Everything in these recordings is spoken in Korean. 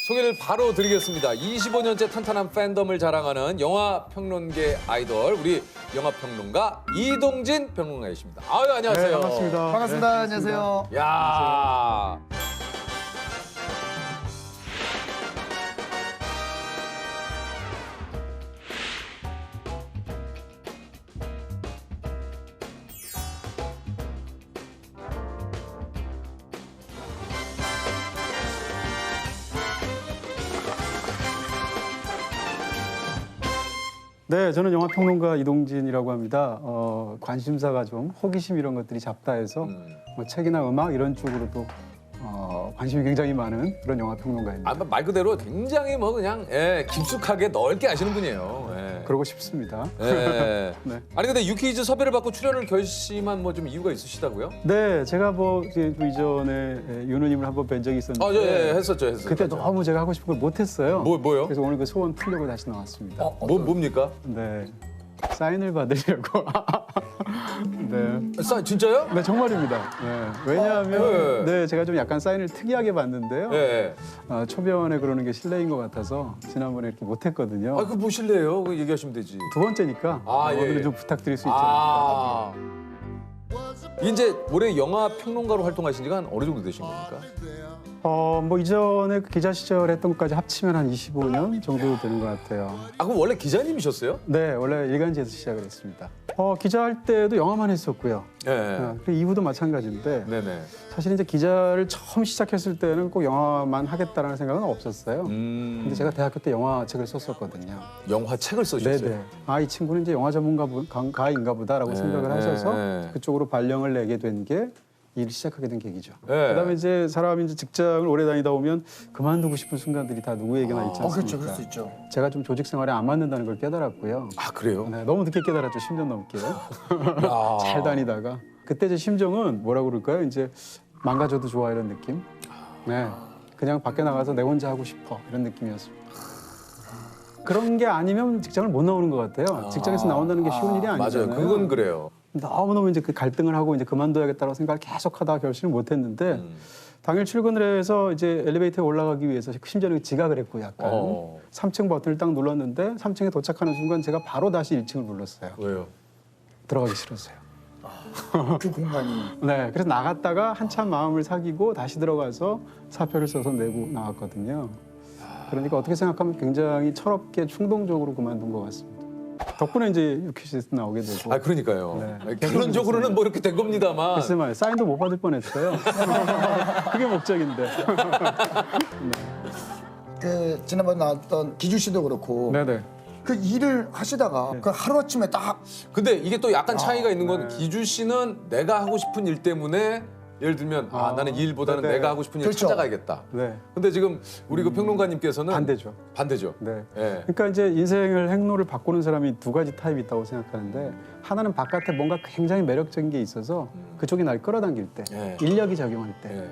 소개를 바로 드리겠습니다. 25년째 탄탄한 팬덤을 자랑하는 영화평론계 아이돌 우리 영화평론가 이동진 평론가이십니다. 아유 안녕하세요. 네, 반갑습니다. 반갑습니다. 네, 안녕하세요. 야. 네, 저는 영화평론가 이동진이라고 합니다. 관심사가 좀 호기심 이런 것들이 잡다 해서 뭐 책이나 음악 이런 쪽으로도 관심이 굉장히 많은 그런 영화평론가입니다. 말 그대로 굉장히 뭐 그냥 깊숙하게 넓게 아시는 분이에요. 예. 그러고 싶습니다. 예. 네. 아니 근데 유퀴즈 섭외를 받고 출연을 결심한 뭐 좀 이유가 있으시다고요? 네, 제가 뭐 이전에 윤호님을 한번 뵌 적이 있었는데 예, 했었죠. 그때 너무 제가 하고 싶은 걸 못했어요. 뭐요? 그래서 오늘 그 소원 풀려고 다시 나왔습니다. 뭡니까? 네, 사인을 받으려고. 네. 진짜요? 네, 정말입니다. 네. 왜냐하면 네. 네, 제가 좀 약간 사인을 특이하게 받는데요. 예. 초변에 그러는 게 실례인 것 같아서 지난번에 이렇게 못했거든요. 아, 그 뭐 실례예요? 그 얘기하시면 되지. 두 번째니까 오늘은 예. 좀 부탁드릴 수 있지 않을까. 이제 올해 영화 평론가로 활동하신 지가 한 어느 정도 되신 겁니까? 뭐 이전에 그 기자 시절 했던 것까지 합치면 한 25년 정도 되는 것 같아요. 아, 그럼 원래 기자님이셨어요? 네, 원래 일간지에서 시작을 했습니다. 기자할 때도 영화만 했었고요. 예. 그 이후도 마찬가지인데 네네. 사실 이제 기자를 처음 시작했을 때는 꼭 영화만 하겠다라는 생각은 없었어요. 근데 제가 대학교 때 영화책을 썼었거든요. 영화 책을 써주셨어요? 네네. 이 친구는 이제 영화 전문가인가 보다라고 생각을 하셔서 그쪽으로 발령을 내게 된 게 일을 시작하게 된 계기죠. 네. 그다음에 이제 사람이 이제 직장을 오래 다니다 보면 그만두고 싶은 순간들이 다 누구에게나 있지 않습니까? 그렇죠. 그럴 수 있죠. 제가 좀 조직 생활에 안 맞는다는 걸 깨달았고요. 아, 그래요? 네, 너무 늦게 깨달았죠. 10년 넘게. 야. 잘 다니다가. 그때 제 심정은 뭐라고 그럴까요? 이제 망가져도 좋아 이런 느낌. 네. 그냥 밖에 나가서 내 혼자 하고 싶어 이런 느낌이었습니다. 그런 게 아니면 직장을 못 나오는 것 같아요. 직장에서 나온다는 게 쉬운 일이 아니잖아요. 맞아요. 그건 그래요. 너무너무 이제 그 갈등을 하고 이제 그만둬야겠다고 생각을 계속하다가 결심을 못했는데 당일 출근을 해서 이제 엘리베이터에 올라가기 위해서 심지어는 지각을 했고 약간 3층 버튼을 딱 눌렀는데 3층에 도착하는 순간 제가 바로 다시 1층을 눌렀어요. 왜요? 들어가기 싫었어요. 그 공간이. 네, 그래서 나갔다가 한참 마음을 사귀고 다시 들어가서 사표를 써서 내고 나왔거든요. 그러니까 어떻게 생각하면 굉장히 철없게 충동적으로 그만둔 것 같습니다. 덕분에 이제 유퀴즈에서 나오게 되고. 아, 그러니까요. 네. 아니, 결론적으로는 뭐 이렇게 된 겁니다만. 글쎄 말이에요. 사인도 못 받을 뻔했어요. 그게 목적인데. 그 지난번에 나왔던 기주 씨도 그렇고 네네. 그 일을 하시다가 그 하루아침에 딱 근데 이게 또 약간 차이가 있는 건 기주 씨는 내가 하고 싶은 일 때문에 예를 들면 나는 이 일보다는 네. 내가 하고 싶은 일 그렇죠. 찾아가야겠다. 네. 근데 지금 우리 그 평론가님께서는 반대죠. 반대죠. 네. 예. 그러니까 이제 인생을 행로를 바꾸는 사람이 두 가지 타입이 있다고 생각하는데 하나는 바깥에 뭔가 굉장히 매력적인 게 있어서 그쪽이 날 끌어당길 때, 예. 인력이 작용할 때. 예.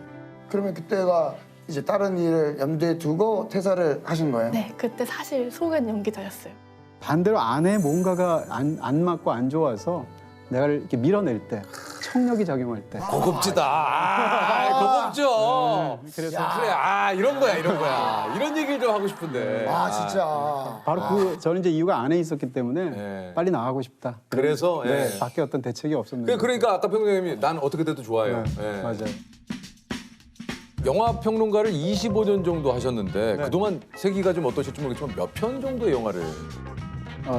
그러면 그때가 이제 다른 일을 염두에 두고 퇴사를 하신 거예요? 네, 그때 사실 속은 연기자였어요. 반대로 안에 뭔가가 안 맞고 안 좋아서 내가 이렇게 밀어낼 때, 청력이 작용할 때. 고급지다. 고급져. 그래서 그래, 이런 거야, 이런 거야. 이런 얘기를 좀 하고 싶은데. 진짜. 바로 저는 이제 이유가 안에 있었기 때문에 예. 빨리 나가고 싶다. 그래서, 네, 예. 밖에 어떤 대책이 없었는데. 그러니까 아까 평론가님이 난 어떻게 돼도 좋아요. 네, 예. 맞아요. 영화 평론가를 25년 정도 하셨는데 네. 그동안 세기가 좀 어떠실지 모르겠지만 몇 편 정도의 영화를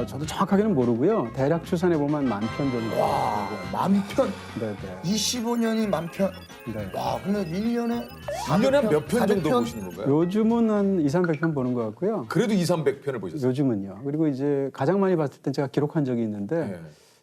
저도 정확하게는 모르고요. 대략 추산해 보면 10,000편 정도. 와, 10,000. 네, 25년이 10,000. 네. 와, 그러면 1년에 1년에 몇 편 정도 400편? 보시는 건가요? 요즘은 한 2, 300편 보는 것 같고요. 그래도 2, 300편을 보셨어요. 요즘은요. 그리고 이제 가장 많이 봤을 땐 제가 기록한 적이 있는데 네.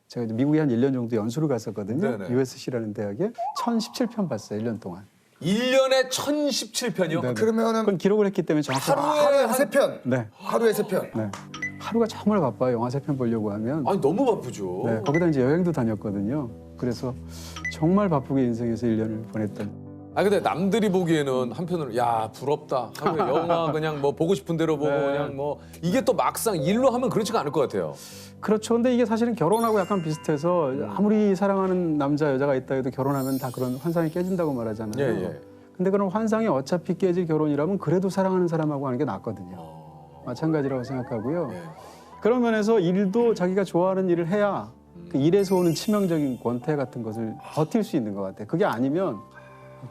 제가 이제 미국에 한 1년 정도 연수를 갔었거든요. 네네. USC라는 대학에 1,017편 봤어요. 1년 동안. 1년에 1,017편이요? 네. 그러면은 그건 기록을 했기 때문에 정확하게. 하루에 3편. 네. 하루에 3편. 네. 하루가 정말 바빠요. 영화 3편 보려고 하면. 아니 너무 바쁘죠. 네. 거기다 이제 여행도 다녔거든요. 그래서 정말 바쁘게 인생에서 1년을 보냈던. 근데 남들이 보기에는 한편으로 야 부럽다. 하루에 영화 그냥 뭐 보고 싶은 대로 보고 네. 그냥 뭐 이게 또 막상 일로 하면 그렇지가 않을 것 같아요. 그렇죠. 근데 이게 사실은 결혼하고 약간 비슷해서 아무리 사랑하는 남자 여자가 있다 해도 결혼하면 다 그런 환상이 깨진다고 말하잖아요. 예, 예. 근데 그런 환상이 어차피 깨질 결혼이라면 그래도 사랑하는 사람하고 하는 게 낫거든요. 마찬가지라고 생각하고요. 네. 그런 면에서 일도 자기가 좋아하는 일을 해야 그 일에서 오는 치명적인 권태 같은 것을 버틸 수 있는 것 같아요. 그게 아니면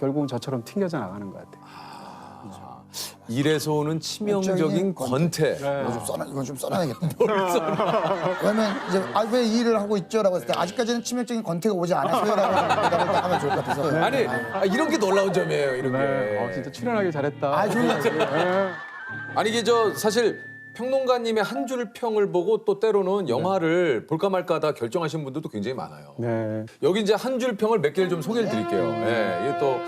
결국은 저처럼 튕겨져 나가는 것 같아요. 일에서 오는 치명적인 권태. 이건 좀 써놔야겠다. 왜냐면 이제 왜 이 일을 하고 있죠라고 했을 때 아직까지는 치명적인 권태가 오지 않았어요라고 대답을 딱 하면 좋을 것 같아서. 아니 이런 게 놀라운 점이에요. 이런 게. 네. 진짜 출연하길 잘했다. 아, 좋은 것 같아요. 아니 이게 저 사실 평론가님의 한 줄 평을 보고 또 때로는 영화를 볼까 말까 하다 결정하신 분들도 굉장히 많아요. 네. 여기 이제 한 줄 평을 몇 개를 좀 소개를 드릴게요. 예, 이게 또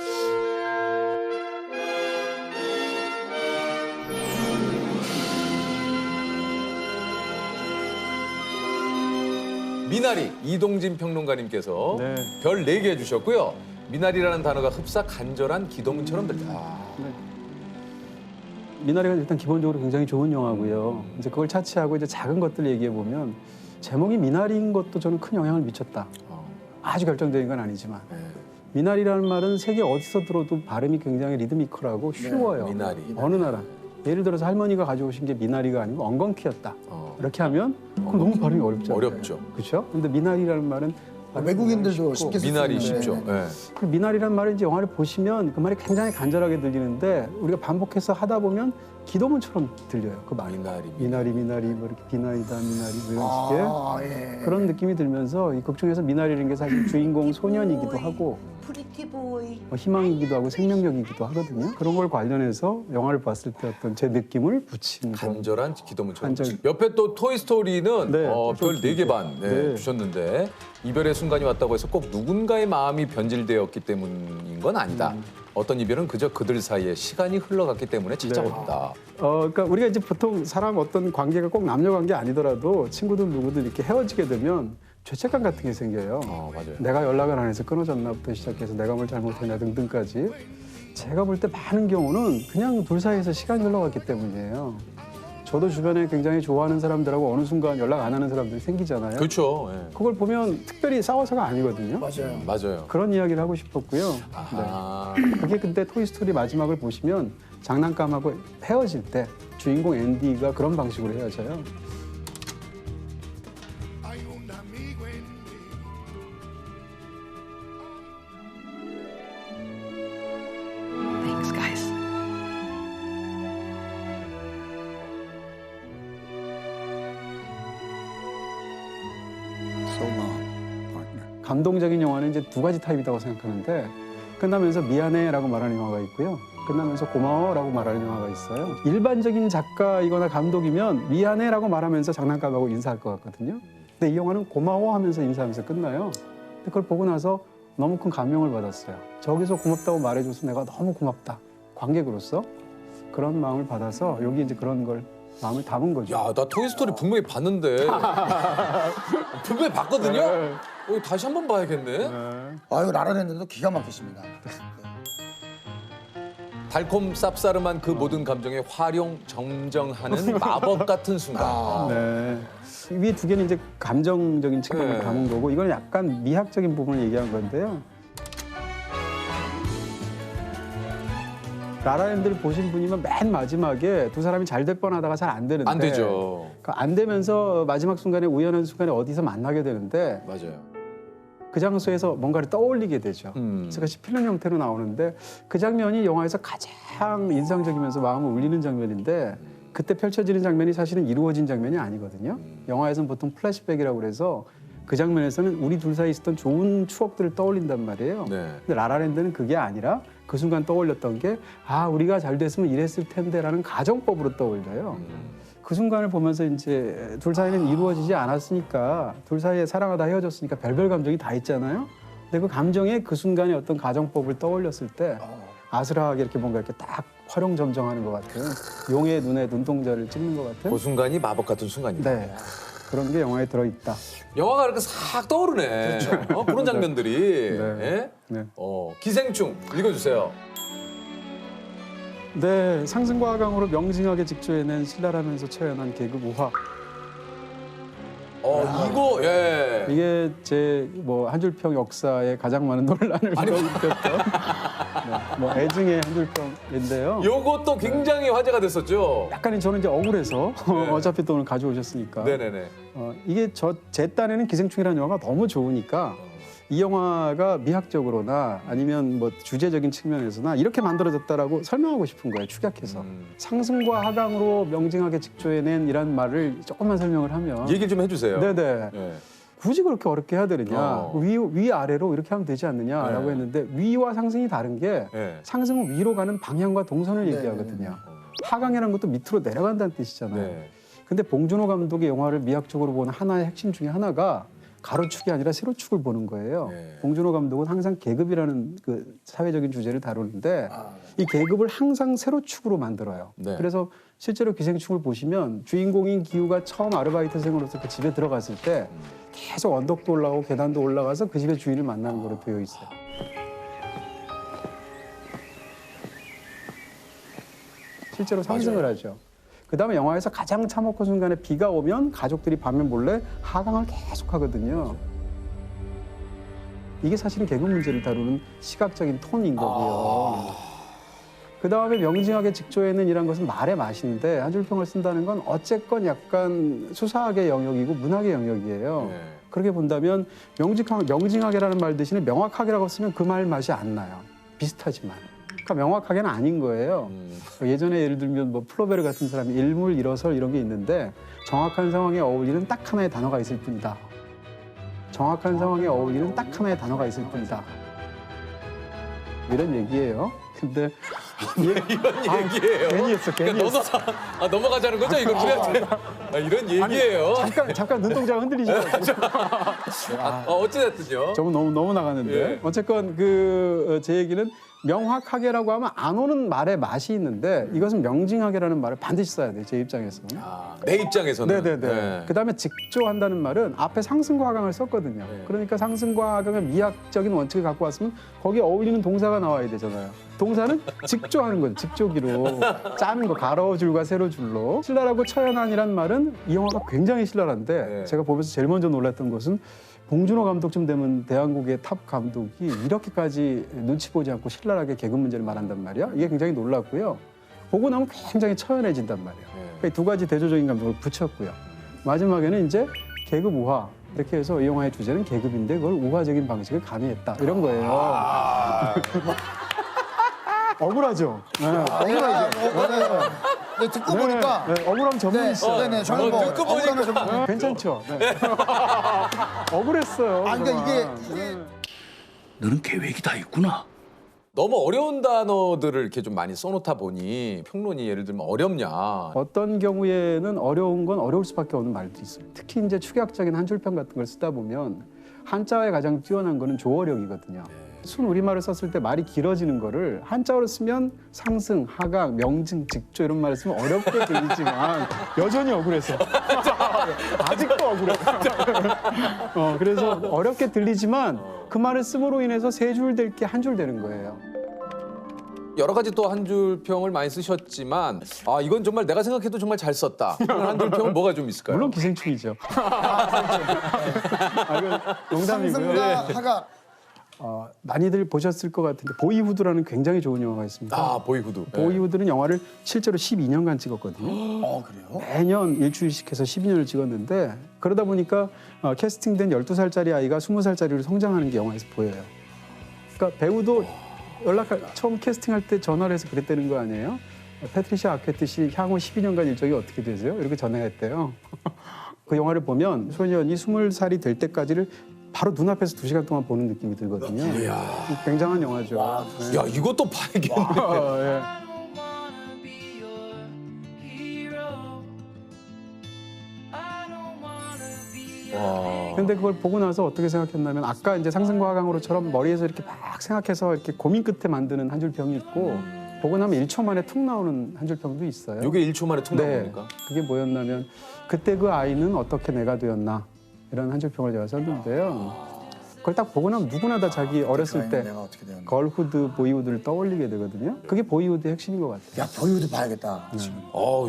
미나리 이동진 평론가님께서 네. 별 4개 해주셨고요. 미나리라는 단어가 흡사 간절한 기도문처럼 들다. 미나리가 일단 기본적으로 굉장히 좋은 영화고요. 이제 그걸 차치하고 이제 작은 것들 얘기해 보면 제목이 미나리인 것도 저는 큰 영향을 미쳤다. 아주 결정적인 건 아니지만 미나리라는 말은 세계 어디서 들어도 발음이 굉장히 리드미컬하고 쉬워요. 미나리. 어느 나라. 예를 들어서 할머니가 가져오신 게 미나리가 아니고 엉겅퀴였다. 이렇게 하면 그럼 너무 발음이 어렵잖아요. 어렵죠. 그렇죠? 근데 미나리라는 말은 외국인들도 쉽게 쓸 수 미나리 있는데. 쉽죠. 예. 그 미나리란 말을 이제 영화를 보시면 그 말이 굉장히 간절하게 들리는데 우리가 반복해서 하다 보면 기도문처럼 들려요. 그 말이. 미나리. 미나리 뭐 이렇게 비나리다 미나리 뭐 이런 식의 아, 예. 그런 느낌이 들면서 이 극 중에서 미나리라는 게 사실 주인공 소년이기도 하고 뭐 희망이기도 하고 생명력이기도 하거든요. 그런 걸 관련해서 영화를 봤을 때 어떤 제 느낌을 붙인 그런 간절한 기도문처럼. 간절. 옆에 또 토이스토리는 네, 별 4개 반 네. 주셨는데 이별의 순간이 왔다고 해서 꼭 누군가의 마음이 변질되었기 때문인 건 아니다. 어떤 이별은 그저 그들 사이에 시간이 흘러갔기 때문에 찾아온다. 그러니까 우리가 이제 보통 사람 어떤 관계가 꼭 남녀 관계 아니더라도 친구들 누구들 이렇게 헤어지게 되면 죄책감 같은 게 생겨요. 맞아요. 내가 연락을 안 해서 끊어졌나부터 시작해서 내가 뭘 잘못했나 등등까지. 제가 볼 때 많은 경우는 그냥 둘 사이에서 시간이 흘러갔기 때문이에요. 저도 주변에 굉장히 좋아하는 사람들하고 어느 순간 연락 안 하는 사람들이 생기잖아요. 그렇죠. 예. 그걸 보면 특별히 싸워서가 아니거든요. 맞아요. 맞아요. 그런 이야기를 하고 싶었고요. 아, 그게 근데 토이스토리 마지막을 보시면 장난감하고 헤어질 때 주인공 앤디가 그런 방식으로 헤어져요. Thanks, guys. So long, partner. 감동적인 영화는 이제 두 가지 타입이라고 생각하는데 끝나면서 미안해라고 말하는 영화가 있고요. 끝나면서 고마워라고 말하는 영화가 있어요. 일반적인 작가이거나 감독이면 미안해라고 말하면서 장난감하고 인사할 것 같거든요. 근데 이 영화는 고마워하면서 인사하면서 끝나요. 근데 그걸 보고 나서 너무 큰 감명을 받았어요. 저기서 고맙다고 말해줘서 내가 너무 고맙다. 관객으로서 그런 마음을 받아서 여기 이제 그런 걸 마음을 담은 거죠. 야, 나 토이스토리 분명히 봤는데 분명히 봤거든요. 다시 한번 봐야겠네. 아유, 라라랜드도 기가 막히십니다. 달콤 쌉싸름한 그 모든 감정에 활용 정정하는 마법 같은 순간. 네. 위 두 개는 이제 감정적인 측면을 네. 담은 거고 이건 약간 미학적인 부분을 얘기한 건데요. 라라랜드를 보신 분이면 맨 마지막에 두 사람이 잘 될 뻔하다가 잘 안 되는데 안 되죠. 안 되면서 마지막 순간에 우연한 순간에 어디서 만나게 되는데 맞아요. 그 장소에서 뭔가를 떠올리게 되죠. 그래서 그것이 필름 형태로 나오는데 그 장면이 영화에서 가장 인상적이면서 마음을 울리는 장면인데 그때 펼쳐지는 장면이 사실은 이루어진 장면이 아니거든요. 영화에서는 보통 플래시백이라고 그래서 그 장면에서는 우리 둘 사이 있었던 좋은 추억들을 떠올린단 말이에요. 네. 근데 라라랜드는 그게 아니라 그 순간 떠올렸던 게 우리가 잘 됐으면 이랬을 텐데라는 가정법으로 떠올려요. 그 순간을 보면서 이제 둘 사이는 이루어지지 않았으니까 둘 사이에 사랑하다 헤어졌으니까 별별 감정이 다 있잖아요. 근데 그 감정에 그 순간에 어떤 가정법을 떠올렸을 때 아슬하게 이렇게 뭔가 이렇게 딱 활용점정하는 것 같은 용의 눈에 눈동자를 찍는 것 같은 그 순간이 마법 같은 순간이다. 네. 그런 게 영화에 들어있다. 영화가 이렇게 싹 떠오르네. 그런 장면들이. 네. 예? 네. 기생충 읽어주세요. 네, 상승과 하강으로 명징하게 직조해낸 신랄하면서 처연한 계급 우화. 이거 이게 제 뭐 한 줄평 역사에 가장 많은 논란을 불러일으켰던 뭐 애증의 한 줄평인데요. 요것도 굉장히 화제가 됐었죠. 약간 저는 이제 억울해서 어차피 또 오늘 가져오셨으니까. 네네네. 이게 제 딴에는 기생충이라는 영화가 너무 좋으니까 이 영화가 미학적으로나 아니면 뭐 주제적인 측면에서나 이렇게 만들어졌다라고 설명하고 싶은 거예요. 축약해서. 상승과 하강으로 명징하게 직조해낸 이란 말을 조금만 설명을 하면 얘기 좀 해주세요. 네네. 네. 굳이 그렇게 어렵게 해야 되느냐. 어. 위 아래로 이렇게 하면 되지 않느냐라고 네. 했는데 위와 상승이 다른 게 네. 상승은 위로 가는 방향과 동선을 얘기하거든요. 하강이라는 것도 밑으로 내려간다는 뜻이잖아요. 네. 근데 봉준호 감독의 영화를 미학적으로 보는 하나의 핵심 중에 하나가 가로축이 아니라 세로축을 보는 거예요. 네. 봉준호 감독은 항상 계급이라는 그 사회적인 주제를 다루는데 이 계급을 항상 세로축으로 만들어요. 네. 그래서 실제로 기생충을 보시면 주인공인 기우가 처음 아르바이트생으로서 그 집에 들어갔을 때 계속 언덕도 올라가고 계단도 올라가서 그 집의 주인을 만나는 거로 되어 있어요. 실제로 상승을 하죠. 그 다음에 영화에서 가장 참혹한 순간에 비가 오면 가족들이 밤에 몰래 하강을 계속 하거든요. 이게 사실은 계급 문제를 다루는 시각적인 톤인 거고요. 그 다음에 명징하게 직조해낸 이란 것은 말의 맛인데 한 줄평을 쓴다는 건 어쨌건 약간 수사학의 영역이고 문학의 영역이에요. 네. 그렇게 본다면 명징하게라는 말 대신에 명확하게라고 쓰면 그 말 맛이 안 나요. 비슷하지만. 그러니까 명확하게는 아닌 거예요. 예전에 예를 들면 뭐 플로베르 같은 사람이 일물, 일어설 이런 게 있는데 정확한 상황에 어울리는 딱 하나의 단어가 있을 뿐이다. 정확한 상황에 어울리는 딱 하나의 단어가 있을 뿐이다. 이런 얘기예요. 근데 이런 얘기예요. 괜히 했어, 괜히 했어. 넘어가자는 거죠, 이거 우리한테. 이런 얘기예요. 잠깐 눈동자가 흔들리지 마세요. 어찌됐든요. 저분 너무 나가는데. 예. 어쨌건 제 얘기는 명확하게라고 하면 안 오는 말의 맛이 있는데 이것은 명징하게라는 말을 반드시 써야 돼요. 제 입장에서는. 내 입장에서는. 네네네. 네. 그다음에 직조한다는 말은 앞에 상승과 하강을 썼거든요. 네. 그러니까 상승과 하강의 미학적인 원칙을 갖고 왔으면 거기에 어울리는 동사가 나와야 되잖아요. 동사는 직조하는 거죠. 직조기로 짜는 거 가로줄과 세로줄로. 신랄하고 처연한이란 말은 이 영화가 굉장히 신랄한데 네. 제가 보면서 제일 먼저 놀랐던 것은 봉준호 감독쯤 되면 대한민국의 탑 감독이 이렇게까지 눈치 보지 않고 신랄하게 계급 문제를 말한단 말이야. 이게 굉장히 놀랐고요. 보고 나면 굉장히 처연해진단 말이에요. 그러니까 두 가지 대조적인 감독을 붙였고요. 마지막에는 이제 계급 우화. 이렇게 해서 이 영화의 주제는 계급인데 그걸 우화적인 방식을 가미했다. 이런 거예요. 억울하죠? 네, 억울하죠? 네, 듣고 보니까 억울함 전문이 있어요. 네네 저는 뭐 듣고 보니까. 억울함을 좀 괜찮죠? 네. 억울했어요. 아 그러니까 그동안. 이게 너는 계획이 다 있구나. 너무 어려운 단어들을 이렇게 좀 많이 써놓다 보니 평론이 예를 들면 어렵냐. 어떤 경우에는 어려운 건 어려울 수밖에 없는 말도 있어요. 특히 이제 축약적인 한 줄평 같은 걸 쓰다 보면 한자어에 가장 뛰어난 거는 조어력이거든요. 순 우리말을 썼을 때 말이 길어지는 거를 한자어로 쓰면 상승, 하강, 명징, 직조 이런 말을 쓰면 어렵게 들리지만 여전히 억울해서 아직도 억울해. 그래서 어렵게 들리지만 그 말을 씀으로 인해서 세 줄 될 게 한 줄 되는 거예요. 여러 가지 또 한 줄 평을 많이 쓰셨지만 이건 정말 내가 생각해도 정말 잘 썼다. 그런 한 줄 평은 뭐가 좀 있을까요? 물론 기생충이죠. 이건 농담이고요. 상승과 하가 많이들 보셨을 것 같은데 보이후드라는 굉장히 좋은 영화가 있습니다. 보이후드. 보이후드는 영화를 실제로 12년간 찍었거든요. 그래요? 매년 일주일씩 해서 12년을 찍었는데 그러다 보니까 캐스팅된 12살짜리 아이가 20살짜리로 성장하는 게 영화에서 보여요. 그러니까 배우도 처음 캐스팅할 때 전화를 해서 그랬다는 거 아니에요? 패트리샤 아케트 씨 향후 12년간 일정이 어떻게 되세요? 이렇게 전화했대요. 그 영화를 보면 소년이 20살이 될 때까지를 바로 눈앞에서 2시간 동안 보는 느낌이 들거든요. 굉장한 영화죠. 네. 야, 이것도 봐야겠네. 예. 근데 그걸 보고 나서 어떻게 생각했냐면 아까 이제 상승과 하강으로처럼 머리에서 이렇게 막 생각해서 이렇게 고민 끝에 만드는 한 줄 평이 있고 보고 나면 1초 만에 툭 나오는 한 줄 평도 있어요. 이게 1초 만에 툭 네. 나옵니까? 그게 뭐였냐면 그때 그 아이는 어떻게 내가 되었나 이런 한 줄 평을 제가 썼는데요. 그걸 딱 보고 나면 누구나 다 자기 어렸을 때 내가 어떻게 되었나. 걸후드, 보이후드를 떠올리게 되거든요. 그게 보이후드의 핵심인 것 같아요. 야 보이도 봐야겠다. 지금.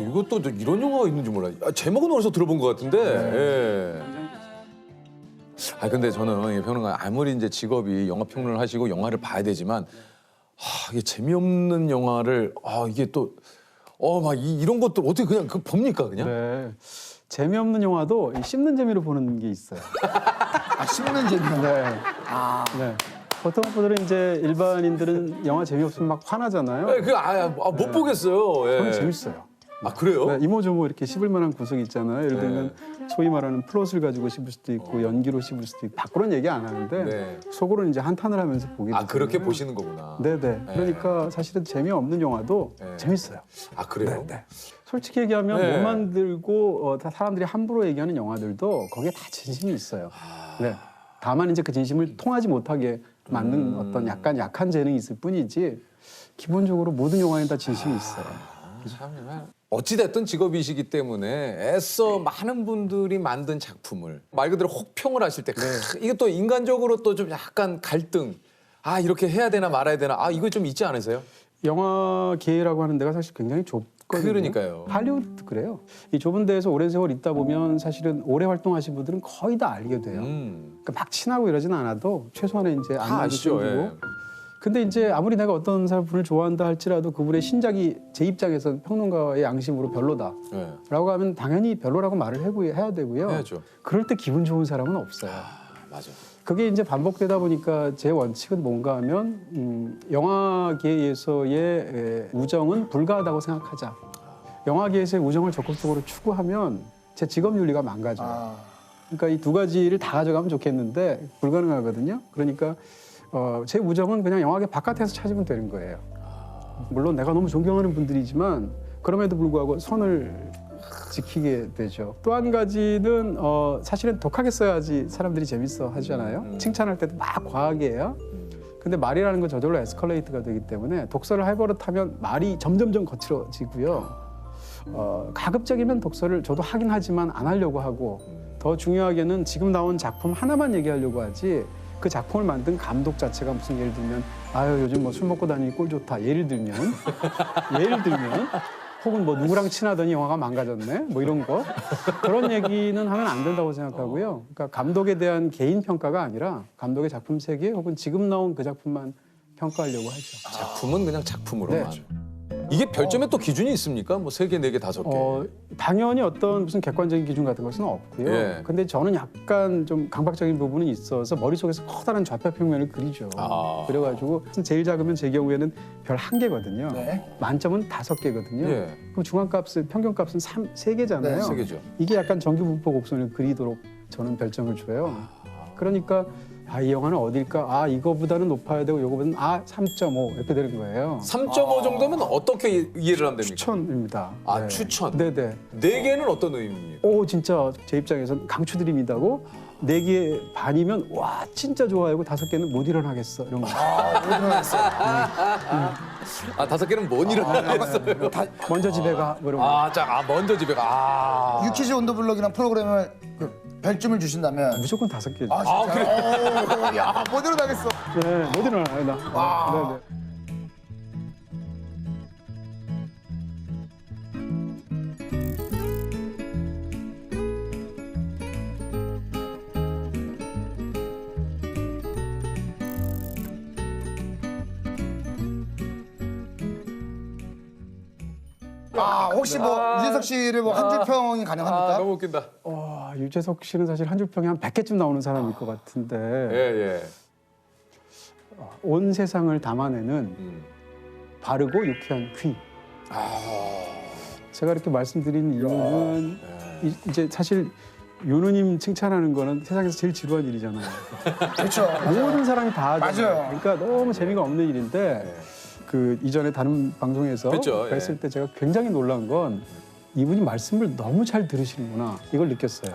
이것도 또 이런 영화가 있는지 몰라요. 제목은 어디서 들어본 것 같은데. 예. 근데 저는 이 평론가 아무리 이제 직업이 영화 평론을 하시고 영화를 봐야 되지만 이게 재미없는 영화를 이게 또 막 이런 것들 어떻게 그냥 봅니까 그냥? 네. 재미없는 영화도 이 씹는 재미로 보는 게 있어요. 아, 씹는 재미. 네. 아, 네. 보통 분들은 이제 일반인들은 영화 재미없으면 막 화나잖아요. 네, 못 보겠어요. 예. 저는 재밌어요. 그래요? 네, 이모저모 이렇게 씹을 만한 구석이 있잖아요. 예를 들면 소위 말하는 플롯을 가지고 씹을 수도 있고 연기로 씹을 수도 있고 밖으로는 얘기 안 하는데 네. 속으로는 이제 한탄을 하면서 보게 되죠. 그렇게 보시는 거구나. 네네. 그러니까 사실은 재미없는 영화도 네. 재밌어요. 그래요? 네. 솔직히 얘기하면 네. 못 만들고 다 사람들이 함부로 얘기하는 영화들도 거기에 다 진심이 있어요. 네. 다만 이제 그 진심을 통하지 못하게 만든 어떤 약간 약한 재능이 있을 뿐이지 기본적으로 모든 영화에 다 진심이 있어요. 어찌됐든 직업이시기 때문에 애써 많은 분들이 만든 작품을 말 그대로 혹평을 하실 때 이게 또 인간적으로 또 좀 약간 갈등 이렇게 해야 되나 말아야 되나 이거 좀 있지 않으세요? 영화계라고 하는 데가 사실 굉장히 좁거든요. 그러니까요. 할리우드도 그래요. 이 좁은 데에서 오랜 세월 있다 보면 사실은 오래 활동하신 분들은 거의 다 알게 돼요. 그러니까 막 친하고 이러진 않아도 최소한의 이제 다 안면도 아시죠. 생기고. 예. 근데 이제 아무리 내가 어떤 분을 좋아한다 할지라도 그분의 신작이 제 입장에서 평론가의 양심으로 별로다라고 예. 하면 당연히 별로라고 말을 해야 되고요. 해야죠. 그럴 때 기분 좋은 사람은 없어요. 맞아. 그게 이제 반복되다 보니까 제 원칙은 뭔가 하면 영화계에서의 우정은 불가하다고 생각하자. 영화계에서의 우정을 적극적으로 추구하면 제 직업 윤리가 망가져요. 그러니까 이 두 가지를 다 가져가면 좋겠는데 불가능하거든요. 그러니까 제 우정은 그냥 영화계 바깥에서 찾으면 되는 거예요. 물론 내가 너무 존경하는 분들이지만 그럼에도 불구하고 선을 지키게 되죠. 또 한 가지는 사실은 독하게 써야지 사람들이 재밌어 하잖아요. 칭찬할 때도 막 과하게 해요. 근데 말이라는 건 저절로 에스컬레이트가 되기 때문에 독서를 해버릇하면 말이 점점점 거칠어지고요. 가급적이면 독서를 저도 하긴 하지만 안 하려고 하고 더 중요하게는 지금 나온 작품 하나만 얘기하려고 하지 그 작품을 만든 감독 자체가 무슨 예를 들면 요즘 뭐 술 먹고 다니니 꼴 좋다 예를 들면 혹은 뭐 누구랑 친하더니 영화가 망가졌네 뭐 이런 거 그런 얘기는 하면 안 된다고 생각하고요. 그러니까 감독에 대한 개인 평가가 아니라 감독의 작품 세계 혹은 지금 나온 그 작품만 평가하려고 하죠. 작품은 그냥 작품으로만. 네. 이게 별점에 또 기준이 있습니까? 뭐 3개, 4개, 5개. 당연히 어떤 무슨 객관적인 기준 같은 것은 없고요. 예. 근데 저는 약간 좀 강박적인 부분은 있어서 머릿속에서 커다란 좌표 평면을 그리죠. 그래가지고 제일 작으면 제 경우에는 별 1개거든요. 네. 만점은 5개거든요. 예. 그럼 중앙값은 평균값은 3개잖아요. 네, 3개죠. 이게 약간 정규분포 곡선을 그리도록 저는 별점을 줘요. 그러니까 이 영화는 어딜까? 이거보다는 높아야 되고 이거보다는 3.5 이렇게 되는 거예요. 3.5 정도면 어떻게 이해를 하면 됩니까? 추천입니다. 네. 추천. 네네. 4개는 어떤 의미입니까? 진짜 제 입장에선 강추드립니다고 4개 반이면 와 진짜 좋아하고 5개는 못 일어나겠어 이런 거. 5개는 못 일어나겠어요. 먼저 집에 가 뭐 이런 거. 먼저 집에 가. 유퀴즈 온더블럭이라는 프로그램을 별점을 주신다면 무조건 5개죠. 진짜요? 야, 못 일어나겠어. 네, 못 일어나요 나. 네네. 혹시 뭐 유재석 씨를 뭐 한 줄 평이 가능합니까? 너무 웃긴다. 유재석 씨는 사실 한 줄 평이 한 100개쯤 나오는 사람일 것 같은데 예. 온 세상을 담아내는 바르고 유쾌한 퀴. 제가 이렇게 말씀드린 이유는 이제 사실 윤우님 칭찬하는 거는 세상에서 제일 지루한 일이잖아요. 그렇죠. 모든 사람이 다 하잖아요. 맞아요. 그러니까 너무 재미가 없는 일인데 그 이전에 다른 방송에서 그렇죠, 뵀을 때 제가 굉장히 놀란 건 이분이 말씀을 너무 잘 들으시는구나 이걸 느꼈어요.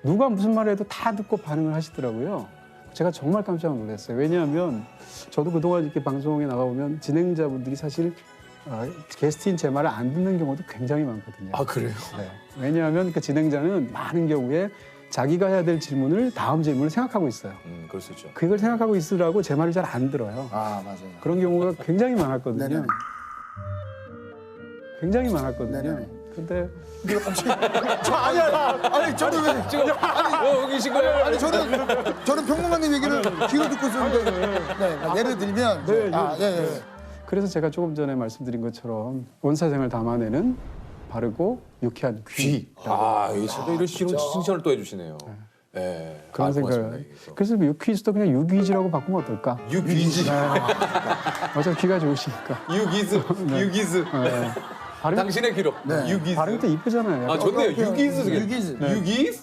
누가 무슨 말을 해도 다 듣고 반응을 하시더라고요. 제가 정말 깜짝 놀랐어요. 왜냐하면 저도 그동안 이렇게 방송에 나가보면 진행자분들이 사실 게스트인 제 말을 안 듣는 경우도 굉장히 많거든요. 그래요? 네. 왜냐하면 그 진행자는 많은 경우에 자기가 해야 될 질문을 다음 질문을 생각하고 있어요. 그럴 수 있죠. 그걸 생각하고 있으라고 제 말을 잘 안 들어요. 맞아요. 그런 경우가 굉장히 많았거든요. 네네. 굉장히 많았거든요. 네네. 근데 아니 저는 왜 지금 여기 계신 거예요? 아니 저는 평론가님 얘기를 귀로 듣고 있었는데 네, 예를 들면 예. 그래서 제가 조금 전에 말씀드린 것처럼 원사생을 담아내는 바르고 유쾌한 귀. 이 진짜 이런 칭찬을 또 해주시네요. 예. 그런 생각을. 그래서 유퀴즈도 그냥 유귀즈라고 바꾸면 어떨까? 유귀즈. 어차피 귀가 좋으시니까. 유기즈. 네. 발음, 당신의 기록. 유기즈. 발음도 이쁘잖아요. 아 좋네요. 유기즈. 유기즈. 유기즈.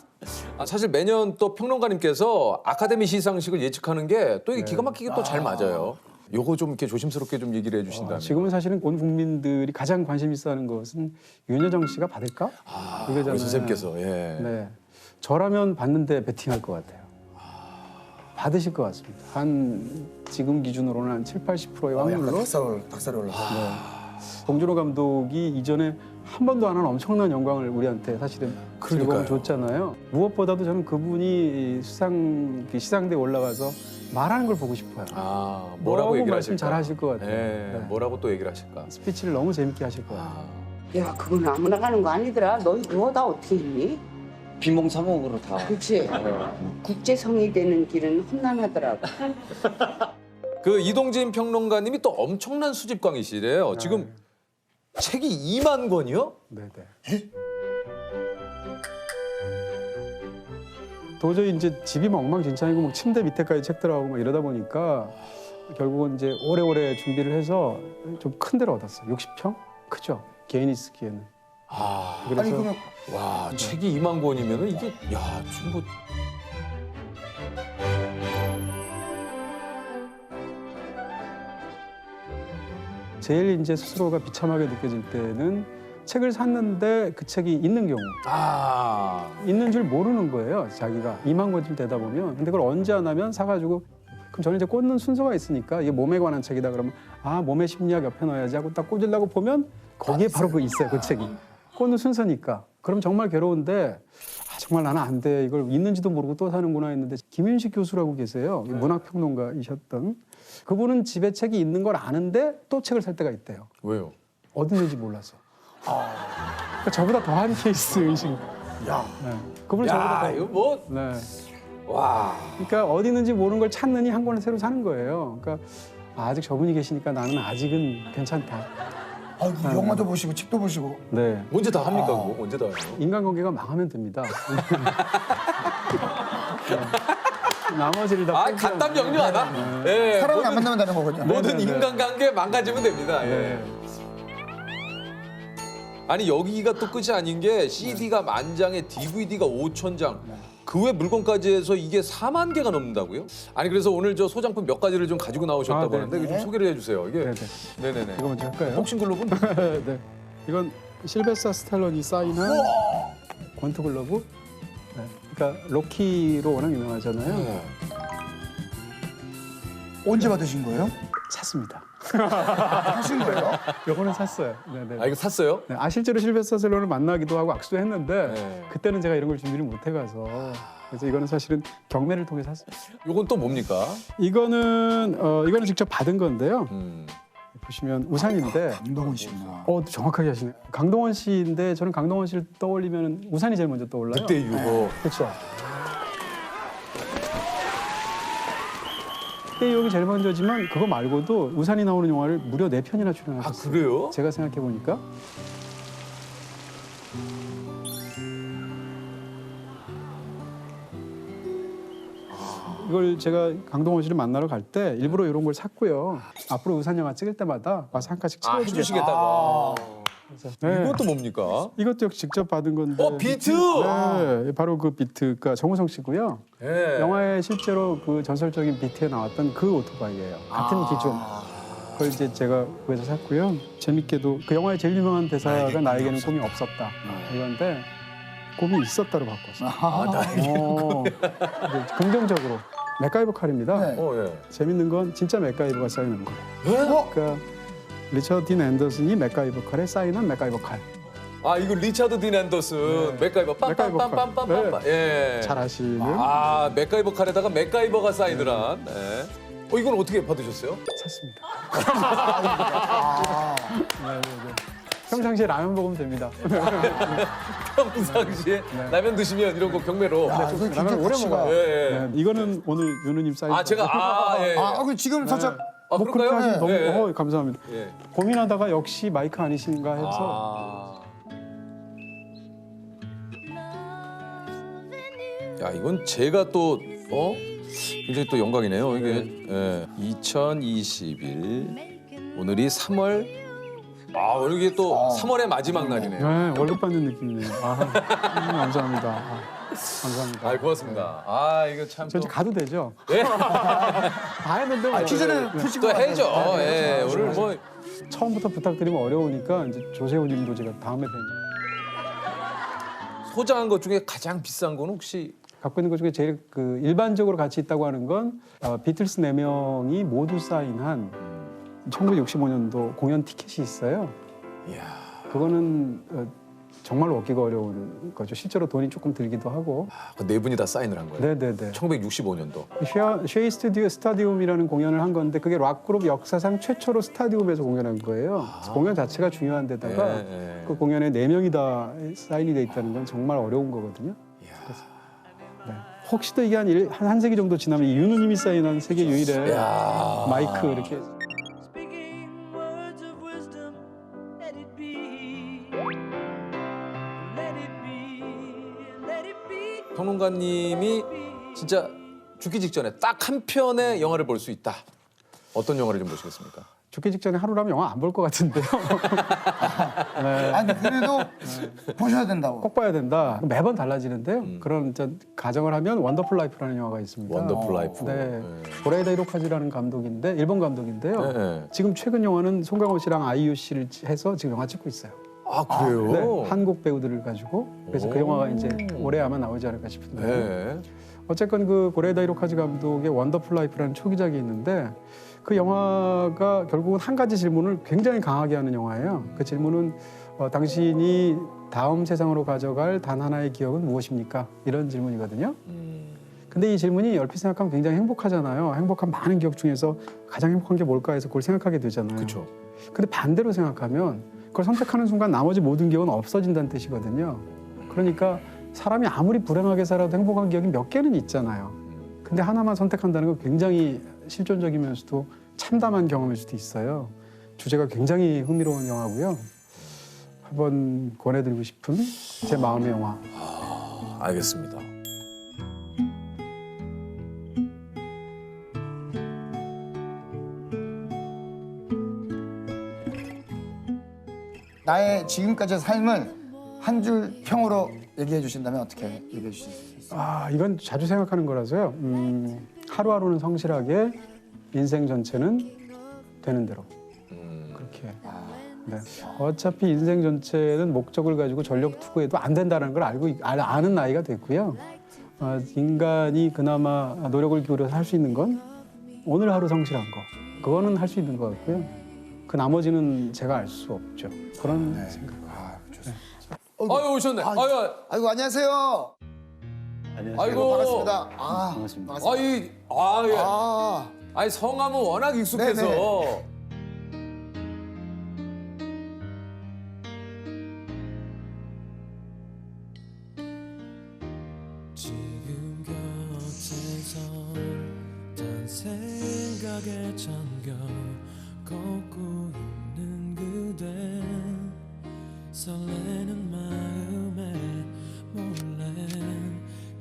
사실 매년 또 평론가님께서 아카데미 시상식을 예측하는 게 또 이게 기가 막히게 또 잘 맞아요. 요거 좀 이렇게 조심스럽게 좀 얘기를 해주신다면. 지금은 사실은 온 국민들이 가장 관심 있어하는 것은 윤여정 씨가 받을까? 이거잖아요. 우리 선생님께서. 예. 네. 저라면 받는데 베팅할 것 같아요. 받으실 것 같습니다. 한 지금 기준으로는 한 7, 80%의 확률로. 닭살이 올랐어요. 봉준호 감독이 이전에 한 번도 안 한 엄청난 영광을 우리한테 사실은 즐거움을 줬잖아요. 무엇보다도 저는 그분이 시상대에 올라가서 말하는 걸 보고 싶어요. 뭐라고 너무 얘기를 말씀 하실까? 잘 하실 것 같아요. 예. 네. 뭐라고 또 얘기를 하실까? 스피치를 너무 재밌게 하실 것 같아요. 야, 그건 아무나 가는 거 아니더라. 너희 그거 다 어떻게 했니? 비몽사몽으로 다. 그렇지. 국제성이 되는 길은 험난하더라고. 그 이동진 평론가님이 또 엄청난 수집광이시래요. 지금 책이 2만 권이요? 네네. 도저히 이제 집이 막 엉망진창이고 막 침대 밑에까지 책 들어가고 막 이러다 보니까 결국은 이제 오래오래 준비를 해서 좀 큰 데를 얻었어요. 60평? 크죠? 개인이 쓰기에는. 그래서 아니 그러면 와, 책이 2만 권이면은 이게 지금 뭐 제일 이제 스스로가 비참하게 느껴질 때는 책을 샀는데 그 책이 있는 경우. 있는 줄 모르는 거예요, 자기가. 2만 권쯤 되다 보면. 근데 그걸 언제 하냐면 사가지고 그럼 저는 이제 꽂는 순서가 있으니까 이게 몸에 관한 책이다 그러면 몸의 심리학 옆에 넣어야지 하고 딱 꽂으려고 보면 거기에 바로 그 있어요, 그 책이. 꽂는 순서니까. 그럼 정말 괴로운데 정말 나는 안 돼. 이걸 있는지도 모르고 또 사는구나 했는데 김윤식 교수라고 계세요. 문학평론가이셨던. 그분은 집에 책이 있는 걸 아는데 또 책을 살 때가 있대요. 왜요? 어디 있는지 몰라서. 그러니까 저보다 더한 케이스이신 거예요. 네. 그분은 저보다 더. 이거 뭐 네. 와. 그러니까 어디 있는지 모르는 걸 찾느니 한 권을 새로 사는 거예요. 그러니까 아직 저분이 계시니까 나는 아직은 괜찮다. 영화도 보시고 책도 보시고. 네. 언제 다 합니까 그거? 언제 다 해요? 인간관계가 망하면 됩니다. 네. 나머지를 다. 간단 명료하다. 예. 사람을 안 만나면 되는 거거든요. 모든 인간관계 망가지면 됩니다. 예. 네. 아니 여기가 또 끝이 아닌 게 CD가 10,000장에 DVD가 5,000장. 그 외 물건까지 해서 이게 4만 개가 넘는다고요? 아니 그래서 오늘 저 소장품 몇 가지를 좀 가지고 나오셨다고 네. 하는데 좀 소개를 해주세요. 이게 네네네. 이거 먼저 할까요? 복싱글로브는 네. 이건 실베스터 스탈론이 사인한 권투글러브. 네. 그러니까 로키로 워낙 유명하잖아요. 언제 받으신 거예요? 샀습니다. 하신 거예요? 요거는 샀어요. 네네. 이거 샀어요? 네, 실제로 실베스터 스탈론을 만나기도 하고 악수도 했는데 네. 그때는 제가 이런 걸 준비를 못 해가서 그래서 이거는 사실은 경매를 통해 샀습니다. 요건 또 뭡니까? 이거는 직접 받은 건데요. 보시면 우산인데 강동원 씨입니다. 정확하게 하시네요. 강동원 씨인데 저는 강동원 씨를 떠올리면 우산이 제일 먼저 떠올라요. 그때 유고. 그렇죠. 그때 유혹이 제일 먼저지만 그거 말고도 우산이 나오는 영화를 무려 4편이나 출연하셨어요. 그래요? 제가 생각해 보니까 이걸 제가 강동원 씨를 만나러 갈 때 일부러 이런 걸 샀고요. 앞으로 우산 영화 찍을 때마다 와서 한 칸씩 채워주겠다. 해주시겠다고. 네. 이것도 뭡니까? 이것도 역시 직접 받은 건데. 비트! 네, 바로 그 비트가 정우성 씨고요. 네. 영화에 실제로 그 전설적인 비트에 나왔던 그 오토바이예요. 같은 기종. 그걸 이제 제가 구해서 샀고요. 재밌게도 그 영화의 제일 유명한 대사가 나에게는 꿈이 없었다. 이건데 꿈이 있었다로 바꿨어요. 긍정적으로. 맥가이버 칼입니다. 네. 예. 재밌는 건 진짜 맥가이버가 사인한 거예요. 그러니까 리처드 딘 앤더슨이 맥가이버 칼에 사인한 맥가이버 칼. 이거 리차드 딘 앤더슨 맥가이버 맥가이버 칼. 빰빰빰빰빰빰. 예. 잘 아시는. 맥가이버 칼에다가 맥가이버가 사인을 한. 네. 이건 어떻게 받으셨어요? 샀습니다. 평상시에 라면 먹으면 됩니다. 평상시에 라면 드시면 이런 거 경매로. 아, 이거 라면 굉장히 오래 가치가- 먹어요. 예, 예. 네, 이거는 오늘 윤우님 사이즈. 아 제가 예. 그럼 지금 살짝 아 뭐 그렇게 그럴까요? 하시면 너무 예. 감사합니다. 예. 고민하다가 역시 마이크 아니신가 해서 야 이건 제가 또 굉장히 또 영광이네요. 이게 2021 오늘이 3월 오늘 이게 또 3월의 마지막 날이네요. 네, 월급 받는 느낌이네요. 감사합니다. 감사합니다. 아 고맙습니다. 이거 참 저 또 이제 가도 되죠? 예? 다 했는데 뭐 퀴즈는 푸시고 또 해죠. 가야죠. 예. 오늘 뭐 처음부터 부탁드리면 어려우니까 이제 조세호님도 제가 다음에 뵙는 소장한 것 중에 가장 비싼 건 혹시 갖고 있는 것 중에 제일 그 일반적으로 가치 있다고 하는 건 비틀스 4명이 모두 사인한 1965년도 공연 티켓이 있어요. 이야. 그거는 정말로 얻기가 어려운 거죠. 실제로 돈이 조금 들기도 하고. 네 분이 다 사인을 한 거예요. 네네네. 1965년도. 쉐이 스타디움이라는 공연을 한 건데 그게 락그룹 역사상 최초로 스타디움에서 공연한 거예요. 그래서 공연 자체가 중요한 데다가 예. 그 공연에 4명이 다 사인이 돼 있다는 건 정말 어려운 거거든요. 네. 혹시도 이게 한 세기 정도 지나면 이 윤우님이 사인한 세계 유일의 야. 마이크 이렇게 Speaking words of wisdom, let it be. Let it be. Let it be. 평론가님이 진짜 죽기 직전에 딱 한 편의 영화를 볼 수 있다. 어떤 영화를 좀 보시겠습니까? 죽기 직전에 하루라면 영화 안 볼 것 같은데요. 네. 아니 그래도 보셔야 된다고. 꼭 봐야 된다. 매번 달라지는데요. 그런 가정을 하면 원더풀 라이프라는 영화가 있습니다. 원더풀 라이프. 네. 고레이다 히로카즈라는 감독인데 일본 감독인데요. 네. 지금 최근 영화는 송강호 씨랑 아이유 씨를 해서 지금 영화 찍고 있어요. 그래요? 네. 한국 배우들을 가지고 그래서 그 오. 영화가 이제 올해 아마 나오지 않을까 싶은데. 네. 어쨌건 그 고레이다 히로카즈 감독의 원더풀 라이프라는 초기작이 있는데 그 영화가 결국은 한 가지 질문을 굉장히 강하게 하는 영화예요. 그 질문은 당신이 다음 세상으로 가져갈 단 하나의 기억은 무엇입니까? 이런 질문이거든요. 근데 이 질문이 얼핏 생각하면 굉장히 행복하잖아요. 행복한 많은 기억 중에서 가장 행복한 게 뭘까 해서 그걸 생각하게 되잖아요. 그렇죠. 근데 반대로 생각하면 그걸 선택하는 순간 나머지 모든 기억은 없어진다는 뜻이거든요. 그러니까 사람이 아무리 불행하게 살아도 행복한 기억이 몇 개는 있잖아요. 근데 하나만 선택한다는 건 굉장히 실존적이면서도 참담한 경험일 수도 있어요. 주제가 굉장히 흥미로운 영화고요. 한번 권해드리고 싶은 제 마음의 영화. 알겠습니다. 나의 지금까지의 삶을 한 줄 평으로 얘기해 주신다면 어떻게 얘기해 주실 수 있어요? 이건 자주 생각하는 거라서요. 하루하루는 성실하게, 인생 전체는 되는 대로. 그렇게. 네. 어차피 인생 전체는 목적을 가지고 전력 투구해도 안 된다는 걸 아는 나이가 됐고요. 인간이 그나마 노력을 기울여서 할 수 있는 건 오늘 하루 성실한 거. 그거는 할 수 있는 것 같고요. 그 나머지는 제가 알 수 없죠. 그런 생각. 아유 오셨네. 아이고 안녕하세요. 아이고. 반갑습니다. 반갑습니다. 반갑습니다. 아니 성함은 워낙 익숙해서. 네네. 지금 곁에서 단 생각에 잠겨 걷고 있는 그대 설레는 마음에 몰래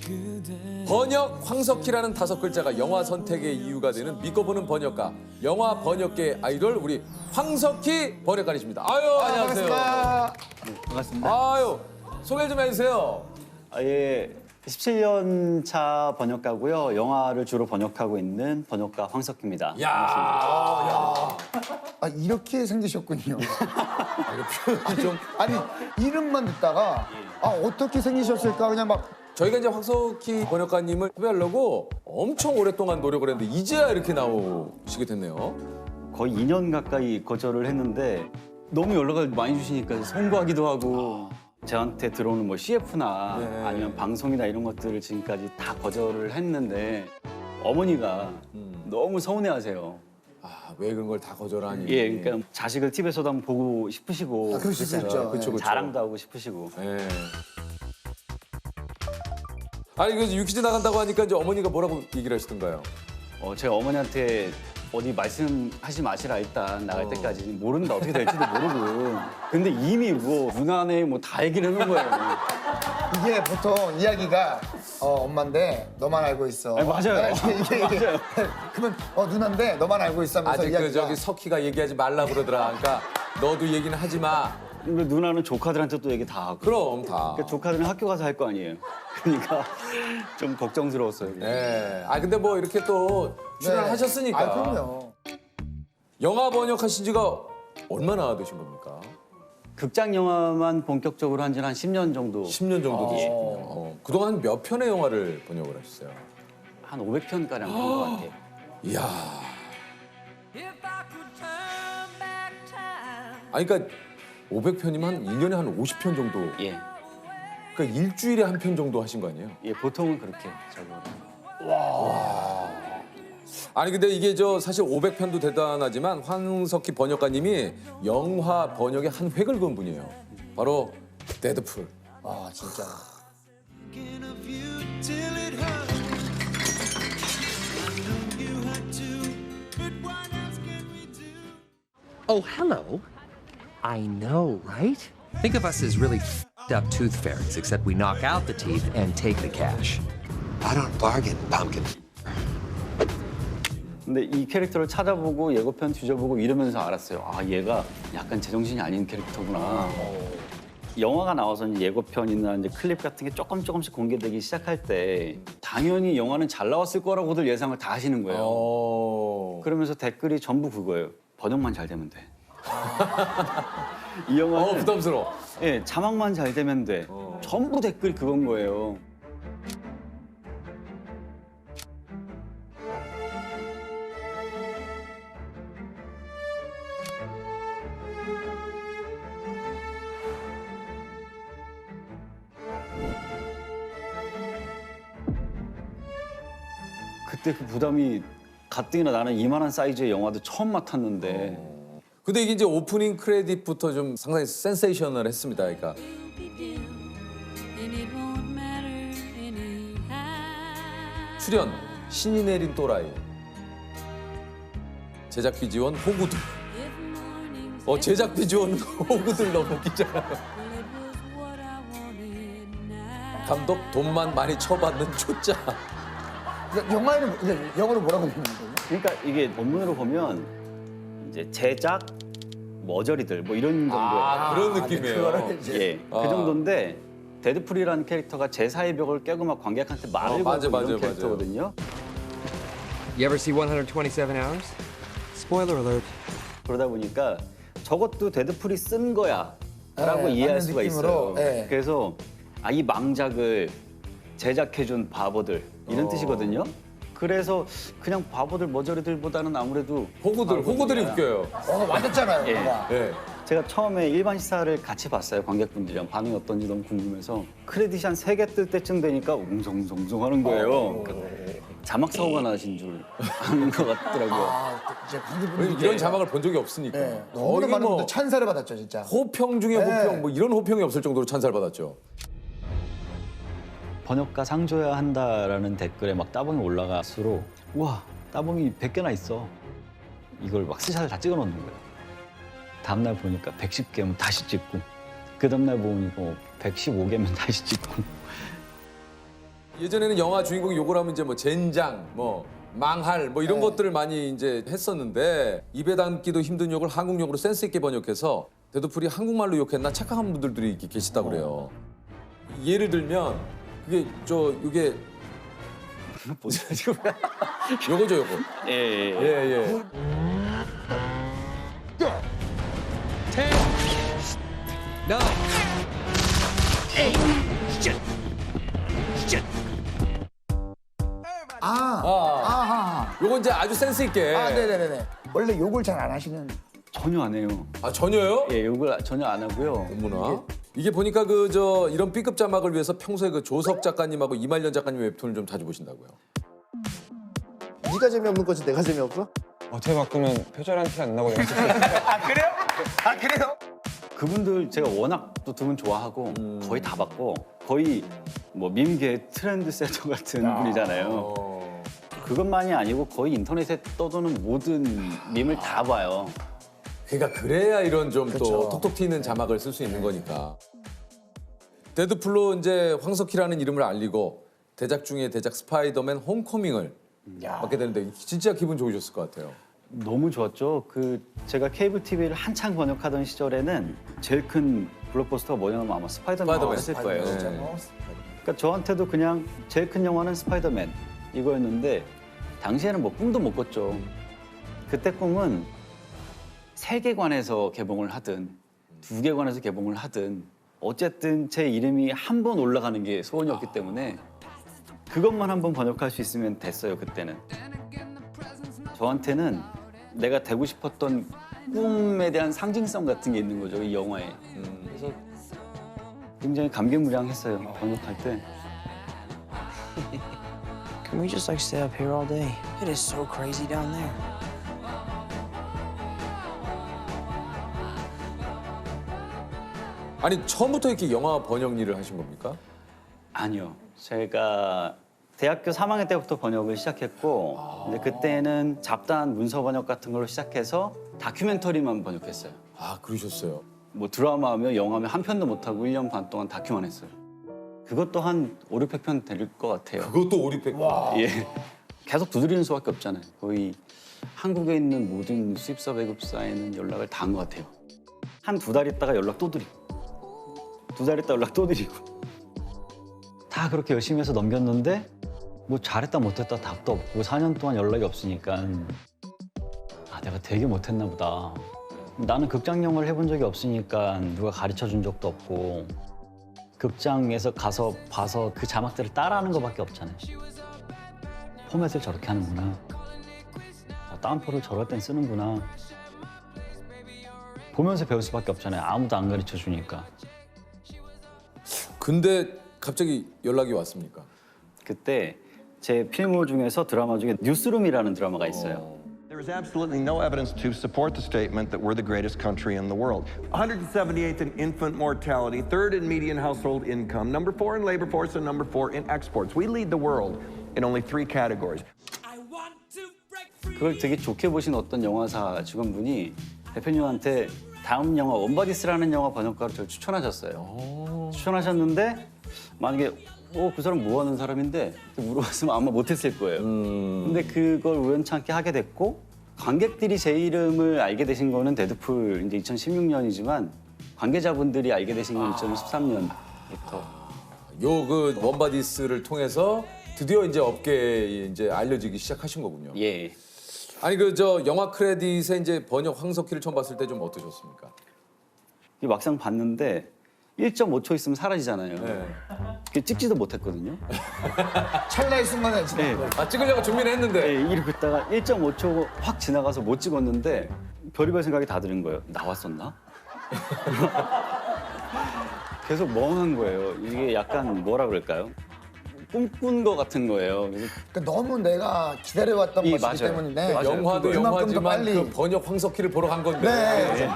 그대 번역 황석희라는 5글자가 영화 선택의 이유가 되는 믿고 보는 번역가, 영화 번역계 아이돌 우리 황석희 번역가이십니다. 아유 안녕하세요. 반갑습니다. 반갑습니다. 아유 소개 좀 해주세요. 예, 17년 차 번역가고요. 영화를 주로 번역하고 있는 번역가 황석희입니다. 야. 이렇게 생기셨군요. 좀 아니 이름만 듣다가 어떻게 생기셨을까 그냥 막 저희가 이제 황석희 번역가님을 섭외하려고 엄청 오랫동안 노력을 했는데 이제야 이렇게 나오시게 됐네요. 거의 2년 가까이 거절을 했는데 너무 연락을 많이 주시니까 송구하기도 하고 저한테 들어오는 뭐 CF나 네. 아니면 방송이나 이런 것들을 지금까지 다 거절을 했는데 어머니가 너무 서운해하세요. 아, 왜 그런 걸 다 거절하니? 예, 그러니까 자식을 TV에서도 한번 보고 싶으시고 그러실 수 그랬잖아요. 있죠. 그쵸, 그쵸. 자랑도 하고 싶으시고. 예. 아니 그 유퀴즈 나간다고 하니까 이제 어머니가 뭐라고 얘기를 하시던가요? 제가 어머니한테 어디 말씀하지 마시라 일단 나갈 때까지 모른다 어떻게 될지도 모르고. 근데 이미 뭐 누나네 뭐 다 얘기를 해놓은 거예요. 이게 보통 이야기가 엄마인데 너만 알고 있어. 아니, 맞아요. 이게 맞아요. 그러면 누나인데 너만 알고 있어 하면서 아직 이야기가 그 저기 석희가 얘기하지 말라 그러더라. 그러니까 너도 얘기는 하지 마. 근데 누나는 조카들한테 또 얘기 다 하고. 그럼 다. 그러니까 조카들은 학교 가서 할 거 아니에요. 그러니까 좀 걱정스러웠어요. 네. 아 근데 뭐 이렇게 또 출연하셨으니까. 아, 그럼요. 영화 번역하신 지가 얼마나 되신 겁니까? 극장 영화만 본격적으로 한 지는 한 10년 정도. 10년 정도 되셨군요. 그동안 몇 편의 영화를 번역을 하셨어요? 한 500편가량 한 것 같아요. 이야. If I could turn back time. 아니 그러니까 500편이면 한 1년에 한 50편 정도. 예. 그러니까 일주일에 한 편 정도 하신 거 아니에요? 예, 보통은 그렇게 적어요. 아니 근데 이게 저 사실 500편도 대단하지만 황석희 번역가님이 영화 번역에 한 획을 그은 분이에요. 바로 데드풀. 아 진짜. Thinking of you till it hurts. I know you had to, but what else can we do? Oh, hello. I know, right? Think of us as really f***ed up tooth fairies, except we knock out the teeth and take the cash. I don't bargain, pumpkin. 근데 이 캐릭터를 찾아보고 예고편 뒤져보고 이러면서 알았어요. 아, 얘가 약간 제정신이 아닌 캐릭터구나. 영화가 나와서 이제 예고편이나 이제 클립 같은 게 조금씩 공개되기 시작할 때 당연히 영화는 잘 나왔을 거라고들 예상을 다 하시는 거예요. 그러면서 댓글이 전부 그거예요. 번역만 잘 되면 돼. 이 영화는 부담스러워. 예, 자막만 잘 되면 돼. 전부 댓글이 그건 거예요. 그때 그 부담이 가뜩이나 나는 이만한 사이즈의 영화도 처음 맡았는데 근데 이게 이제 오프닝 크레딧부터 좀 상당히 센세이셔널 했습니다. 그러니까 출연 신이 내린 또라이, 제작비 지원 호구들. 제작비 지원 호구들 너무 웃기잖아요. 감독 돈만 많이 쳐받는 초짜. 그러니까 영화에는 이제 영어로 뭐라고 부르는 거예요? 그러니까 이게 본문으로 보면 이제 제작 머저리들 뭐 이런 정도예요. 그런 느낌이에요. 그거를 이제 예, 그 정도인데 데드풀이라는 캐릭터가 제사의 벽을 깨고 막 관객한테 말을 맞아, 걸고 맞아, 이런 맞아. 캐릭터거든요. You ever see 127 Hours? Spoiler alert. 그러다 보니까 저것도 데드풀이 쓴 거야라고 네, 이해할 하는 수가 느낌으로, 있어요. 네. 그래서 이 망작을 제작해준 바보들 이런 뜻이거든요. 그래서 그냥 바보들 머저리들보다는 아무래도 호구들이 웃겨요. 맞았잖아요. 예. 영화. 예. 제가 처음에 일반 시사를 같이 봤어요. 관객분들이랑 반응이 어떤지 너무 궁금해서 크레딧이 한 3개 뜰 때쯤 되니까 웅성웅성 하는 거예요. 그러니까 자막 사고가 나신 줄 아는 것 같더라고요. 이제 관객분들이 이런 자막을 본 적이 없으니까. 너무나 거의 많은 뭐 분들 찬사를 받았죠 진짜. 호평 중에 호평, 뭐 이런 호평이 없을 정도로 찬사를 받았죠. 번역가 상 줘야 한다라는 댓글에 막 따봉이 올라갈수록 와 따봉이 100개나 있어. 이걸 막 스샷을 다 찍어 놓는 거예요. 다음날 보니까 110개면 다시 찍고 그 다음날 보니까 115개면 다시 찍고 예전에는 영화 주인공이 욕을 하면 이제 뭐 젠장, 뭐 망할, 뭐 이런 것들을 많이 이제 했었는데 입에 담기도 힘든 욕을 한국 욕으로 센스 있게 번역해서 데드풀이 한국말로 욕했나 착각한 분들이 이렇게 계시다고 그래요. 예를 들면 그게 이게 보세요 지금. 요거죠 요거. 예. 예. 10, 9, 8, 요거 이제 아주 센스 있게. 네네네. 원래 욕을 잘 안 하시는. 전혀 안 해요. 전혀요? 예, 욕을 전혀 안 하고요. 어머나. 이게 보니까 이런 B급 자막을 위해서 평소에 그 조석 작가님하고 이말년 작가님 웹툰을 좀 자주 보신다고요. 네가 재미없는 거지 내가 재미없어? 어떻게 바꾸면 표절한 티 안 나고 연습. 아 그래요? 아 그래요? 그분들 제가 워낙 또 두 분 좋아하고 거의 다 봤고 거의 뭐 밈계 트렌드 세터 같은 분이잖아요. 그것만이 아니고 거의 인터넷에 떠도는 모든 밈을 다 봐요. 그러니까 그래야 이런 좀 또 그쵸. 톡톡 튀는 자막을 쓸 수 있는 거니까. 데드풀로 이제 황석희라는 이름을 알리고 대작 중에 대작 스파이더맨 홈커밍을 맡게 되는데 진짜 기분 좋으셨을 것 같아요. 너무 좋았죠. 제가 케이블 TV를 한창 번역하던 시절에는 제일 큰 블록버스터가 뭐냐면 아마 스파이더맨이었을 거예요. 네. 그러니까 저한테도 그냥 제일 큰 영화는 스파이더맨 이거였는데 당시에는 뭐 꿈도 못 꿨죠. 그때 꿈은 3개관에서 개봉을 하든 2개관에서 개봉을 하든 어쨌든 제 이름이 한 번 올라가는 게 소원이었기 때문에 그것만 한 번 번역할 수 있으면 됐어요, 그때는. 저한테는 내가 되고 싶었던 꿈에 대한 상징성 같은 게 있는 거죠, 이 영화에. 그래서 굉장히 감개무량했어요, 번역할 때. Can we just like stay up here all day? It is so crazy down there. 아니 처음부터 이렇게 영화 번역 일을 하신 겁니까? 아니요. 제가 대학교 3학년 때부터 번역을 시작했고 근데 그때는 잡다한 문서 번역 같은 걸로 시작해서 다큐멘터리만 번역했어요. 아 그러셨어요. 뭐 드라마며 영화며 한 편도 못하고 1년 반 동안 다큐만 했어요. 그것도 한 5, 600편 될 것 같아요. 그것도 5, 600편. 예. 계속 두드리는 수밖에 없잖아요. 거의 한국에 있는 모든 수입사, 배급사에는 연락을 다 한 것 같아요. 한 2달 있다가 연락 또 드리고 2달 있다가 연락 또 드리고 다 그렇게 열심히 해서 넘겼는데 뭐 잘했다 못했다 답도 없고 4년 동안 연락이 없으니까 아 내가 되게 못했나 보다. 나는 극장 영화를 해본 적이 없으니까 누가 가르쳐 준 적도 없고 극장에서 가서 봐서 그 자막들을 따라하는 것밖에 없잖아요. 포맷을 저렇게 하는구나. 따옴표를 저럴 땐 쓰는구나. 보면서 배울 수밖에 없잖아요. 아무도 안 가르쳐 주니까. 근데 갑자기 연락이 왔습니까? 그때 제 필모 중에서 드라마 중에 뉴스룸이라는 드라마가 있어요. There is absolutely no evidence to support the statement that we're the greatest country in the world. 178th in infant mortality, 3rd in median household income, number 4 in labor force, and number 4 in exports. We lead the world in only 3 categories. 그걸 되게 좋게 보신 어떤 영화사 직원분이 대표님한테 다음 영화 원바디스라는 영화 번역가로 저를 추천하셨어요. 추천하셨는데 만약에 그 사람 뭐 하는 사람인데 물어봤으면 아마 못했을 거예요. 근데 그걸 우연찮게 하게 됐고 관객들이 제 이름을 알게 되신 거는 데드풀 이제 2016년이지만 관계자분들이 알게 되신 건 2013년부터. 요 그 원바디스를 통해서 드디어 이제 업계에 이제 알려지기 시작하신 거군요. 예. 아니 영화 크레딧에 이제 번역 황석희를 처음 봤을 때 좀 어떠셨습니까? 막상 봤는데 1.5초 있으면 사라지잖아요. 네. 찍지도 못했거든요. 찰나의 순간에 진짜. 네. 아 찍으려고 준비는 했는데. 네, 이러고 있다가 1.5초 확 지나가서 못 찍었는데 별의별 생각이 다 드는 거예요. 나왔었나? 계속 멍한 거예요. 이게 약간 뭐라 그럴까요? 꿈꾼 거 같은 거예요. 그래서 그러니까 너무 내가 기다려왔던 것이기 맞아요. 때문에 맞아요. 영화도 그만큼 더 영화지만 빨리. 그 번역 황석희를 보러 간 건데. 네.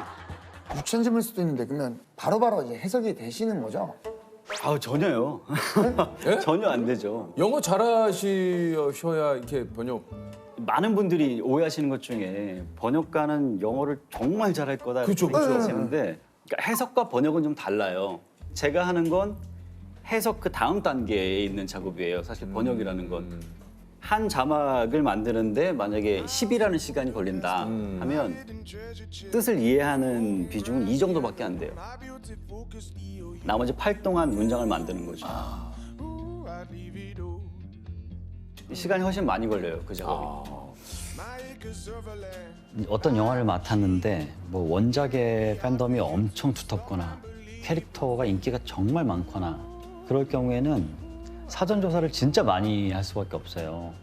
유치원집일 수도 있는데 그러면 바로바로 이제 해석이 되시는 거죠? 아우 전혀요. 네? 전혀 안 되죠. 영어 잘하셔야 이렇게 번역. 많은 분들이 오해하시는 것 중에 번역가는 영어를 정말 잘할 거다 그쵸, 이렇게 그쵸. 생각하시는데 그러니까 해석과 번역은 좀 달라요. 제가 하는 건 해석 그 다음 단계에 있는 작업이에요. 사실 번역이라는 건. 한 자막을 만드는데 만약에 10이라는 시간이 걸린다 하면 뜻을 이해하는 비중은 이 정도밖에 안 돼요. 나머지 8 동안 문장을 만드는 거죠. 시간이 훨씬 많이 걸려요, 그 작업이. 어떤 영화를 맡았는데 뭐 원작의 팬덤이 엄청 두텁거나 캐릭터가 인기가 정말 많거나 그럴 경우에는 사전 조사를 진짜 많이 할 수밖에 없어요.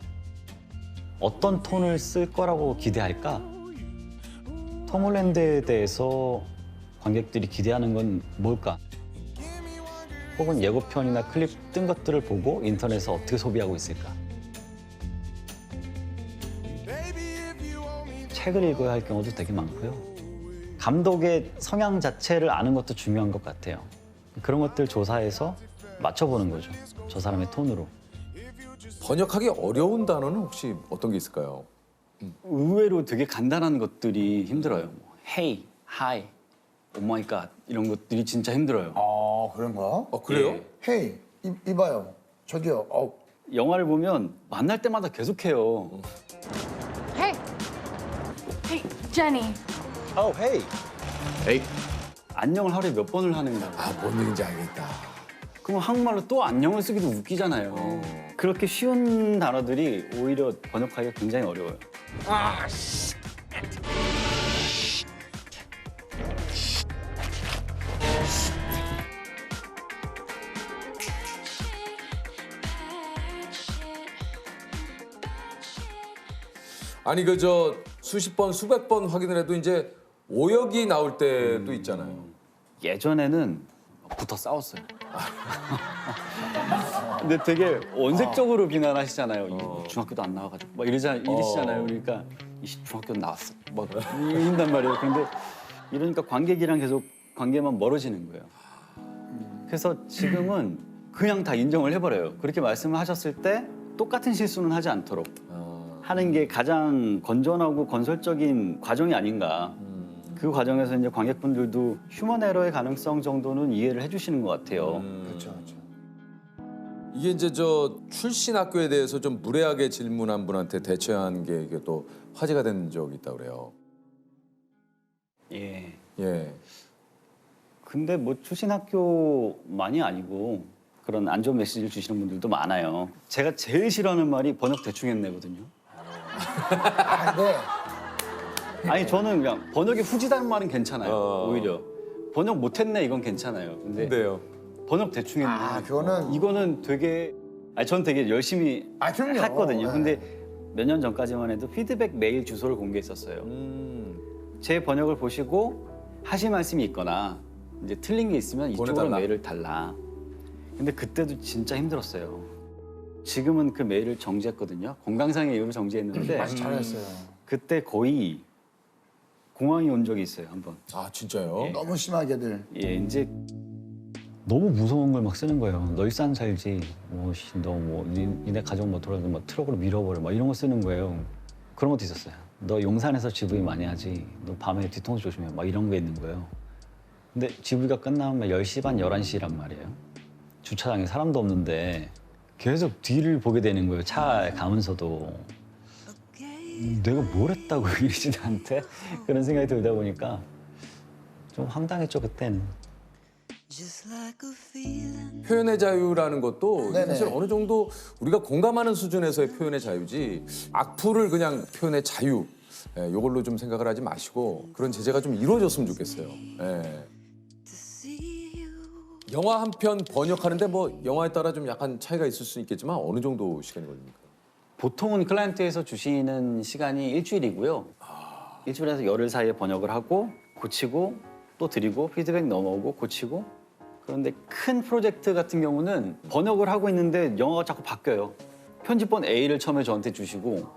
어떤 톤을 쓸 거라고 기대할까? 톰 홀랜드에 대해서 관객들이 기대하는 건 뭘까? 혹은 예고편이나 클립 뜬 것들을 보고 인터넷에서 어떻게 소비하고 있을까? 책을 읽어야 할 경우도 되게 많고요. 감독의 성향 자체를 아는 것도 중요한 것 같아요. 그런 것들 조사해서 맞춰보는 거죠. 저 사람의 톤으로. 번역하기 어려운 단어는 혹시 어떤 게 있을까요? 의외로 되게 간단한 것들이 힘들어요. 뭐, hey, hi, oh my god 이런 것들이 진짜 힘들어요. 아 그런가? 그래요? 헤이 이봐요. 저기요. 영화를 보면 만날 때마다 계속해요. Hey! Hey, Jenny. Oh, hey. Hey. 안녕을 하루에 몇 번을 하는가. 뭔 얘기인지 알겠다. 그럼 한국말로 또 안녕을 쓰기도 웃기잖아요. 그렇게 쉬운 단어들이 오히려 번역하기가 굉장히 어려워요. 아니 수십 번 수백 번 확인을 해도 이제 오역이 나올 때도 있잖아요. 예전에는 붙어 싸웠어요. 근데 되게 원색적으로 비난하시잖아요. 이 중학교도 안 나와가지고 막 이러시잖아요. 그러니까 이 중학교도 나왔어. 막 이런단 말이에요. 근데 이러니까 관객이랑 계속 관계만 멀어지는 거예요. 그래서 지금은 그냥 다 인정을 해버려요. 그렇게 말씀을 하셨을 때 똑같은 실수는 하지 않도록 하는 게 가장 건전하고 건설적인 과정이 아닌가. 그 과정에서 이제 관객분들도 휴먼 에러의 가능성 정도는 이해를 해주시는 것 같아요. 그렇죠. 이게 이제 출신 학교에 대해서 좀 무례하게 질문한 분한테 대처한 게 이게 또 화제가 된 적이 있다고 그래요. 예. 예. 근데 뭐 출신 학교만이 아니고 그런 안 좋은 메시지를 주시는 분들도 많아요. 제가 제일 싫어하는 말이 번역 대충 했네거든요. 네. 아니 저는 그냥 번역이 후지다는 말은 괜찮아요. 오히려 번역 못했네 이건 괜찮아요. 근데요. 번역 대충 했네. 그거는 이거는 되게 전 되게 열심히 그럼요. 했거든요. 네. 근데 몇 년 전까지만 해도 피드백 메일 주소를 공개했었어요. 제 번역을 보시고 하실 말씀이 있거나 이제 틀린 게 있으면 이쪽으로 보내달라. 메일을 달라. 근데 그때도 진짜 힘들었어요. 지금은 그 메일을 정지했거든요. 건강상의 이유로 정지했는데 잘했어요. 그때 거의 공황이 온 적이 있어요, 한 번. 아 진짜요? 너무 심하게들. 예, 이제 너무 무서운 걸 막 쓰는 거예요. 너 일산 살지, 니네 가족 뭐 돌아도 막 트럭으로 밀어버려, 막 이런 거 쓰는 거예요. 그런 것도 있었어요. 너 용산에서 GV 많이 하지, 너 밤에 뒤통수 조심해, 막 이런 게 있는 거예요. 근데 GV가 끝나면 10시 반, 11시란 말이에요. 주차장에 사람도 없는데 계속 뒤를 보게 되는 거예요, 차에 가면서도. 내가 뭘 했다고 이러지 나한테? 그런 생각이 들다 보니까 좀 황당했죠, 그때는. 표현의 자유라는 것도 네네. 사실 어느 정도 우리가 공감하는 수준에서의 표현의 자유지 악플을 그냥 표현의 자유 이걸로 좀 생각을 하지 마시고 그런 제재가 좀 이루어졌으면 좋겠어요. 예. 영화 한 편 번역하는데 뭐 영화에 따라 좀 약간 차이가 있을 수 있겠지만 어느 정도 시간이 걸립니까? 보통은 클라이언트에서 주시는 시간이 일주일이고요. 일주일에서 열흘 사이에 번역을 하고 고치고 또 드리고 피드백 넘어오고 고치고. 그런데 큰 프로젝트 같은 경우는 번역을 하고 있는데 영화가 자꾸 바뀌어요. 편집본 A를 처음에 저한테 주시고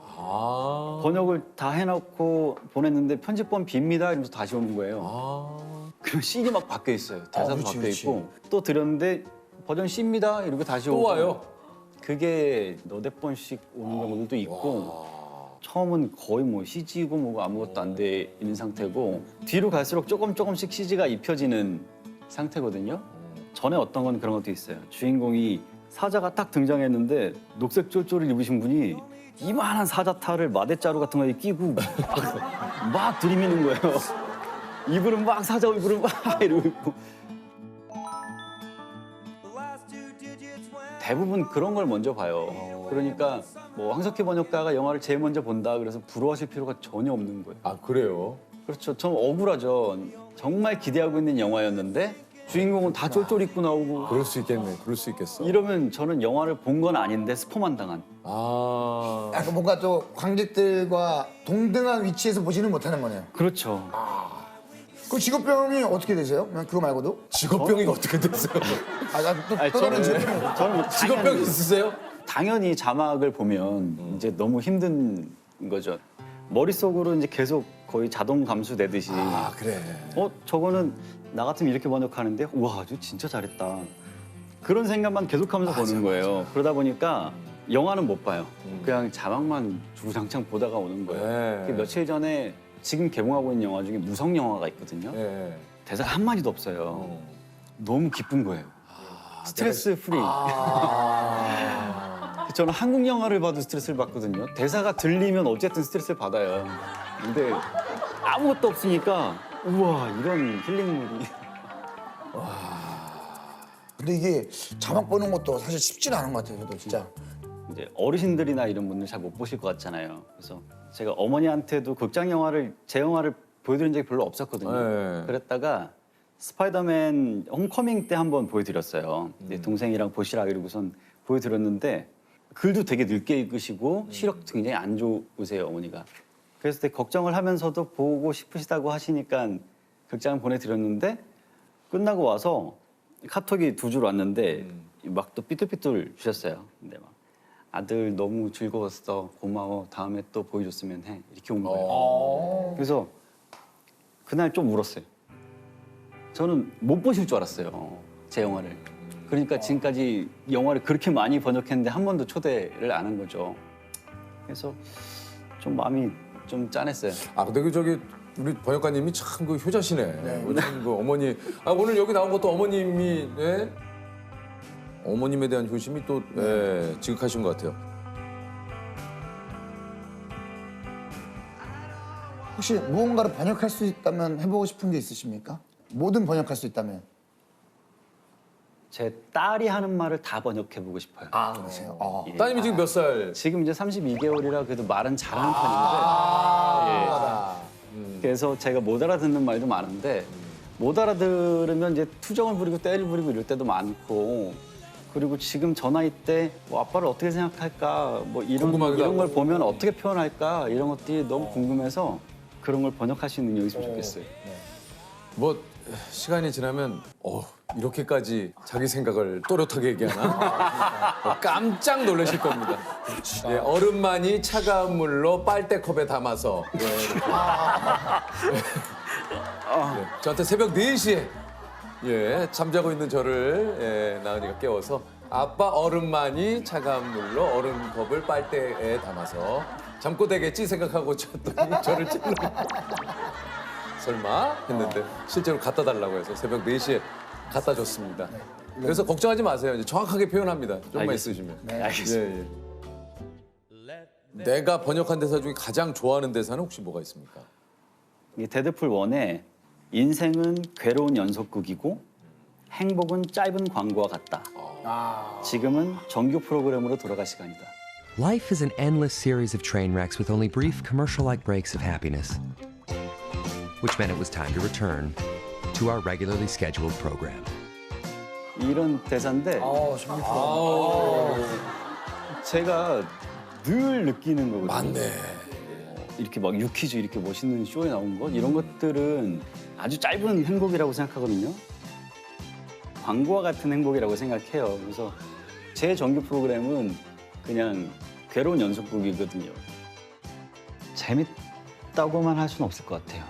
번역을 다 해놓고 보냈는데 편집본 B입니다 이러면서 다시 오는 거예요. 그럼 C이 막 바뀌어 있어요. 대사도 바뀌어 있고 또 드렸는데 버전 C입니다 이러고 다시 또 오고 와요? 그게 너댓 번씩 오는 경우들도 있고 처음은 거의 뭐 CG고 뭐고 아무것도 안 돼 있는 상태고 뒤로 갈수록 조금씩 CG가 입혀지는 상태거든요. 전에 어떤 건 그런 것도 있어요. 주인공이 사자가 딱 등장했는데 녹색 쫄쫄을 입으신 분이 이만한 사자탈을 마대자루 같은 거에 끼고 막 들이미는 거예요. 이분은 막 사자 얼굴을 막 이러고 있고. 대부분 그런 걸 먼저 봐요. 그러니까 뭐 황석희 번역가가 영화를 제일 먼저 본다 그래서 부러워하실 필요가 전혀 없는 거예요. 아 그래요? 그렇죠. 좀 억울하죠. 정말 기대하고 있는 영화였는데 주인공은 다 쫄쫄 입고 나오고. 그럴 수 있겠네. 그럴 수 있겠어. 이러면 저는 영화를 본 건 아닌데 스포만 당한. 약간 뭔가 또 관객들과 동등한 위치에서 보지는 못하는 거네요. 그렇죠. 그 직업병이 어떻게 되세요? 그거 말고도? 직업병이 어떻게 되세요? 또 다른 질문. 저는 뭐 직업병 있으세요? 당연히 자막을 보면 이제 너무 힘든 거죠. 머릿속으로 이제 계속 거의 자동 감수되듯이 아 그래. 저거는 나 같으면 이렇게 번역하는데 우와 저 진짜 잘했다. 그런 생각만 계속하면서 보는 거예요. 그러다 보니까 영화는 못 봐요. 그냥 자막만 주구장창 보다가 오는 거예요. 네. 며칠 전에 지금 개봉하고 있는 영화 중에 무성 영화가 있거든요. 네. 대사가 한 마디도 없어요. 너무 기쁜 거예요. 스트레스 프리. 저는 한국 영화를 봐도 스트레스를 받거든요. 대사가 들리면 어쨌든 스트레스를 받아요. 근데 아무것도 없으니까 우와 이런 힐링물이. 근데 이게 자막 보는 것도 사실 쉽지는 않은 것 같아요. 저도 진짜. 이제 어르신들이나 이런 분들 잘 못 보실 것 같잖아요. 그래서 제가 어머니한테도 극장 영화를 제 영화를 보여드린 적이 별로 없었거든요. 네. 그랬다가 스파이더맨 홈커밍 때 한번 보여드렸어요. 이제 동생이랑 보시라 이러고선 보여드렸는데 글도 되게 늦게 읽으시고 시력도 굉장히 안 좋으세요 어머니가. 그래서 되게 걱정을 하면서도 보고 싶으시다고 하시니까 극장을 보내드렸는데 끝나고 와서 카톡이 2줄 왔는데 막 또 삐뚤삐뚤 주셨어요. 근데 막 아들 너무 즐거웠어 고마워 다음에 또 보여줬으면 해 이렇게 온 거예요. 그래서 그날 좀 울었어요. 저는 못 보실 줄 알았어요 제 영화를. 그러니까 지금까지 영화를 그렇게 많이 번역했는데 한 번도 초대를 안 한 거죠. 그래서 좀 마음이 좀 짠했어요. 아 근데 우리 번역가님이 참 그 효자시네. 참 그 어머니. 오늘 여기 나온 것도 어머님이 어머님에 대한 효심이 또 지극하신 것 같아요. 혹시 무언가를 번역할 수 있다면 해보고 싶은 게 있으십니까? 뭐든 번역할 수 있다면. 제 딸이 하는 말을 다 번역해보고 싶어요. 아, 그러세요? 예. 따님이 지금 몇 살? 지금 이제 32개월이라 그래도 말은 잘하는 편인데 그래서 제가 못 알아듣는 말도 많은데 못 알아들으면 이제 투정을 부리고 때를 부리고 이럴 때도 많고 그리고 지금 저 나이 때 뭐 아빠를 어떻게 생각할까 뭐 이런 걸 보면 어떻게 표현할까 이런 것들이 너무 궁금해서 그런 걸 번역할 수 있는 능력이 있으면 좋겠어요. 뭐 시간이 지나면 이렇게까지 자기 생각을 또렷하게 얘기하나? 깜짝 놀라실 겁니다. 예, 얼음만이 차가운 물로 빨대컵에 담아서 저한테 새벽 4시에 잠자고 있는 저를 나은이가 깨워서 아빠 얼음만이 차가운 물로 얼음컵을 빨대에 담아서 잠꼬 되겠지 생각하고 쳤더니 저를 찔러 설마 했는데 실제로 갖다 달라고 해서 새벽 4시에 갖다 줬습니다. 그래서 걱정하지 마세요. 이제 정확하게 표현합니다. 좀만 있으시면. 네, 알겠습니다. 내가 번역한 대사 중에 가장 좋아하는 대사는 혹시 뭐가 있습니까? 이 데드풀 1에 인생은 괴로운 연속극이고 행복은 짧은 광고와 같다. 지금은 정규 프로그램으로 돌아갈 시간이다. Life is an endless series of train wrecks with only brief commercial-like breaks of happiness, which meant it was time to return to our regularly scheduled program. 이런 대사인데 제가 늘 느끼는 거거든요. 맞네. 이렇게 막 유퀴즈 이렇게 멋있는 쇼에 나온 것 이런 것들은 아주 짧은 행복이라고 생각하거든요. 광고와 같은 행복이라고 생각해요. 그래서 제 정규 프로그램은 그냥 괴로운 연속극이거든요. 재밌다고만 할 수는 없을 것 같아요.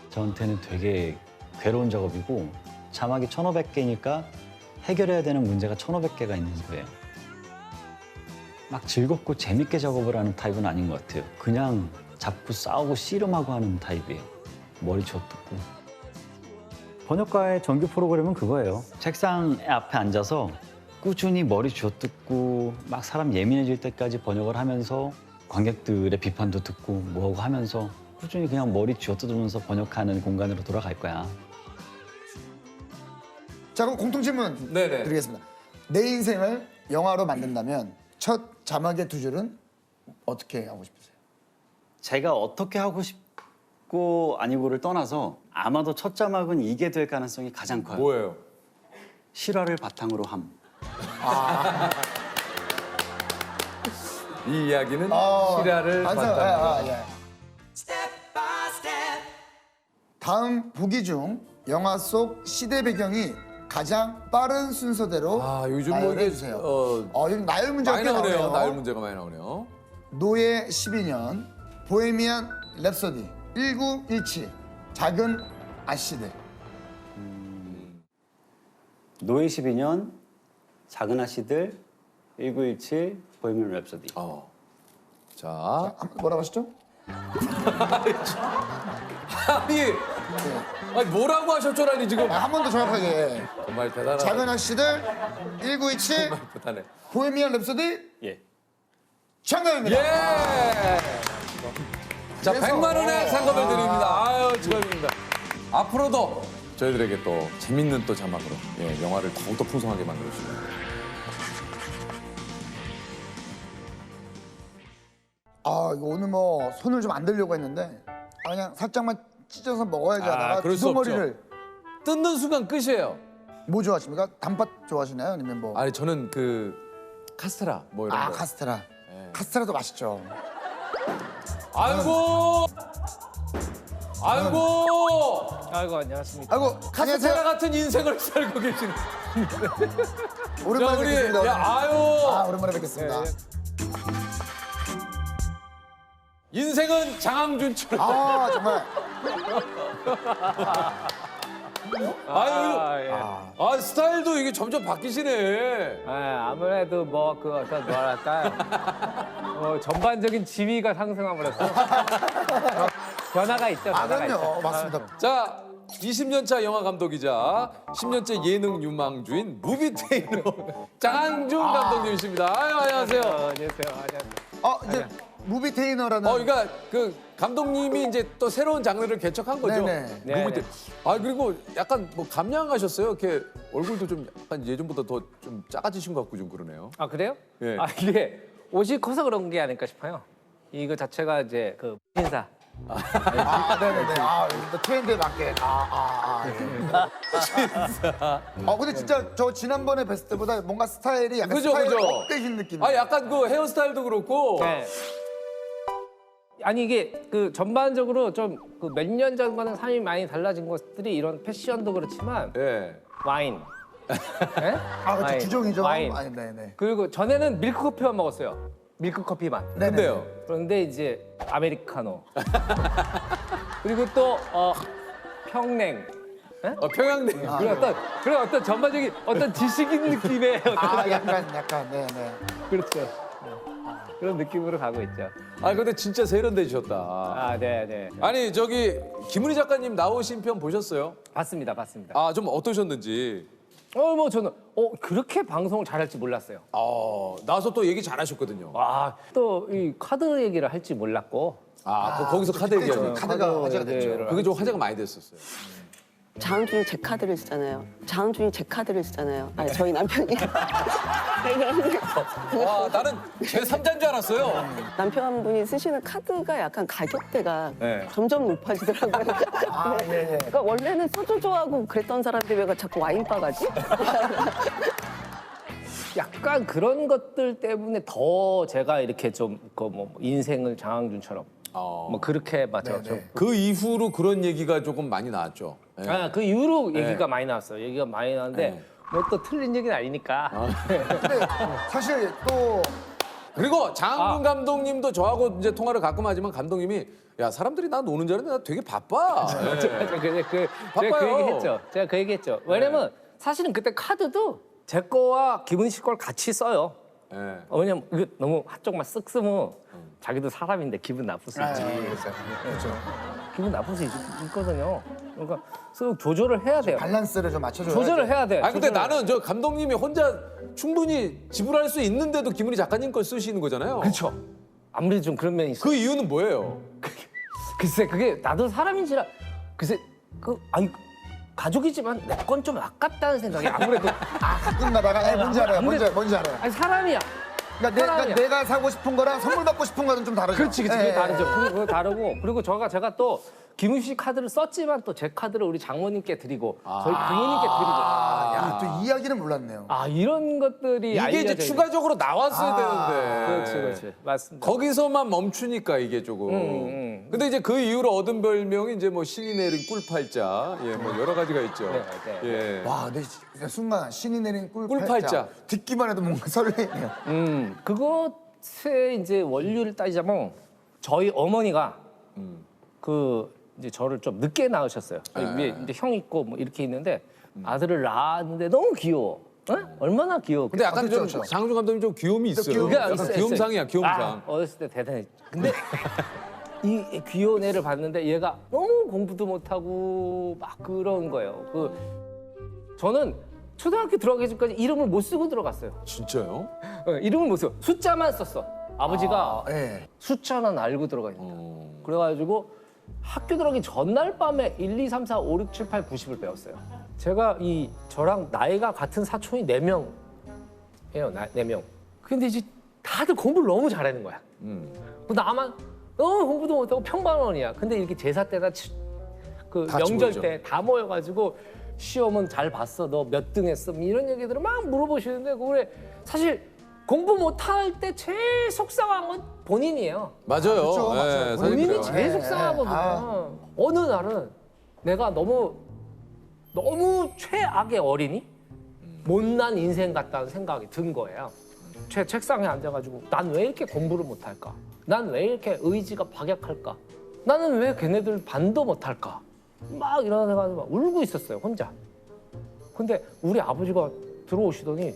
저한테는 되게 괴로운 작업이고 자막이 1,500개니까 해결해야 되는 문제가 1,500개가 있는 거예요. 막 즐겁고 재밌게 작업을 하는 타입은 아닌 것 같아요. 그냥 잡고 싸우고 씨름하고 하는 타입이에요. 머리 쥐어뜯고. 번역가의 정규 프로그램은 그거예요. 책상 앞에 앉아서 꾸준히 머리 쥐어뜯고 막 사람 예민해질 때까지 번역을 하면서 관객들의 비판도 듣고 뭐하고 하면서 꾸준히 그냥 머리 쥐어뜯으면서 번역하는 공간으로 돌아갈 거야. 자, 그럼 공통 질문 드리겠습니다. 내 인생을 영화로 만든다면 첫 자막의 2줄은 어떻게 하고 싶으세요? 제가 어떻게 하고 싶고 아니고를 떠나서 아마도 첫 자막은 이게 될 가능성이 가장 커요. 뭐예요? 실화를 바탕으로 함. 이 이야기는 실화를 바탕으로. 다음 보기 중 영화 속 시대 배경이 가장 빠른 순서대로 요즘 뭐 이게 해주세요. 요즘 나열 문제가 많이 꽤 나오네요. 나오네요. 나열 문제가 많이 나오네요. 노예 12년, 보헤미안 랩소디 1917 작은 아씨들. 노예 12년, 작은 아씨들, 1917, 보헤미안 랩소디. 자, 뭐라고 하셨죠? 아니 뭐라고 하셨죠라니 지금. 한 번 더 정확하게. 정말 대단하다. 작은 아씨들 1927 대단해. 보헤미안 랩소디 예. 정답입니다. 예. 자, 그래서- 100만 원의 상금을 드립니다. 아유, 축하드립니다. 앞으로도 저희들에게 또 재밌는 또 자막으로 영화를 더욱더 풍성하게 만들어주시고. 아 이거 오늘 뭐 손을 좀 안 들려고 했는데 그냥 살짝만 찢어서 먹어야지 하다가 그럴 수 없죠. 두덩어리를 뜯는 순간 끝이에요. 뭐 좋아하십니까? 단팥 좋아하시나요? 아니면 뭐? 아니 저는 그 카스테라 뭐 이런 거. 카스테라. 카스테라도 맛있죠. 아이고. 아이고. 아이고 안녕하십니까. 아이고 카스테라 같은 인생을 살고 계시는. 오랜만에 자, 우리, 뵙겠습니다. 야, 아유. 오랜만에 뵙겠습니다. 인생은 장항준처럼. 아 정말. 아유, 스타일도 이게 점점 바뀌시네. 아무래도 뭐 그 어떤 뭐랄까요. 전반적인 지위가 상승함으로써 변화가 있죠. 변화가 있죠. 그럼요. 맞습니다. 자, 20년차 영화 감독이자 10년째 예능 유망주인 무비테이너 장항준 감독님이십니다. 아유, 안녕하세요. 안녕하세요. 이제 무비 테이너라는. 그러니까 그 감독님이 이제 또 새로운 장르를 개척한 거죠. 네네. 무비테. 그리고 약간 뭐 감량하셨어요. 이렇게 얼굴도 좀 약간 예전보다 더 좀 작아지신 것 같고 좀 그러네요. 아 그래요? 예. 이게 옷이 커서 그런 게 아닐까 싶어요. 이거 자체가 이제 그 인사. 네네네. 트렌드에 맞게. 근데 진짜 저 지난번에 뵀을 때보다 뭔가 스타일이 약간 그죠, 스타일이 그죠. 업되신 느낌. 약간 그 헤어스타일도 그렇고. 네. 아니 이게 그 전반적으로 좀 그 몇 년 전과는 삶이 많이 달라진 것들이 이런 패션도 그렇지만 와인. 네? 그렇죠. 와인. 주종이죠. 와인. 네네. 그리고 전에는 밀크 커피만 먹었어요. 밀크 커피만. 근데요. 그런데 이제 아메리카노. 그리고 또 평냉. 네? 평양냉. 그런 어떤 전반적인 어떤 지식인 느낌의 어떤 약간 네네. 그렇죠. 그런 느낌으로 가고 있죠. 근데 진짜 세련되셨다. 네. 아니 저기 김은희 작가님 나오신 편 보셨어요? 봤습니다. 좀 어떠셨는지. 뭐 저는 그렇게 방송을 잘할지 몰랐어요. 나와서 또 얘기 잘하셨거든요. 또 이 카드 얘기를 할지 몰랐고. 거기서 카드 얘기하죠. 카드가 화제가 됐죠. 그게 좀 화제가 많이 됐었어요. 장항준이 제 카드를 쓰잖아요. 저희 남편이. 나는 제 3자인 줄 알았어요. 남편분이 쓰시는 카드가 약간 가격대가 점점 높아지더라고요. 그러니까 원래는 소주 좋아하고 그랬던 사람들이 왜 자꾸 와인바 가지? 약간 그런 것들 때문에 더 제가 이렇게 좀 뭐 인생을 장항준처럼 뭐 그렇게 맞죠. 그 이후로 그런 얘기가 조금 많이 나왔죠. 그 이후로 얘기가 많이 나왔어요. 얘기가 많이 나왔는데 뭐 또 틀린 얘기는 아니니까. 근데 사실 또 그리고 장항준 감독님도 저하고 이제 통화를 가끔 하지만 감독님이 야 사람들이 나 노는 줄 알았는데 나 되게 바빠. 제가 그 바빠요. 얘기했죠. 제가 그 얘기했죠. 왜냐면 사실은 그때 카드도 제 거와 김은희 씨 걸 같이 써요. 왜냐면 이거 너무 한쪽만 쓱 쓰면 자기도 사람인데 기분 나쁠 수 있지. 그렇죠. 기분 나쁠 수 있거든요. 그러니까 쓱 조절을 해야 돼요. 밸런스를 좀 맞춰줘야 조절을 해야 돼. 근데 나는 저 감독님이 혼자 충분히 지불할 수 있는데도 김은희 작가님 걸 쓰시는 거잖아요. 그렇죠. 아무래도 좀 그런 면이 있어요. 그 이유는 뭐예요? 글쎄 그게 나도 사람인지라 글쎄 가족이지만 내 건 좀 아깝다는 생각이 아무래도 가끔 가다가 뭔지 알아요. 뭔지 알아요. 아니 사람이야. 그러니까 내가 사고 싶은 거랑 선물 받고 싶은 거는 좀 다르죠. 그렇지 그게 다르죠. 그거 다르고 그리고 제가 또 김은희 씨 카드를 썼지만 또 제 카드를 우리 장모님께 드리고 저희 부모님께 드리죠. 또 이야기는 몰랐네요. 이런 것들이 이게 이제 추가적으로 나왔어야 되는데. 그렇지 맞습니다. 거기서만 멈추니까 이게 조금. 근데 이제 그 이후로 얻은 별명이 이제 뭐 신이 내린 꿀팔자, 뭐 여러 가지가 있죠. 와, 근데 순간 신이 내린 꿀팔자. 꿀팔자. 듣기만 해도 뭔가 설레네요. 그것의 이제 원료를 따지자면 저희 어머니가 그 이제 저를 좀 늦게 낳으셨어요. 위에 이제 형 있고 뭐 이렇게 있는데 아들을 낳았는데 너무 귀여워. 얼마나 귀여워. 근데 약간 좀 그렇죠. 장준 감독님 좀 귀요미 있어요. 그게 약간 있어요, 귀염상이야, 있어요. 귀염상. 아, 어렸을 때 대단해. 근데 이 귀여운 애를 봤는데 얘가 너무 공부도 못하고 막 그런 거예요. 저는 초등학교 들어가기 전까지 이름을 못 쓰고 들어갔어요. 진짜요? 이름을 못 써. 숫자만 썼어. 아버지가 예. 숫자는 알고 들어가니까. 그래가지고 학교 들어가기 전날 밤에 1, 2, 3, 4, 5, 6, 7, 8, 90을 배웠어요. 제가 저랑 나이가 같은 사촌이 4명이에요. 4명. 근데 이제 다들 공부를 너무 잘하는 거야. 나만 너무 공부도 못하고 평범원이야. 근데 이렇게 제사 때나 그 같이 명절 모이죠. 때 다 모여가지고 시험은 잘 봤어. 너 몇 등 했어? 뭐 이런 얘기들을 막 물어보시는데 그래 사실 공부 못할 때 제일 속상한 건 본인이에요. 맞아요. 그렇죠, 맞아요. 예, 사실 본인이 그래요. 제일 속상하거든요. 어느 날은 내가 너무 최악의 어린이? 못난 인생 같다는 생각이 든 거예요. 책상에 앉아가지고 난 왜 이렇게 공부를 못할까? 난 왜 이렇게 의지가 박약할까? 나는 왜 걔네들 반도 못할까? 막 일어나가지고 막 울고 있었어요, 혼자. 근데 우리 아버지가 들어오시더니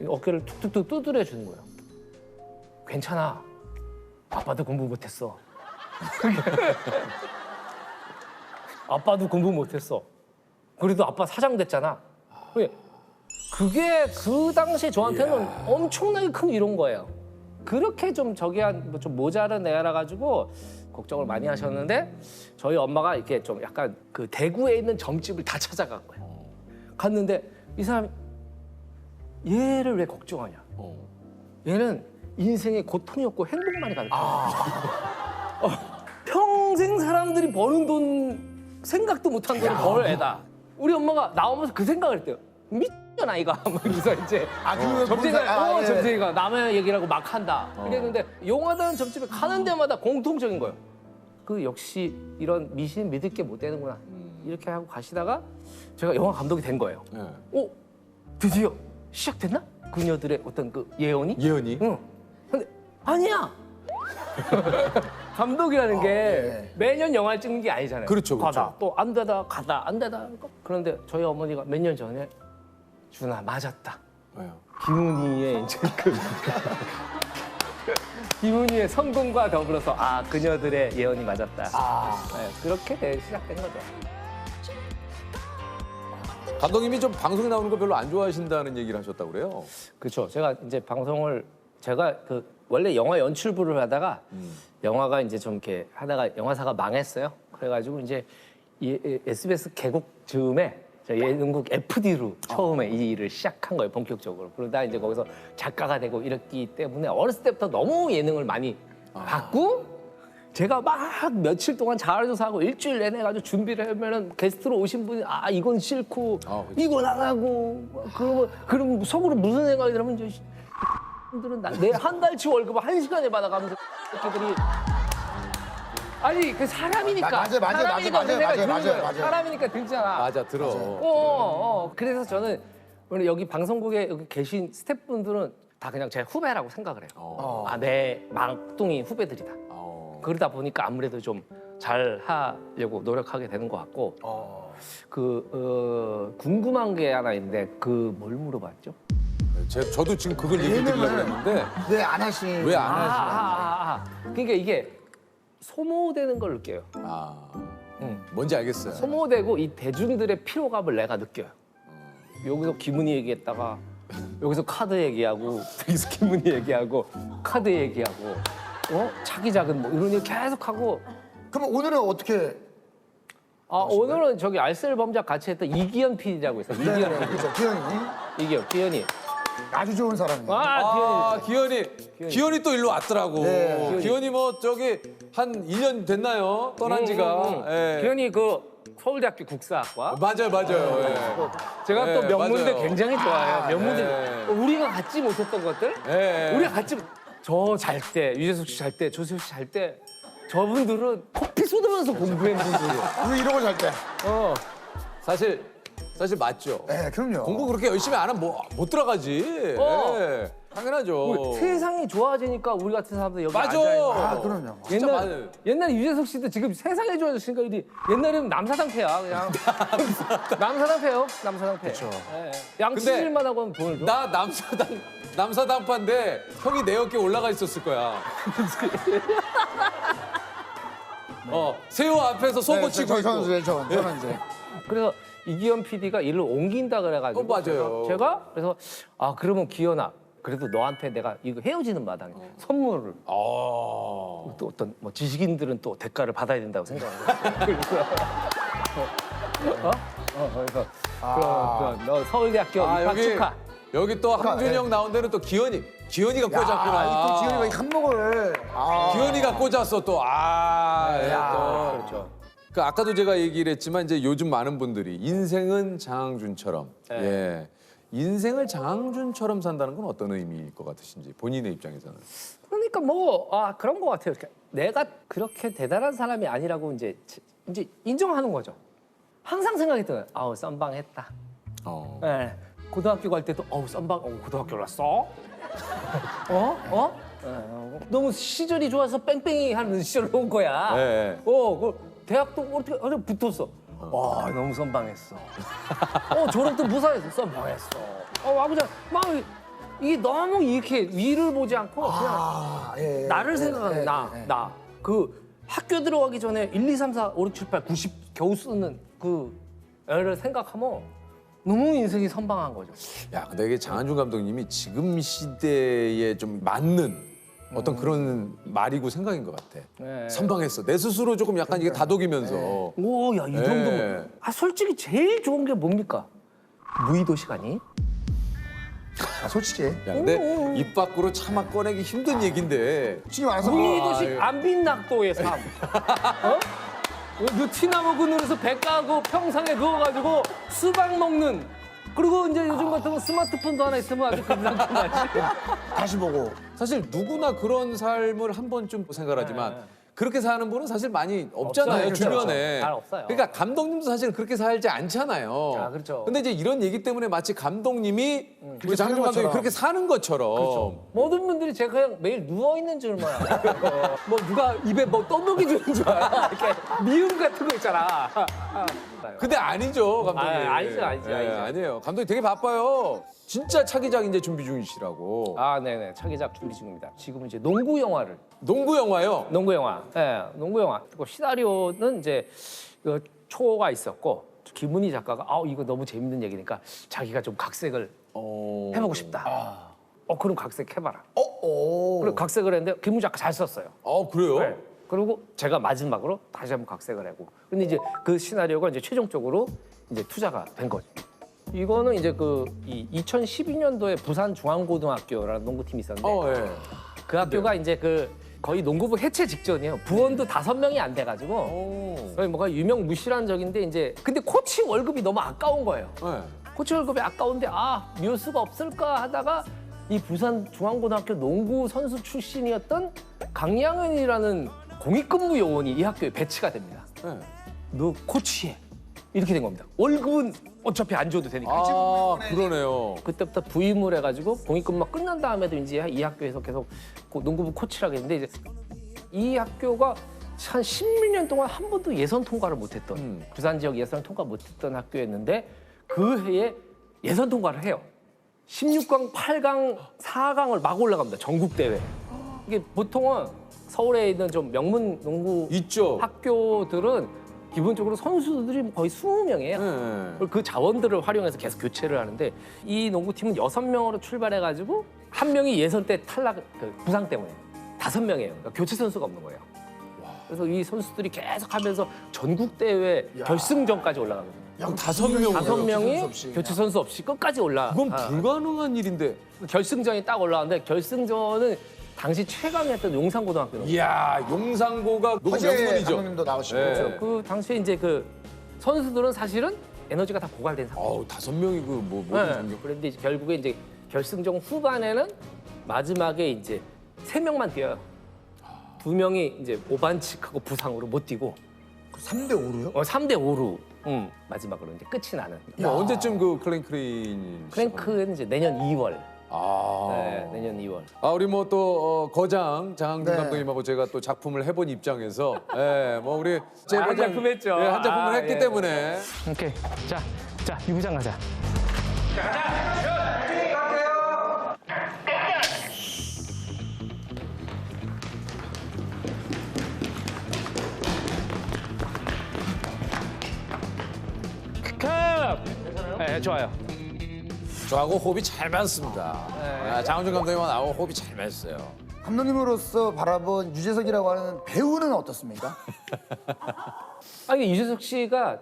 어깨를 툭툭툭 두드려 주는 거예요. 괜찮아. 아빠도 공부 못했어. 아빠도 공부 못했어. 그래도 아빠 사장 됐잖아. 그게 그 당시에 저한테는 엄청나게 큰 위로인 거예요. 그렇게 좀 좀 모자란 애라 가지고 걱정을 많이 하셨는데 저희 엄마가 이렇게 좀 약간 그 대구에 있는 점집을 다 찾아간 거예요. 갔는데 이 사람 얘를 왜 걱정하냐? 얘는 인생에 고통이 없고 행복만이 가득해. 평생 사람들이 버는 돈 생각도 못한 돈을 벌 애다. 우리 엄마가 나오면서 그 생각을 했대요. 미쳤잖아 아이가. 막 그래서 이제 점쟁이가 남의 얘기라고 막 한다. 그랬는데 용하다는 점집에 가는 데마다 공통적인 거예요. 그 역시 이런 미신 믿을 게 못 되는구나. 이렇게 하고 가시다가 제가 영화 감독이 된 거예요. 드디어 시작됐나? 그녀들의 어떤 그 예언이? 예언이? 응. 근데 아니야. 감독이라는 게 매년 영화를 찍는 게 아니잖아요. 그렇죠, 그렇죠. 가다 또 안 되다 가다 안 되다. 그런데 저희 어머니가 몇 년 전에 준아 맞았다. 왜요? 김은희의 이제 김은희의 성공과 더불어서 그녀들의 예언이 맞았다. 네, 그렇게 시작된 거죠. 감독님이 좀 방송에 나오는 거 별로 안 좋아하신다는 얘기를 하셨다고 그래요? 그렇죠. 제가 이제 제가 원래 영화 연출부를 하다가 영화가 이제 좀 이렇게 하다가 영화사가 망했어요. 그래가지고 이제 SBS 개국 즈음에 예능국 FD로 처음에 이 일을 시작한 거예요, 본격적으로. 그러다 이제 거기서 작가가 되고 이랬기 때문에 어렸을 때부터 너무 예능을 많이 봤고 제가 막 며칠 동안 자료조사하고 일주일 내내 가지고 준비를 하면은 게스트로 오신 분이 이건 싫고 이건 안 하고 그럼 속으로 무슨 생각이 들면 이제 들은 내 한 달치 월급을 1시간에 받아가면서 새끼들이 아니 그 사람이니까 맞아요. 사람이니까 들잖아. 맞아, 들어. 그래서 저는 오늘 여기 방송국에 여기 계신 스태프분들은 다 그냥 제 후배라고 생각을 해요. 내 막둥이 후배들이다. 그러다 보니까 아무래도 좀 잘 하려고 노력하게 되는 것 같고 궁금한 게 하나 있는데 뭘 물어봤죠? 저도 지금 그걸 얘기 드리려고 했는데 왜 안 하시는? 왜 안 하시는? 그러니까 이게 소모되는 걸 느껴요. 뭔지 알겠어요. 소모되고 이 대중들의 피로감을 내가 느껴요. 여기서 김은희 얘기했다가 여기서 카드 얘기하고 여기서 김은희 얘기하고 카드 얘기하고 차기작은 뭐 이런 얘기 계속하고. 그럼 오늘은 어떻게? 오늘은 저기 알쓸범작 같이 했던 이기현 PD라고 있어요. 이기현 PD. 그렇죠, 기현이. 아주 좋은 사람이에요. 기현이 또 일로 왔더라고. 네. 기현이 뭐 저기 한 2년 됐나요? 떠난 지가. 예. 기현이 서울대학교 국사학과. 맞아요. 예. 제가 또 명문대 맞아요. 굉장히 좋아해요. 명문대. 네. 우리가 갖지 못했던 것들. 우리가 갖지 저 잘 때, 유재석 씨 잘 때, 조세호 씨 잘 때 저분들은 커피 쏟으면서 공부했는 분들이에요. 우리 이러고 잘 때. 사실 맞죠. 네, 그럼요. 공부 그렇게 열심히 안 하면 못 들어가지. 당연하죠. 세상이 좋아지니까 우리 같은 사람들 여기 맞아. 앉아있는 아, 그럼요. 진짜 맞아요. 옛날에 유재석 씨도 지금 세상이 좋아졌으니까 옛날에는 남사당패야 그냥. 남사당패요. 남사당패. 그렇죠. 양치질만 하고 하면 돈을 줘. 나 남사당파인데 형이 내 어깨에 올라가 있었을 거야. 새우 앞에서 속옷 치고 있고. 저는 이제. 그래서 이기현 PD가 일을 옮긴다 그래가지고 맞아요. 제가 그래서 그러면 기현아 그래도 너한테 내가 이거 헤어지는 마당에 선물을 또 어떤 뭐 지식인들은 또 대가를 받아야 된다고 생각을 했어요. 그래서 너 서울대학교 입학 축하. 여기 또 항준이 형 나온 데는 또 기현이가 꽂았구나. 또 기현이가 이 한몫을. 기현이가 꽂았어 또. 그렇죠. 그 아까도 제가 얘기를 했지만 이제 요즘 많은 분들이 인생은 장항준처럼 인생을 장항준처럼 산다는 건 어떤 의미일 것 같으신지 본인의 입장에서는. 그러니까 뭐 그런 것 같아요. 내가 그렇게 대단한 사람이 아니라고 이제 인정하는 거죠. 항상 생각했던 썸방했다. 네. 고등학교 갈 때도 썸방 고등학교 갔어? 너무 시절이 좋아서 뺑뺑이 하는 시절로 온 거야. 네. 대학도 어떻게 붙었어. 와 너무 선방했어. 졸업도 무사했어. 선방했어. 그냥 막 이게 너무 이렇게 위를 보지 않고 그냥 나를 생각하는 나. 그 학교 들어가기 전에 1, 2, 3, 4, 5, 6, 7, 8, 90 겨우 쓰는 그 애를 생각하면 너무 인생이 선방한 거죠. 야, 근데 이게 장항준 감독님이 지금 시대에 좀 맞는 어떤 그런 말이고 생각인 것 같아. 선방했어. 내 스스로 조금 약간 이게 다독이면서. 야, 이 정도면. 솔직히 제일 좋은 게 뭡니까? 무의도식 아니? 솔직히. 야, 근데 입 밖으로 차마 꺼내기 힘든 얘긴데. 지금 알아서. 무의도식 안빈낙도의 삶. 느티나무 그늘에서 배 까고 평상에 누워가지고 수박 먹는. 그리고 이제 요즘 같은 스마트폰도 하나 있으면 아주 금상첨 나지. 다시 보고. 사실 누구나 그런 삶을 한 번쯤 생각하지만 그렇게 사는 분은 사실 많이 없잖아요, 없어요. 주변에. 잘 없어요. 그러니까 감독님도 사실 그렇게 살지 않잖아요. 그렇죠. 근데 이제 이런 얘기 때문에 마치 감독님이 우리 장항준 감독님이 것처럼. 그렇게 사는 것처럼. 그렇죠. 모든 분들이 제가 그냥 매일 누워있는 줄만 알아요. 뭐 누가 입에 뭐 떠먹이 주는 줄 알아. 이렇게 미음 같은 거 있잖아. 근데 아니죠, 감독님. 아니죠. 아니에요. 감독님 되게 바빠요. 진짜 차기작 이제 준비 중이시라고. 네네. 차기작 준비 중입니다. 지금은 이제 농구 영화를. 농구 영화요? 농구 영화. 네, 농구 영화. 그리고 시나리오는 이제 초가 있었고 김은희 작가가 이거 너무 재밌는 얘기니까 자기가 좀 각색을 해보고 싶다. 그럼 각색해봐라. 그리고 각색을 했는데 김은희 작가 잘 썼어요. 그래요? 네. 그리고 제가 마지막으로 다시 한번 각색을 하고. 근데 이제 그 시나리오가 이제 최종적으로 이제 투자가 된 거죠. 이거는 이제 이 2012년도에 부산중앙고등학교라는 농구팀이 있었는데 그 학교가 이제 거의 농구부 해체 직전이에요. 부원도 5명이 안 돼가지고 거의 뭐가 유명무실한 적인데 이제 근데 코치 월급이 너무 아까운 거예요. 코치 월급이 아까운데 미울 수가 없을까 하다가 이 부산중앙고등학교 농구 선수 출신이었던 강양은이라는 공익근무 요원이 이 학교에 배치가 됩니다. 너 코치해. 이렇게 된 겁니다. 월급은 어차피 안 줘도 되니까. 그러네요. 그때부터 부임을 해가지고 공익근무가 끝난 다음에도 이제 이 학교에서 계속 농구부 코치라고 했는데 이제 이 학교가 한 10년 동안 한 번도 예선 통과를 못했던 부산 지역 예선 통과 못했던 학교였는데 그 해에 예선 통과를 해요. 16강, 8강, 4강을 막 올라갑니다. 전국 대회. 이게 보통은 서울에 있는 좀 명문 농구 있죠. 학교들은 기본적으로 선수들이 거의 20명이에요. 그 자원들을 활용해서 계속 교체를 하는데 이 농구팀은 6명으로 출발해가지고 한 명이 예선 때 탈락, 부상 때문에 5명이에요. 그러니까 교체 선수가 없는 거예요. 그래서 이 선수들이 계속 하면서 전국 대회 결승전까지 올라갑니다. 5명이 교체 선수 없이 끝까지 올라. 그건 불가능한 일인데. 결승전이 딱 올라왔는데 결승전은 당시 최강이었던 용산고등학교. 이야, 용산고가 너무 명문이죠. 감독님도 나오시고. 그렇죠. 그 당시에 이제 선수들은 사실은 에너지가 다 고갈된 상태. 5명이 모든 그런데 이제 결국에 이제 결승전 후반에는 마지막에 이제 3명만 뛰어요. 2명이 이제 오반칙하고 부상으로 못 뛰고. 3대 5로요? 3대 5로. 마지막으로 이제 끝이 나는. 언제쯤 클랭크린 클랭크는 이제 내년 2월. 네, 내년 2월. 우리 뭐 또 거장 장항준 네. 감독님하고 제가 또 작품을 해본 입장에서, 뭐 우리 한 작품 했죠. 한 작품을 했기 예. 때문에. 오케이. 자, 유부장 가자. 네, 좋아요. 저하고 호흡이 잘 맞습니다. 장항준 감독님하고 나하고 호흡이 잘 맞았어요. 감독님으로서 바라본 유재석이라고 하는 배우는 어떻습니까? 아니 유재석 씨가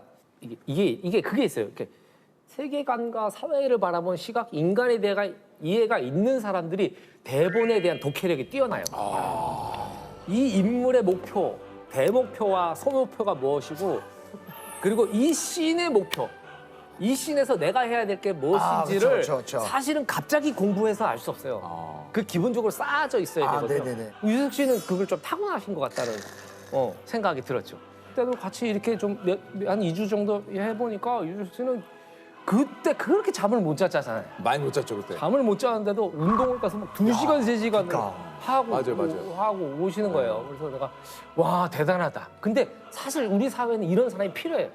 이게 그게 있어요. 이렇게 세계관과 사회를 바라본 시각, 인간에 대한 이해가 있는 사람들이 대본에 대한 독해력이 뛰어나요. 이 인물의 목표, 대목표와 소목표가 무엇이고, 그리고 이 씬의 목표, 이 씬에서 내가 해야 될 게 무엇인지를 그쵸. 사실은 갑자기 공부해서 알 수 없어요. 그 기본적으로 쌓아져 있어야 되거든요. 네네네. 유재석 씨는 그걸 좀 타고나신 것 같다는 생각이 들었죠. 그때도 같이 이렇게 좀 한 2주 정도 해보니까 유재석 씨는 그때 그렇게 잠을 못 잤잖아요. 많이 못 잤죠 그때. 잠을 못 자는데도 운동을 가서 막 2시간, 3시간 하고 맞아요. 하고 오시는 거예요. 그래서 내가 와 대단하다. 근데 사실 우리 사회는 이런 사람이 필요해요.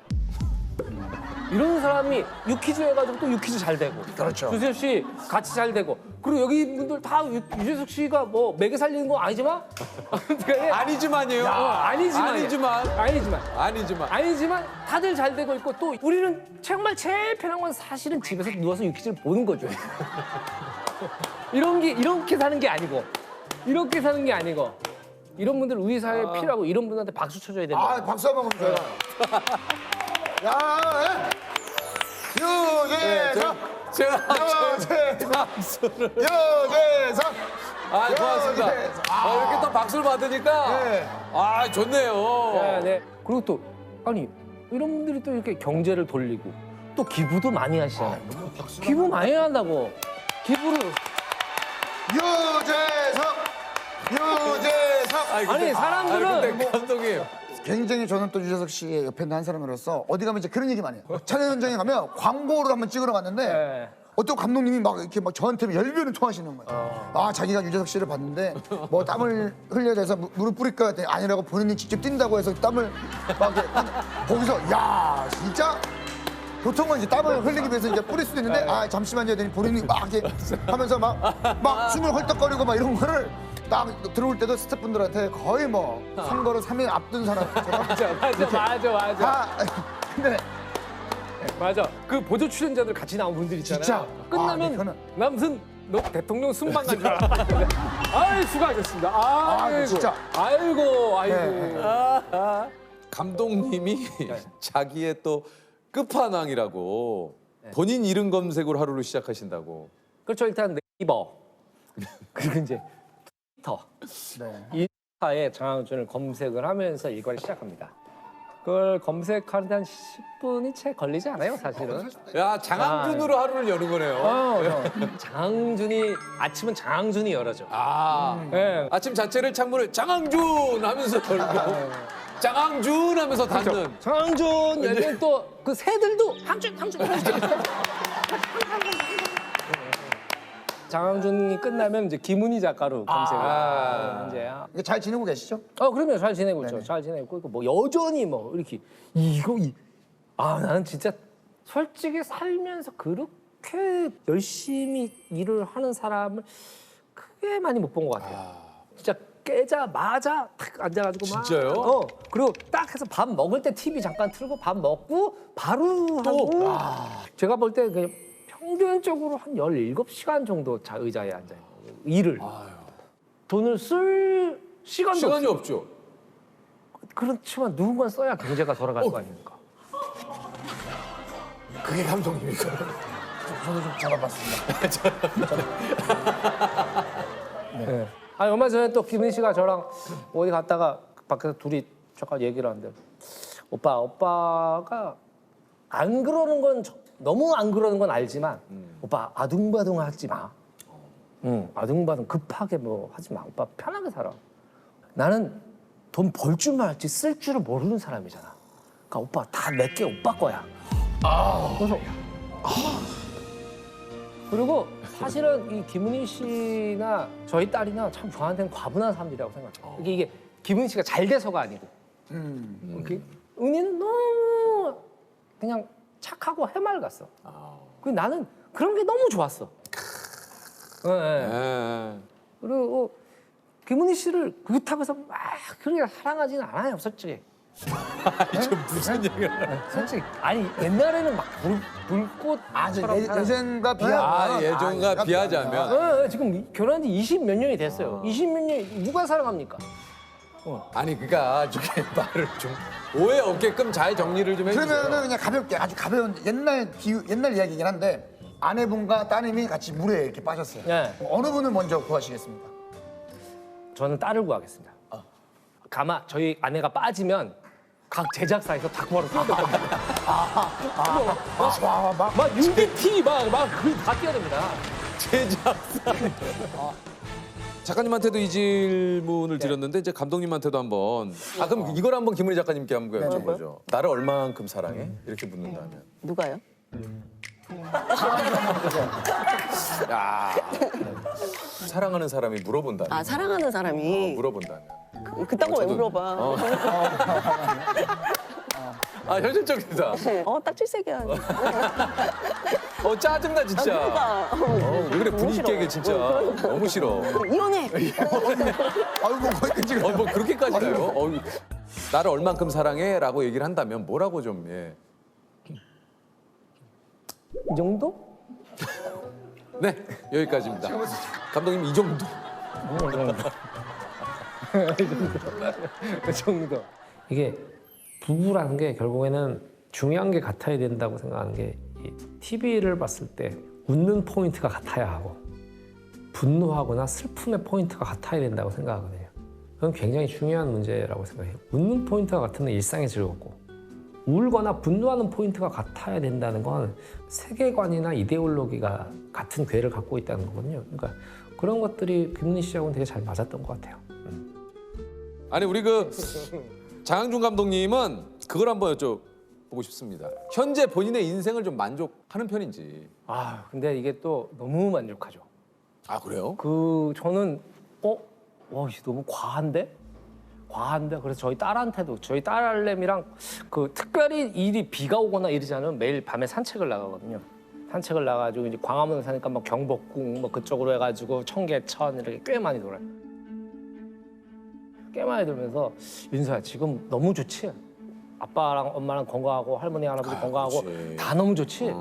이런 사람이 유퀴즈 해가지고 또 유퀴즈 잘 되고, 그렇죠. 주세혁 씨 같이 잘 되고, 그리고 여기 분들 다 유재석 씨가 뭐 매개 살리는 거 아니지만 아니지만이에요. 아니지만 다들 잘 되고 있고, 또 우리는 정말 제일 편한 건 사실은 집에서 누워서 유퀴즈를 보는 거죠. 이렇게 사는 게 아니고, 이런 분들 우리 사회에 필요하고, 이런 분들한테 박수 쳐줘야 된다. 박수 한번 줘요. 야, 유재석! 박수를. 유재석! 고맙습니다. 이렇게 또 박수를 받으니까 좋네요. 네. 그리고 또 아니 이런 분들이 또 이렇게 경제를 돌리고 또 기부도 많이 하시잖아요. 기부 많이 한다고. 기부를 유재석! 아니 사람들은 근데 감독님. 굉장히 저는 또 유재석 씨의 옆에 있는 한 사람으로서 어디 가면 이제 그런 얘기 많이 해요. 촬영 현장에 가면 광고를 한번 찍으러 갔는데 어떤 감독님이 막 이렇게 막 저한테 열변을 토하시는 거예요. 자기가 유재석 씨를 봤는데 뭐 땀을 흘려야 돼서 물을 뿌릴까 했더니 아니라고 본인이 직접 뛴다고 해서 땀을 막 이렇게 거기서 야 진짜 보통은 이제 땀을 흘리기 위해서 이제 뿌릴 수도 있는데 잠시만요 했더니 본인이 막 이렇게 하면서 막 숨을 헐떡거리고 막 이런 거를 딱 들어올 때도 스태프분들한테 거의 뭐 선거를 3일 앞둔 사람처럼 맞아. 근데 맞아. 그 보조 출연자들 같이 나온 분들 있잖아요. 진짜? 끝나면 그거는- 나 무슨 너 대통령 순방 간 줄 알았는데. 아이 수고하셨습니다. 진짜. 아이고. 감독님이 자기의 또 끝판왕이라고 본인 이름 검색으로 하루를 시작하신다고. 그렇죠. 일단 네이버 그리고 이제 트위터 인스타에 장항준을 검색을 하면서 일과를 시작합니다. 그걸 검색하는데 한 10분이 채 걸리지 않아요, 사실은. 야 장항준으로 하루를 여는 거네요. 장항준이 아침은 장항준이 열어줘. 아침 자체를 창문을 장항준 하면서 열고 장항준 하면서 닫는. 장항준 열면 또 그 새들도 항준. 장항준이 끝나면 이제 김은희 작가로 검색을 이제. 잘 지내고 계시죠? 그럼요. 잘 지내고 있죠. 잘 지내고 있고 뭐 여전히 뭐 이렇게 나는 진짜 솔직히 살면서 그렇게 열심히 일을 하는 사람을 크게 많이 못 본 것 같아요. 진짜 깨자마자 탁 앉아가지고 막. 진짜요? 그리고 딱 해서 밥 먹을 때 TV 잠깐 틀고 밥 먹고 바로 하고. 제가 볼 때 그냥 평균적으로 한 17시간 정도 의자에 앉아요. 일을. 돈을 쓸 시간이 없죠. 그렇지만 누군가 써야 경제가 돌아갈 거 아닙니까? 그게 감독님이니까. 저도 좀 잡아봤습니다. 네. 얼마 전에 또 김은희 씨가 저랑 어디 갔다가 밖에서 둘이 잠깐 얘기를 하는데 오빠가 안 그러는 건 너무 안 그러는 건 알지만 오빠 아둥바둥 하지 마. 아둥바둥 급하게 뭐 하지 마. 오빠 편하게 살아. 나는 돈 벌 줄만 알지 쓸 줄을 모르는 사람이잖아. 그러니까 오빠 다 내게 오빠 거야. 그래서 그리고 사실은 이 김은희 씨나 저희 딸이나 참 저한테는 과분한 사람들이라고 생각해요. 이게 김은희 씨가 잘 돼서가 아니고 이렇게 은희는 너무 그냥 착하고 해맑았어. 그 나는 그런 게 너무 좋았어. 예, 예. 그리고 김은희 씨를 그렇다고 해서 막 그렇게 사랑하지는 않아요, 솔직히. 좀 무슨 얘기를 솔직히 아니 옛날에는 막 불꽃처럼 예전과 비하면 예전과 비하자면 지금 결혼한 지 20 몇 년이 됐어요. 20 몇 년 누가 사랑합니까? 아니 그러니까 저게 말을 좀 오해 없게끔 잘 정리를 좀 해주세요. 그러면은 그냥 가볍게 아주 가벼운 옛날 이야기이긴 한데 아내분과 따님이 같이 물에 이렇게 빠졌어요. 네. 어느 분을 먼저 구하시겠습니까? 저는 딸을 구하겠습니다. 가마 저희 아내가 빠지면 각 제작사에서 다 구하러 뛰어들 겁니다. 막 UBT 막다 뛰어야 됩니다. 제작사. 작가님한테도 이 질문을 드렸는데 이제 감독님한테도 한번. 그럼 이걸 한번 김은희 작가님께 한번 여쭤보죠. 나를 얼마만큼 사랑해? 이렇게 묻는다면. 누가요? 야. 사랑하는 사람이 물어본다면. 아 사랑하는 사람이 물어본다면. 그딴 거 왜 물어봐? 현실적이다. 딱질색이야. 짜증나 진짜. 왜 그래 분위기 깨게 진짜. 너무 싫어. 이혼해. 아이고 거기까지 뭐 그렇게까지 가요? 나를 얼만큼 사랑해?라고 얘기를 한다면 뭐라고 좀 예. 이 정도? 네 여기까지입니다. 감독님 이 정도. 그 정도. 이게 부부라는 게 결국에는 중요한 게 같아야 된다고 생각하는 게 TV를 봤을 때 웃는 포인트가 같아야 하고 분노하거나 슬픔의 포인트가 같아야 된다고 생각하거든요. 그건 굉장히 중요한 문제라고 생각해요. 웃는 포인트가 같으면 일상이 즐겁고 울거나 분노하는 포인트가 같아야 된다는 건 세계관이나 이데올로기가 같은 궤를 갖고 있다는 거거든요. 그러니까 그런 것들이 김은희 씨하고는 되게 잘 맞았던 것 같아요. 아니 우리 장항준 감독님은 그걸 한번 여쭤보고 싶습니다. 현재 본인의 인생을 좀 만족하는 편인지. 근데 이게 또 너무 만족하죠. 그래요? 저는 이게 너무 과한데? 그래서 저희 딸한테도 저희 딸내미랑 특별히 비가 오거나 이러지 않으면 매일 밤에 산책을 나가거든요. 산책을 나가지고 이제 광화문 사니까 막 경복궁 그쪽으로 해가지고 청계천 이렇게 꽤 많이 돌아요. 꽤 많이 돌면서 윤서야 지금 너무 좋지? 아빠랑 엄마랑 건강하고 할머니 할아버지 건강하고 그렇지. 다 너무 좋지?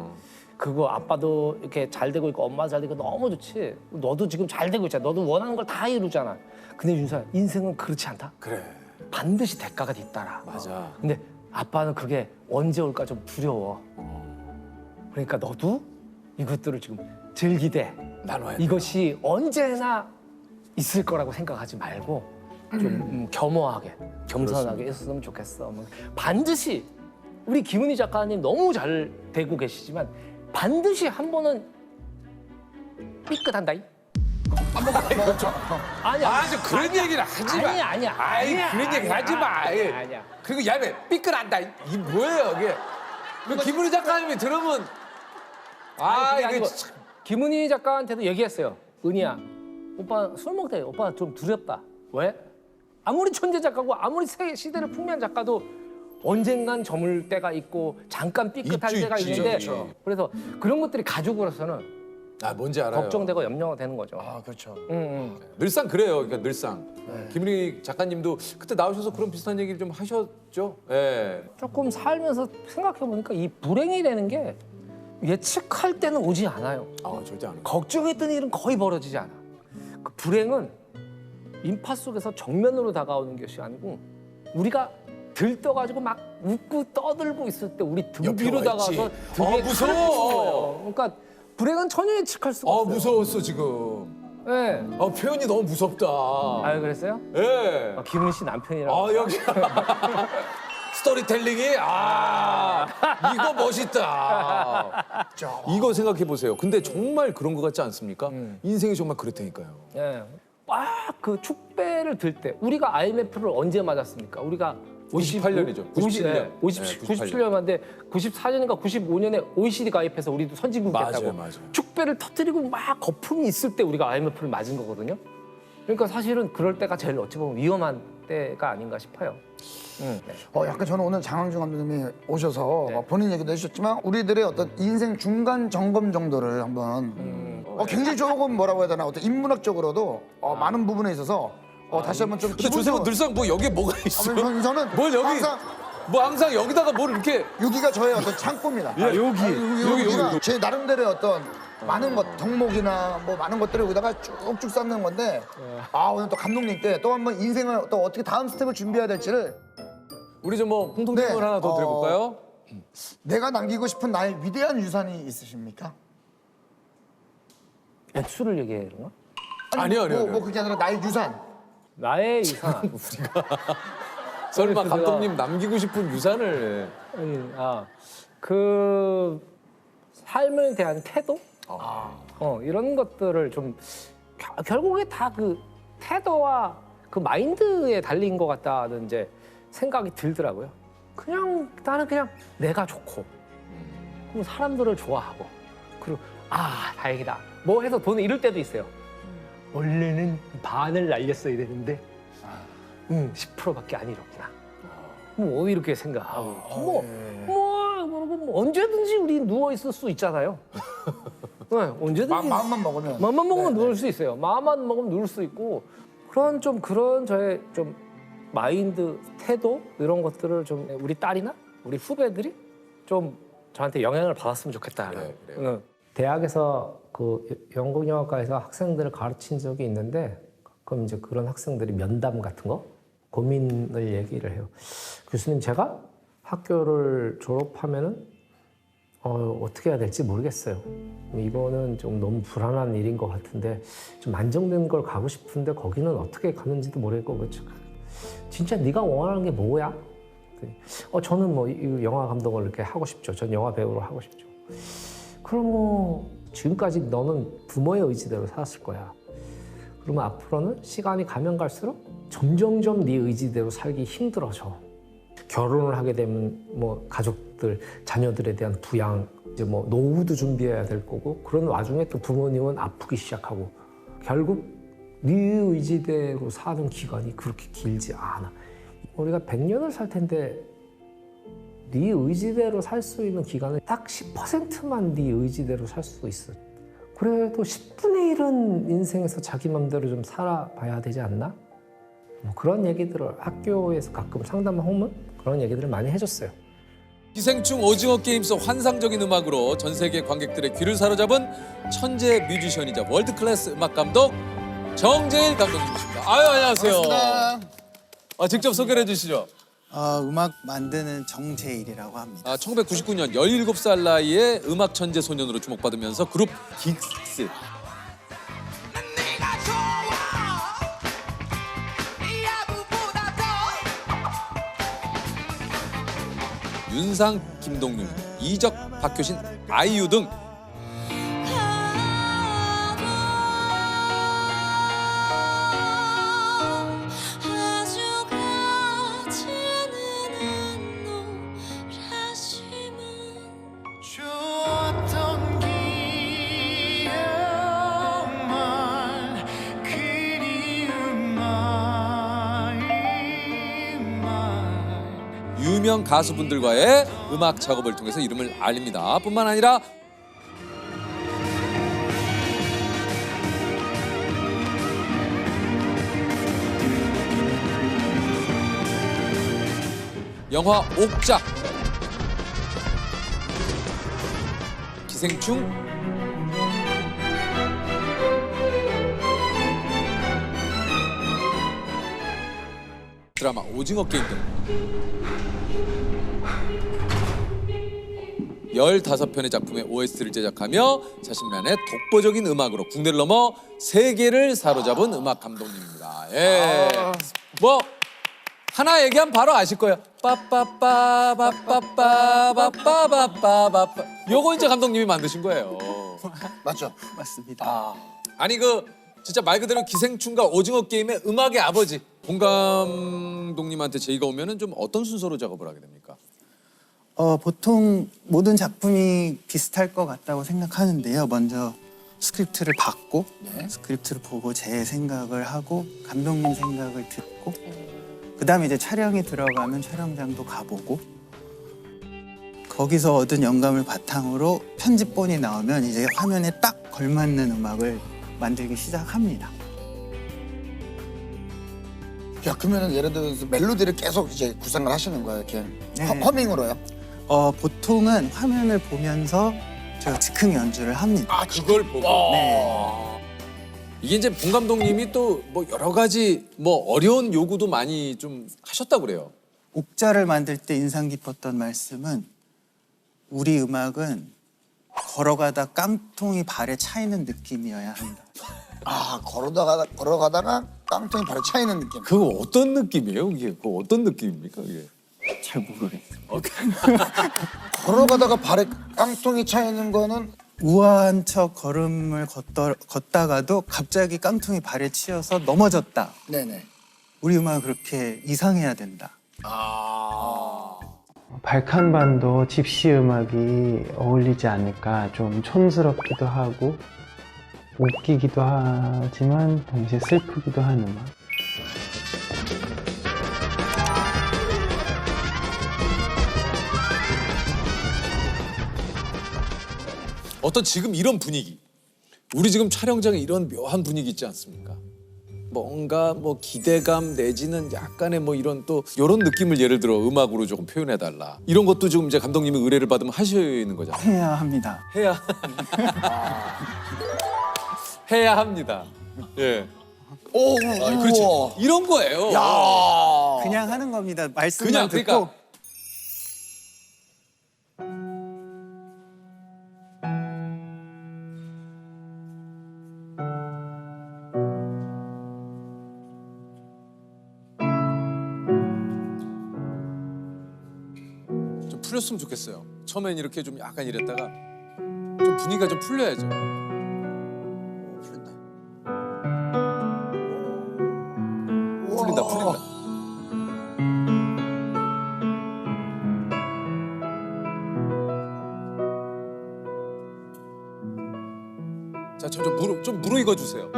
그거 아빠도 이렇게 잘 되고 있고 엄마 잘 되고 너무 좋지? 너도 지금 잘 되고 있잖아. 너도 원하는 걸 다 이루잖아. 근데 윤서야 인생은 그렇지 않다? 그래. 반드시 대가가 뒤따라. 맞아. 근데 아빠는 그게 언제 올까 좀 두려워. 그러니까 너도 이것들을 지금 즐기되 나눠야 이것이 언제나 있을 거라고 생각하지 말고 좀 겸허하게 겸손하게 했으면 좋겠어. 반드시 우리 김은희 작가님 너무 잘 되고 계시지만 반드시 한 번은 삐끗한다이. 아니야. 그런 얘기를 하지 마. 아니야. 그런 얘기 하지 마. 아니야. 그리고 야매 삐끗한다. 이 뭐예요 이게? 김은희 작가님이 들으면 그게 이게 아니고 김은희 작가한테도 얘기했어요. 은희야, 오빠 술 먹을 때 오빠 좀 두렵다. 왜? 아무리 천재 작가고 아무리 시대를 풍미한 작가도 언젠간 저물 때가 있고 잠깐 삐끗할 때가 있는데 있죠. 그래서 그런 것들이 가족으로서는 뭔지 알아요. 걱정되고 염려가 되는 거죠. 그렇죠. 늘상 그래요. 그러니까 늘상. 김은희 작가님도 그때 나오셔서 그런 비슷한 얘기를 좀 하셨죠. 예. 조금 살면서 생각해 보니까 이 불행이 되는 게 예측할 때는 오지 않아요. 절대 안 해요. 걱정했던 일은 거의 벌어지지 않아. 그 불행은 인파 속에서 정면으로 다가오는 것이 아니고 우리가 들떠가지고 막 웃고 떠들고 있을 때 우리 등 뒤로 다가와서 등에 무서워. 칼을 쏘는 거예요. 그러니까 불행은 전혀 예측할 수가 없어요. 무서웠어 지금. 네. 표현이 너무 무섭다. 그랬어요? 예. 김은희 씨 남편이라고. 여기 스토리텔링이 이거 멋있다. 이거 생각해 보세요. 근데 정말 그런 것 같지 않습니까? 인생이 정말 그렇다니까요. 예. 그 축배를 들 때 우리가 IMF를 언제 맞았습니까? 우리가 98년이죠. 97년. 97년인데 94년인가 95년에 OECD 가입해서 우리도 선진국 됐다고. 맞아요. 축배를 터뜨리고 막 거품이 있을 때 우리가 IMF를 맞은 거거든요. 그러니까 사실은 그럴 때가 제일 어찌 보면 위험한 때가 아닌가 싶어요. 약간 저는 오늘 장항준 감독님이 오셔서 본인 얘기도 해주셨지만 우리들의 어떤 인생 중간 점검 정도를 한번 굉장히 조금 뭐라고 해야 되나 어떤 인문학적으로도 많은 부분에 있어서 다시 한번 좀 근데 조세호 늘상 뭐 여기에 뭐가 있어? 저는 뭘 여기 항상 뭐 항상 여기다가 뭘 이렇게 여기가 저의 어떤 창고입니다. 여기가 제 나름대로의 어떤 많은 것 덕목이나 뭐 많은 것들을 여기다가 쭉쭉 쌓는 건데 오늘 또 감독님께 또 한번 인생을 또 어떻게 다음 스텝을 준비해야 될지를 우리 좀 뭐 공통점을 하나 더 드려볼까요? 내가 남기고 싶은 나의 위대한 유산이 있으십니까? 액수를 얘기해 그런가? 아니요. 뭐 그게 아니라 나의 유산. 나의 유산. 설마 감독님 남기고 싶은 유산을 그 삶에 대한 태도? 이런 것들을 좀 결국에 다 그 태도와 그 마인드에 달린 것 같다는 이제 생각이 들더라고요. 그냥 나는 그냥 내가 좋고 그리고 사람들을 좋아하고 그리고 다행이다 뭐 해서 돈을 잃을 때도 있어요. 원래는 반을 날렸어야 되는데 10%밖에 안 잃었구나. 뭐 이렇게 생각하고 뭐 언제든지 우리 누워 있을 수 있잖아요. 언제든지 마음만 먹으면 마음만 먹으면 누울 수 있어요. 마음만 먹으면 누울 수 있고 그런 저의 좀 마인드 태도 이런 것들을 좀 우리 딸이나 우리 후배들이 좀 저한테 영향을 받았으면 좋겠다. 대학에서 그 연극영화과에서 학생들을 가르친 적이 있는데 그럼 이제 그런 학생들이 면담 같은 거 고민을 얘기를 해요. 교수님 제가 학교를 졸업하면은 어떻게 해야 될지 모르겠어요. 이거는 좀 너무 불안한 일인 것 같은데 좀 안정된 걸 가고 싶은데 거기는 어떻게 가는지도 모르겠고 그렇죠. 진짜 네가 원하는 게 뭐야? 저는 뭐 영화 감독을 이렇게 하고 싶죠. 전 영화 배우로 하고 싶죠. 그럼 뭐 지금까지 너는 부모의 의지대로 살았을 거야. 그러면 앞으로는 시간이 가면 갈수록 점점점 네 의지대로 살기 힘들어져. 결혼을 하게 되면 뭐 가족들, 자녀들에 대한 부양, 이제 뭐 노후도 준비해야 될 거고 그런 와중에 또 부모님은 아프기 시작하고 결국 네 의지대로 사는 기간이 그렇게 길지 않아. 우리가 100년을 살 텐데 네 의지대로 살 수 있는 기간은 딱 10%만 네 의지대로 살 수 있어. 그래도 10분의 1은 인생에서 자기 맘대로 좀 살아봐야 되지 않나? 뭐 그런 얘기들을 학교에서 가끔 상담하면 그런 얘기들을 많이 해줬어요. 기생충 오징어 게임 속 환상적인 음악으로 전 세계 관객들의 귀를 사로잡은 천재 뮤지션이자 월드 클래스 음악 감독 정재일 감독님이십니다. 안녕하세요. 반갑습니다. 직접 소개를 해주시죠. 음악 만드는 정재일이라고 합니다. 1999년 17살 나이에 음악 천재 소년으로 주목받으면서 그룹 긱스, 윤상, 김동률, 이적, 박효신, 아이유 등 좋았던 기억만 그리움만 유명 가수분들과의 음악 작업을 통해서 이름을 알립니다. 뿐만 아니라 영화 옥자, 기생충, 드라마 오징어 게임 등 15편의 작품의 OST를 제작하며 자신만의 독보적인 음악으로 국내를 넘어 세계를 사로잡은 음악 감독님입니다. 예. 뭐 하나 얘기하면 바로 아실 거예요. 빠빠빠빠빠빠빠빠빠빠. 요거 이제 감독님이 만드신 거예요. 맞죠? 맞습니다. 아니 진짜 말 그대로 기생충과 오징어 게임의 음악의 아버지. 봉 감독님한테 제의가 오면은 좀 어떤 순서로 작업을 하게 됩니까? 보통 모든 작품이 비슷할 것 같다고 생각하는데요. 먼저 스크립트를 받고 스크립트를 보고 제 생각을 하고 감독님 생각을 듣고 그다음에 이제 촬영이 들어가면 촬영장도 가보고 거기서 얻은 영감을 바탕으로 편집본이 나오면 이제 화면에 딱 걸맞는 음악을 만들기 시작합니다. 야, 그러면은 예를 들어서 멜로디를 계속 이제 구상을 하시는 거예요, 이렇게 네. 허밍으로요? 보통은 화면을 보면서 제가 즉흥 연주를 합니다. 그걸 보고. 네. 이게 이제 봉 감독님이 또 뭐 여러 가지 뭐 어려운 요구도 많이 좀 하셨다고 그래요. 옥자를 만들 때 인상 깊었던 말씀은 우리 음악은 걸어가다 깡통이 발에 차이는 느낌이어야 한다. 아, 걸어가다가 깡통이 발에 차이는 느낌. 그거 어떤 느낌이에요? 이게 그 어떤 느낌입니까? 이게 잘 모르겠어요. 걸어가다가 발에 깡통이 차이는 거는 우아한 척 걸음을 걷다가도 갑자기 깡통이 발에 치여서 넘어졌다. 네네. 우리 음악은 그렇게 이상해야 된다. 발칸반도 집시 음악이 어울리지 않을까. 좀 촌스럽기도 하고 웃기기도 하지만 동시에 슬프기도 한 음악. 어떤 지금 이런 분위기, 우리 지금 촬영장에 이런 묘한 분위기 있지 않습니까? 뭔가 뭐 기대감 내지는 약간의 뭐 이런 또 이런 느낌을 예를 들어 음악으로 조금 표현해달라. 이런 것도 지금 이제 감독님이 의뢰를 받으면 하시는 거잖아요. 해야 합니다. 해야 합니다. 예. 오, 그렇지. 이런 거예요. 그냥 하는 겁니다. 말씀만 그냥 듣고. 그러니까 좀 풀렸으면 좋겠어요. 처음엔 이렇게 좀 약간 이랬다가 좀 분위기가 좀 풀려야죠. 풀린다. 자, 좀 무르익어 주세요.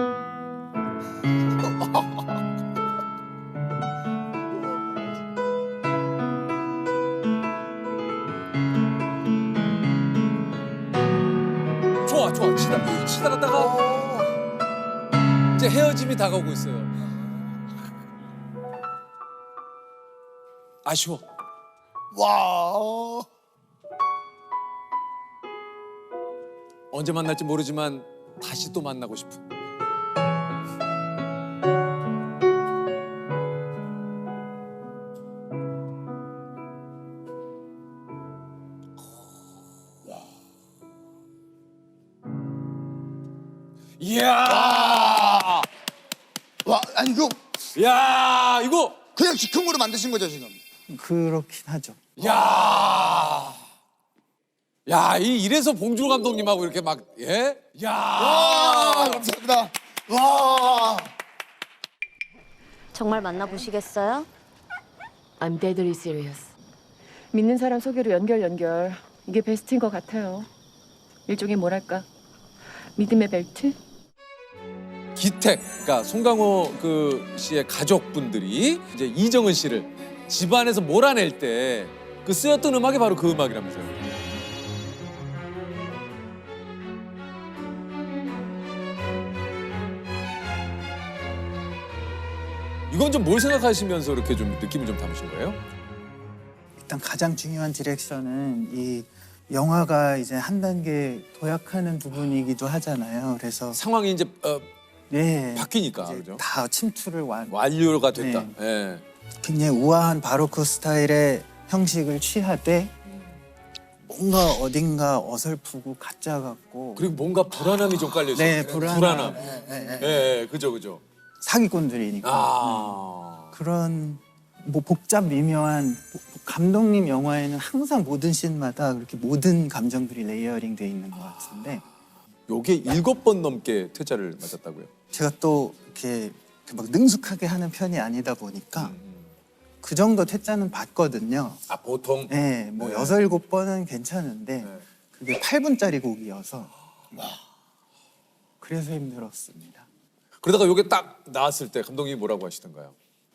좋아. 치다 갔다가 이제 헤어짐이 다가오고 있어요. 아쉬워. 와. 언제 만날지 모르지만 다시 또 만나고 싶은. 이야. 와, 아니 이거. 야, 이거 그냥 즉흥으로 만드신 거죠 지금? 그렇긴 하죠. 야, 이래서 봉준호 감독님하고 이렇게 막 예? 와, 감사합니다. 와. 정말 만나보시겠어요? I'm deadly serious. 믿는 사람 소개로 연결. 이게 베스트인 것 같아요. 일종의 뭐랄까 믿음의 벨트? 기택, 그러니까 송강호 그 씨의 가족분들이 이제 이정은 씨를 집안에서 몰아낼 때 그 쓰였던 음악이 바로 그 음악이라면서요. 이건 좀 뭘 생각하시면서 이렇게 좀 느낌을 좀 담으신 거예요? 일단 가장 중요한 디렉션은 이 영화가 이제 한 단계 도약하는 부분이기도 하잖아요. 그래서 상황이 이제 네, 바뀌니까 이제 그죠? 다 침투를 완료가 됐다. 네. 예. 굉장히 우아한 바로크 스타일의 형식을 취하되 뭔가 어딘가 어설프고 가짜 같고 그리고 뭔가 불안함이 좀 깔려 있어요. 네, 불안함. 예, 그죠. 사기꾼들이니까 그런 뭐 복잡 미묘한 감독님 영화에는 항상 모든 씬마다 그렇게 모든 감정들이 레이어링 돼 있는 것 같은데 요게 7번 넘게 퇴짜를 맞았다고요? 제가 또 이렇게 막 능숙하게 하는 편이 아니다 보니까 그 정도 퇴짜는 받거든요. 아 보통? 네, 뭐 네. 6, 7번은 괜찮은데 그게 8분짜리 곡이어서 그래서 힘들었습니다. 그러다가 요게 딱 나왔을 때 감독님이 뭐라고 하시던가요?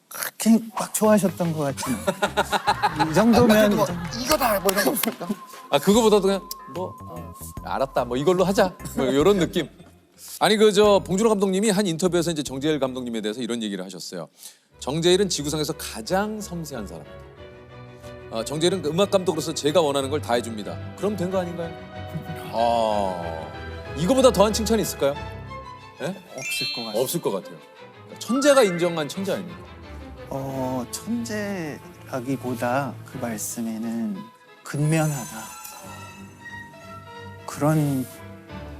그렇게 막 좋아하셨던 것 같지는 않아요. 이 정도면 뭐, 이거다 뭐 이런 거 없습니까? 아 그거보다도 그냥 뭐 알았다 뭐 이걸로 하자 뭐 이런 느낌. 아니 그 저 봉준호 감독님이 한 인터뷰에서 이제 정재일 감독님에 대해서 이런 얘기를 하셨어요. 정재일은 지구상에서 가장 섬세한 사람입니다. 정재일은 그 음악 감독으로서 제가 원하는 걸 다 해줍니다. 그럼 된 거 아닌가요? 이거보다 더한 칭찬이 있을까요? 예? 없을 것 같아요. 없을 것 같아요. 천재가 인정한 천재 아닙니까? 천재라기보다 그 말씀에는 근면하다 그런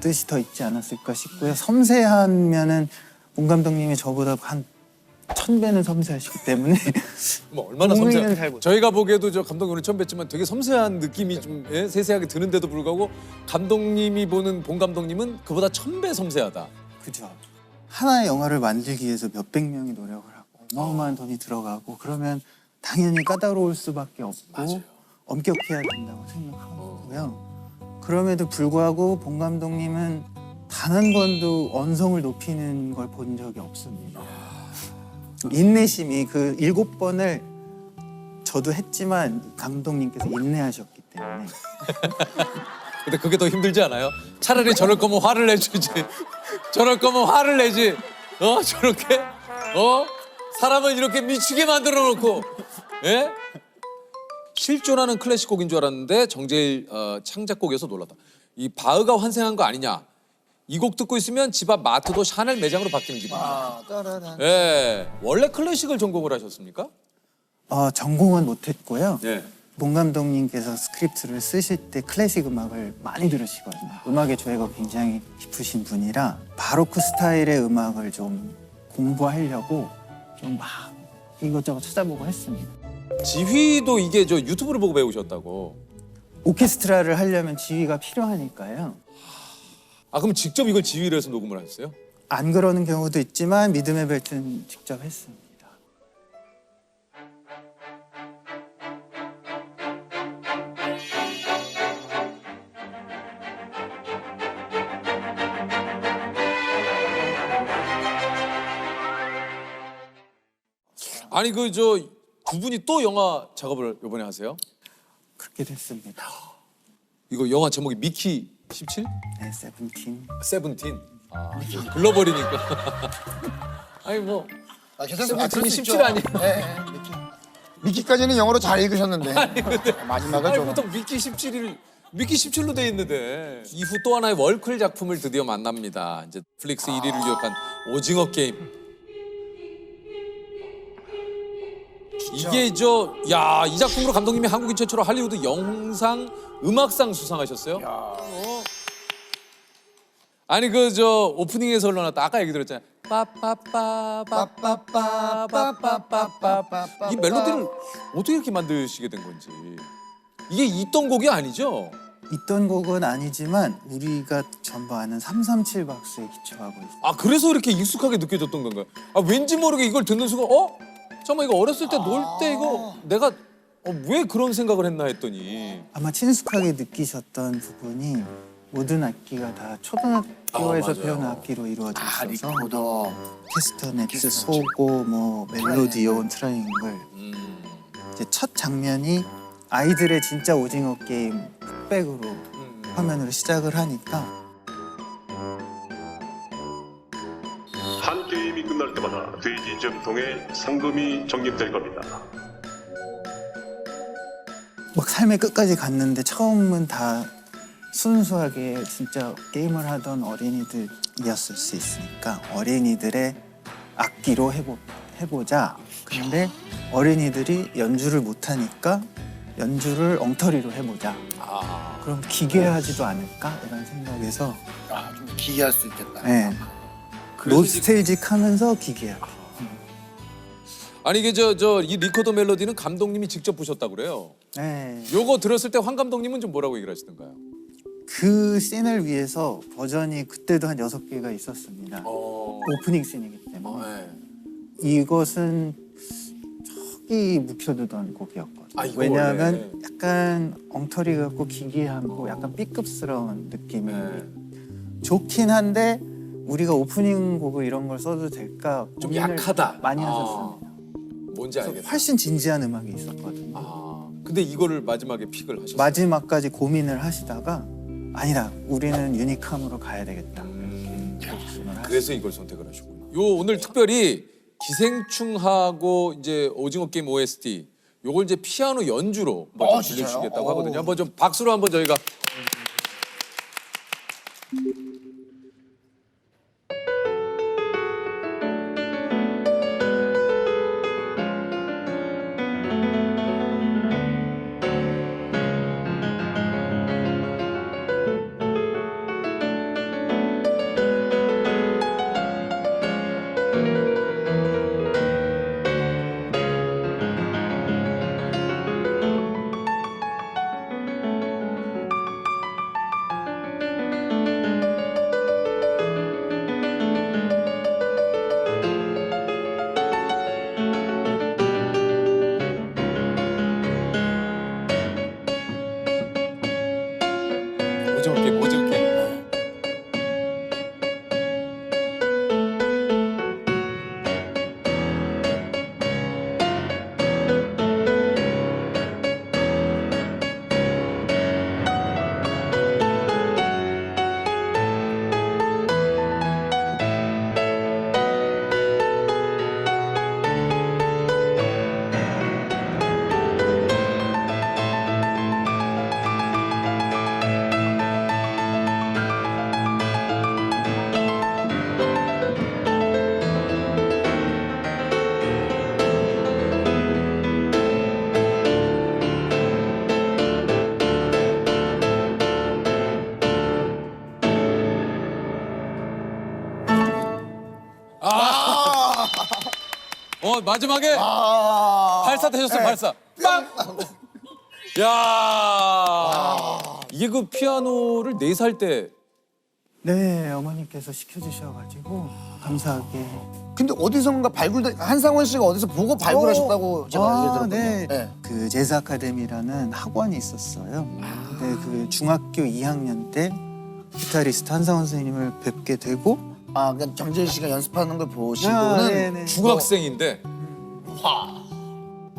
뜻이 더 있지 않았을까 싶고요. 섬세하면은 봉 감독님이 저보다 한 1000배는 섬세하시기 때문에 뭐 얼마나 공인은 섬세한? 잘 못- 저희가 보기에도 저 감독님 오늘 처음 뵀지만 되게 섬세한 느낌이 좀 예? 세세하게 드는데도 불구하고 감독님이 보는 봉 감독님은 그보다 1000배 섬세하다. 그죠. 하나의 영화를 만들기 위해서 몇백 명이 노력을 하고 어마어마한 돈이 들어가고 그러면 당연히 까다로울 수밖에 없고 엄격해야 된다고 생각하고요. 그럼에도 불구하고 봉 감독님은 단 한 번도 언성을 높이는 걸 본 적이 없습니다. 인내심이 그 7번을 저도 했지만 감독님께서 인내하셨기 때문에 근데 그게 더 힘들지 않아요? 차라리 저럴 거면 화를 내주지. 저럴 거면 화를 내지. 저렇게 사람을 이렇게 미치게 만들어 놓고 예? 실존하는 클래식 곡인 줄 알았는데 정재일 창작곡이어서 놀랐다. 이 바흐가 환생한 거 아니냐? 이 곡 듣고 있으면 집 앞 마트도 샤넬 매장으로 바뀌는 기분이야. 예, 원래 클래식을 전공을 하셨습니까? 전공은 못했고요. 네. 봉 감독님께서 스크립트를 쓰실 때 클래식 음악을 많이 들으시거든요. 음악의 조예가 굉장히 깊으신 분이라 바로크 스타일의 음악을 좀 공부하려고 좀 막 이것저것 찾아보고 했습니다. 지휘도 이게 저 유튜브를 보고 배우셨다고. 오케스트라를 하려면 지휘가 필요하니까요. 아 그럼 직접 이걸 지휘를 해서 녹음을 하셨어요? 안 그러는 경우도 있지만 믿음의 벨트는 직접 했습니다. 아니 그 저 두 분이 또 영화 작업을 이번에 하세요? 그렇게 됐습니다. 이거 영화 제목이 미키 17? 네, 세븐틴. 세븐틴. 글러버리니까. 아니 뭐 괜찮습니다. 세븐틴이 17 아니에요? 네, 미키까지는 영어로 잘 읽으셨는데 마지막은 아니 좀 보통 미키 17로 돼 있는데 이후 또 하나의 월클 작품을 드디어 만납니다. 이제 넷플릭스 1위를 기록한 오징어 게임. 이게 이 작품으로 감독님이 한국인 최초로 할리우드 영상 음악상 수상하셨어요. 아니 그 오프닝에서 흘러났다 아까 얘기 들었잖아요. 빠빠빠빠빠빠빠빠빠빠 이 멜로디를 어떻게 이렇게 만드시게 된 건지. 이게 있던 곡이 아니죠? 있던 곡은 아니지만 우리가 전부 아는 337 박수에 기초하고 있어요. 아 그래서 이렇게 익숙하게 느껴졌던 건가요? 아 왠지 모르게 이걸 듣는 순간 잠깐만 이거 어렸을 때 놀 때 이거 내가 왜 그런 생각을 했나 했더니 아마 친숙하게 느끼셨던 부분이 모든 악기가 다 초등학교에서 맞아요. 배운 악기로 이루어져 있어서 리코더, 캐스터넷, 소고, 뭐 멜로디온, 트라이앵글 이제 첫 장면이 아이들의 진짜 오징어 게임 흑백으로 화면으로 시작을 하니까 한 게임이 끝날 때마다 돼지 전통의 상금이 적립될 겁니다. 막 삶의 끝까지 갔는데 처음은 다 순수하게 진짜 게임을 하던 어린이들이었을 수 있으니까 어린이들의 악기로 해보자. 근데 어린이들이 연주를 못하니까 연주를 엉터리로 해보자. 그럼 기괴하지도 않을까? 이런 생각에서 좀 기괴할 수 있겠다. 네. 노스텔직하면서 기괴하게. 아니 이게 이 리코더 멜로디는 감독님이 직접 부셨다고 그래요. 네. 요거 들었을 때 황 감독님은 좀 뭐라고 얘기를 하시던가요? 그 씬을 위해서 버전이 그때도 한 6개가 있었습니다. 오프닝 씬이기 때문에. 이것은 저기 묵혀두던 곡이었거든요. 왜냐하면 약간 엉터리 같고 기괴하고 약간 B급스러운 느낌이 좋긴 한데 우리가 오프닝 곡을 이런 걸 써도 될까 좀 고민을 약하다. 많이 하셨습니다. 뭔지 알겠다. 훨씬 진지한 음악이 있었거든요. 근데 이거를 마지막에 픽을 하셨어요. 마지막까지 고민을 하시다가 아니다, 우리는 유니크함으로 가야 되겠다. 그래서 이걸 선택을 하셨군요. 요 오늘 특별히 기생충하고 이제 오징어 게임 OST 요걸 이제 피아노 연주로 한번 좀 들려주시겠다고 하거든요. 한번 좀 박수로 한번 저희가. 오징어 게임. 마지막에 발사 되셨어요. 발사. 빵. 야. 이게 그 피아노를 4살 때. 네, 어머니께서 시켜주셔가지고 감사하게. 근데 어디선가 한상원 씨가 어디서 보고 발굴하셨다고 제가 얘기 들었거든요. 네. 그 재즈 아카데미라는 학원이 있었어요. 근데 그 중학교 2학년 때 기타리스트 한상원 선생님을 뵙게 되고. 그러니까 정재희 씨가 연습하는 걸 보시고는 중학생인데.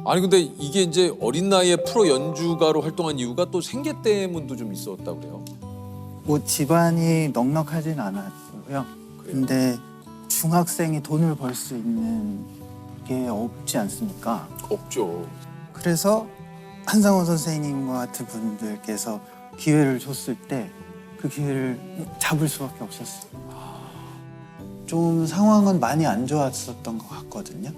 아니 근데 이게 이제 어린 나이에 프로 연주가로 활동한 이유가 또 생계 때문도 좀 있었다고 그래요. 뭐 집안이 넉넉하진 않았어요. 근데 중학생이 돈을 벌 수 있는 게 없지 않습니까? 없죠. 그래서 한상원 선생님과 같은 분들께서 기회를 줬을 때 그 기회를 잡을 수밖에 없었어요. 좀 상황은 많이 안 좋았었던 것 같거든요.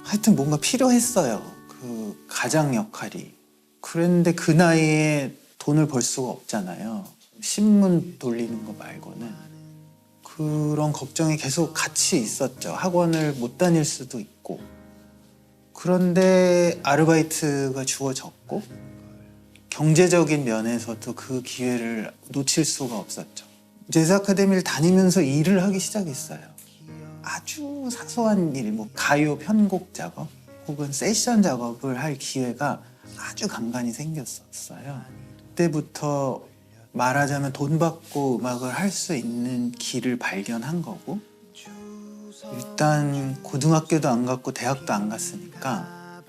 하여튼 뭔가 필요했어요. 그 가장 역할이. 그런데 그 나이에 돈을 벌 수가 없잖아요. 신문 돌리는 거 말고는. 그런 걱정이 계속 같이 있었죠. 학원을 못 다닐 수도 있고. 그런데 아르바이트가 주어졌고 경제적인 면에서도 그 기회를 놓칠 수가 없었죠. 재즈 아카데미를 다니면서 일을 하기 시작했어요. 아주 사소한 일, 뭐 가요 편곡 작업 혹은 세션 작업을 할 기회가 아주 간간히 생겼었어요. 그때부터 말하자면 돈 받고 음악을 할 수 있는 길을 발견한 거고, 일단 고등학교도 안 갔고 대학도 안 갔으니까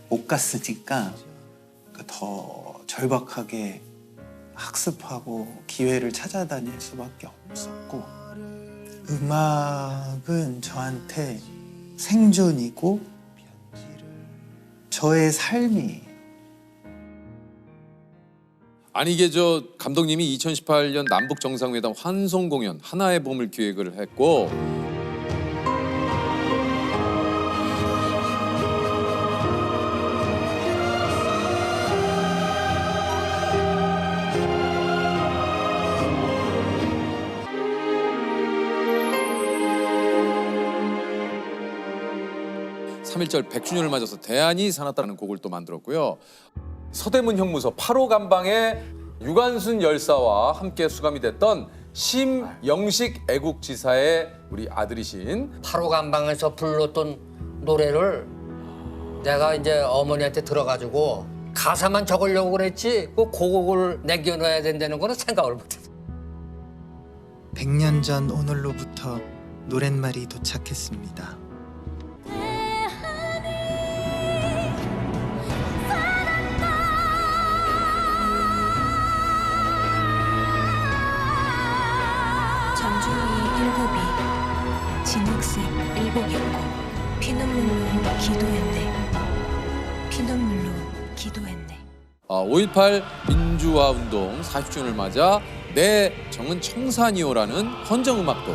못 갔으니까 더 절박하게 학습하고 기회를 찾아다닐 수밖에 없었고, 음악은 저한테 생존이고 저의 삶이. 아니 이게 저 감독님이 2018년 남북 정상회담 환송 공연 하나의 봄을 기획을 했고 (3.1절) 100주년을 맞아서 대안이 사놨다는 곡을 또 만들었고요. 서대문 형무소 8호 감방에 유관순 열사와 함께 수감이 됐던 심영식 애국지사의 우리 아들이신 8호 감방에서 불렀던 노래를 내가 이제 어머니한테 들어가지고 가사만 적으려고 그랬지 그 곡을 남겨놔야 된다는 거는 생각을 못했어. 100년 전 오늘로부터 노랫말이 도착했습니다. 전중이 일곱이 진흙색 일복 입고 피눈물로 기도했네. 피눈물로 기도했네. 5.18 민주화 운동 40주년을 맞아 내 정은 청산이요라는 헌정음악도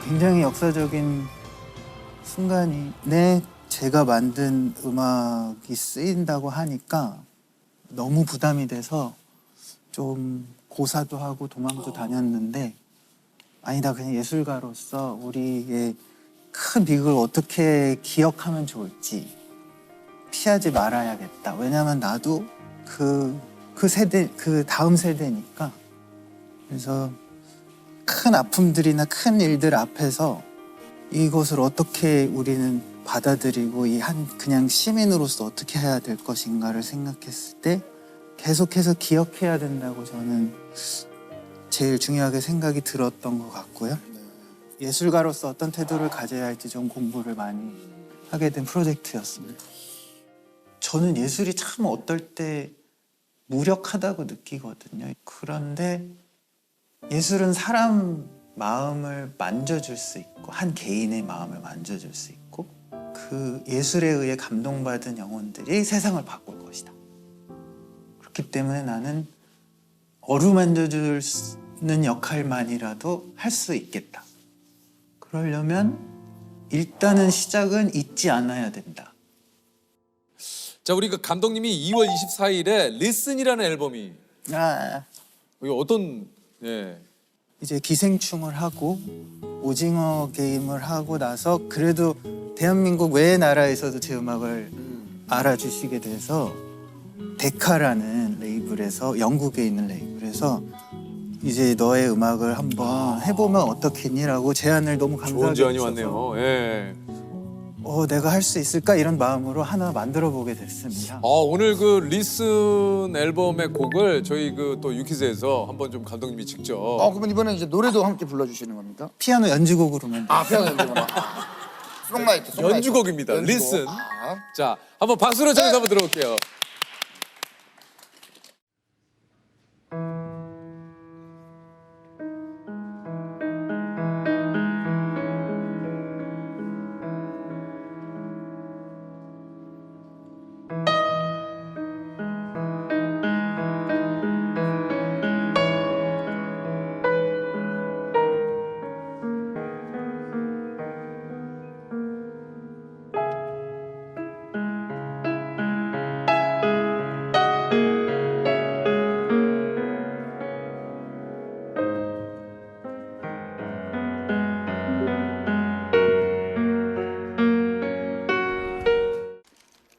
굉장히 역사적인 순간이 제가 만든 음악이 쓰인다고 하니까 너무 부담이 돼서 좀 고사도 하고 도망도 다녔는데 아니다, 그냥 예술가로서 우리의 큰 비극을 어떻게 기억하면 좋을지 피하지 말아야겠다. 왜냐면 나도 그 세대, 그 다음 세대니까. 그래서 큰 아픔들이나 큰 일들 앞에서 이것을 어떻게 우리는 받아들이고 그냥 시민으로서 어떻게 해야 될 것인가를 생각했을 때 계속해서 기억해야 된다고 저는 제일 중요하게 생각이 들었던 것 같고요. 예술가로서 어떤 태도를 가져야 할지 좀 공부를 많이 하게 된 프로젝트였습니다. 저는 예술이 참 어떨 때 무력하다고 느끼거든요. 그런데 예술은 사람 마음을 만져줄 수 있고 한 개인의 마음을 만져줄 수 있고 그 예술에 의해 감동받은 영혼들이 세상을 바꿀 것이다. 그렇기 때문에 나는 어루만져주는 역할만이라도 할 수 있겠다. 그러려면 일단은 시작은 잊지 않아야 된다. 자, 우리 그 감독님이 2월 24일에 리슨이라는 앨범이 이게 어떤 이제 기생충을 하고 오징어 게임을 하고 나서 그래도 대한민국 외의 나라에서도 제 음악을 알아주시게 돼서 데카라는 레이블에서 영국에 있는 레이블에서 이제 너의 음악을 한번 해보면 어떻겠니라고 제안을 너무 좋은 감사하게 제안이 주셔서 왔네요. 예. 내가 할 수 있을까 이런 마음으로 하나 만들어 보게 됐습니다. 오늘 그 리슨 앨범의 곡을 저희 그 또 유키즈에서 한번 좀 감독님이 직접 그러면 이번에 이제 노래도 함께 불러주시는 겁니까? 피아노 연주곡으로만. 피아노 연주곡. 송라이트. 연주곡입니다. 연주곡. 리슨. 자, 한번 박수로 청해서 한번 들어볼게요.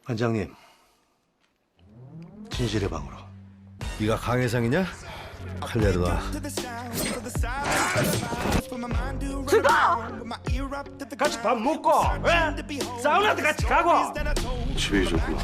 반장님, 진실의 방으로. 네가 강혜상이냐? 칼레르가. 죽어! 같이 밥 먹고, 사우나도 같이 가고. 집에 있었구나.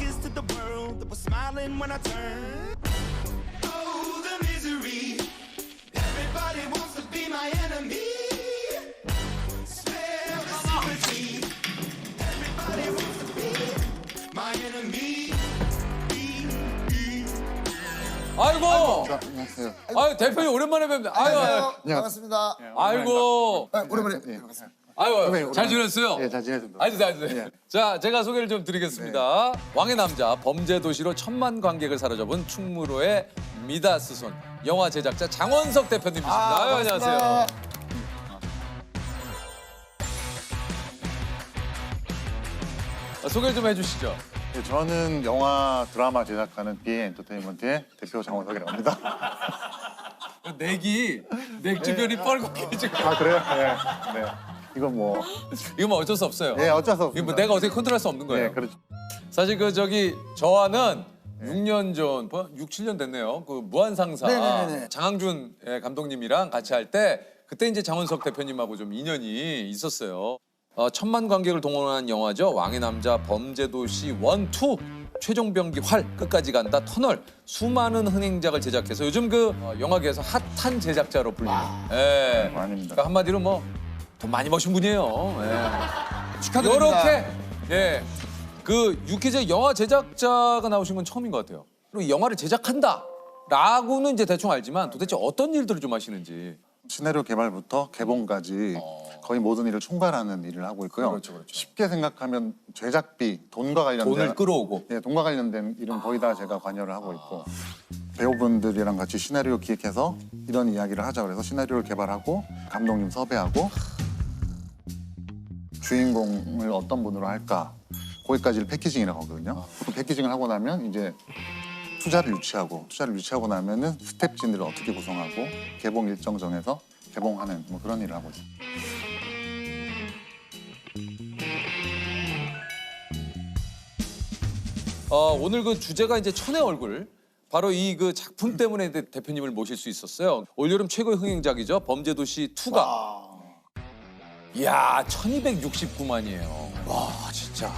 아이고. 안녕하세요. 아유, 대표님 오랜만에 뵙네. 아유. 반갑습니다. 아이고. 오랜만에. 반갑습니다. 아유, 잘 지냈어요? 네, 잘 지냈습니다. 아주 잘. 자, 제가 소개를 좀 드리겠습니다. 왕의 남자, 범죄 도시로 천만 관객을 사로잡은 충무로의 미다스손 영화 제작자 장원석 대표님이십니다. 아유, 안녕하세요. 소개 좀 해주시죠. 네, 저는 영화 드라마 제작하는 BA 엔터테인먼트의 대표 장원석이라고 합니다. 넥 주변이 뻘겋게 지금. 아 그래요? 네. 네. 이건 뭐 어쩔 수 없어요. 네, 어쩔 수 없습니다. 이거 뭐 내가 어떻게 컨트롤할 수 없는 거예요. 네, 그렇죠. 사실 저와는 6년 전, 6, 7년 됐네요. 그 무한상사 네네네네. 장항준 감독님이랑 같이 할 때 그때 이제 장원석 대표님하고 좀 인연이 있었어요. 1000만 관객을 동원한 영화죠. 왕의 남자, 범죄도시 1, 2, 최종병기 활, 끝까지 간다, 터널, 수많은 흥행작을 제작해서 요즘 영화계에서 핫한 제작자로 불리는. 예. 아닙니다. 그러니까 한마디로 돈 많이 버신 분이에요. 예. 축하드립니다. 요렇게 유퀴즈 영화 제작자가 나오신 건 처음인 것 같아요. 그리고 영화를 제작한다라고는 이제 대충 알지만 도대체 어떤 일들을 좀 하시는지. 시나리오 개발부터 개봉까지 거의 모든 일을 총괄하는 일을 하고 있고요. 그렇죠. 쉽게 생각하면 제작비, 돈과 관련된 돈을 끌어오고. 네, 돈과 관련된 일은 거의 다 제가 관여를 하고 있고 배우분들이랑 같이 시나리오 기획해서 이런 이야기를 하자 그래서 시나리오를 개발하고 감독님 섭외하고 주인공을 어떤 분으로 할까 거기까지를 패키징이라고 하거든요. 그 패키징을 하고 나면 이제 투자를 유치하고 나면은 스텝진들을 어떻게 구성하고 개봉 일정 정해서 개봉하는 뭐 그런 일을 하고 있습니다. 오늘 그 주제가 이제 천의 얼굴. 바로 이 작품 때문에 대표님을 모실 수 있었어요. 올여름 최고의 흥행작이죠. 범죄도시 2가. 이야, 1269만이에요. 와, 진짜.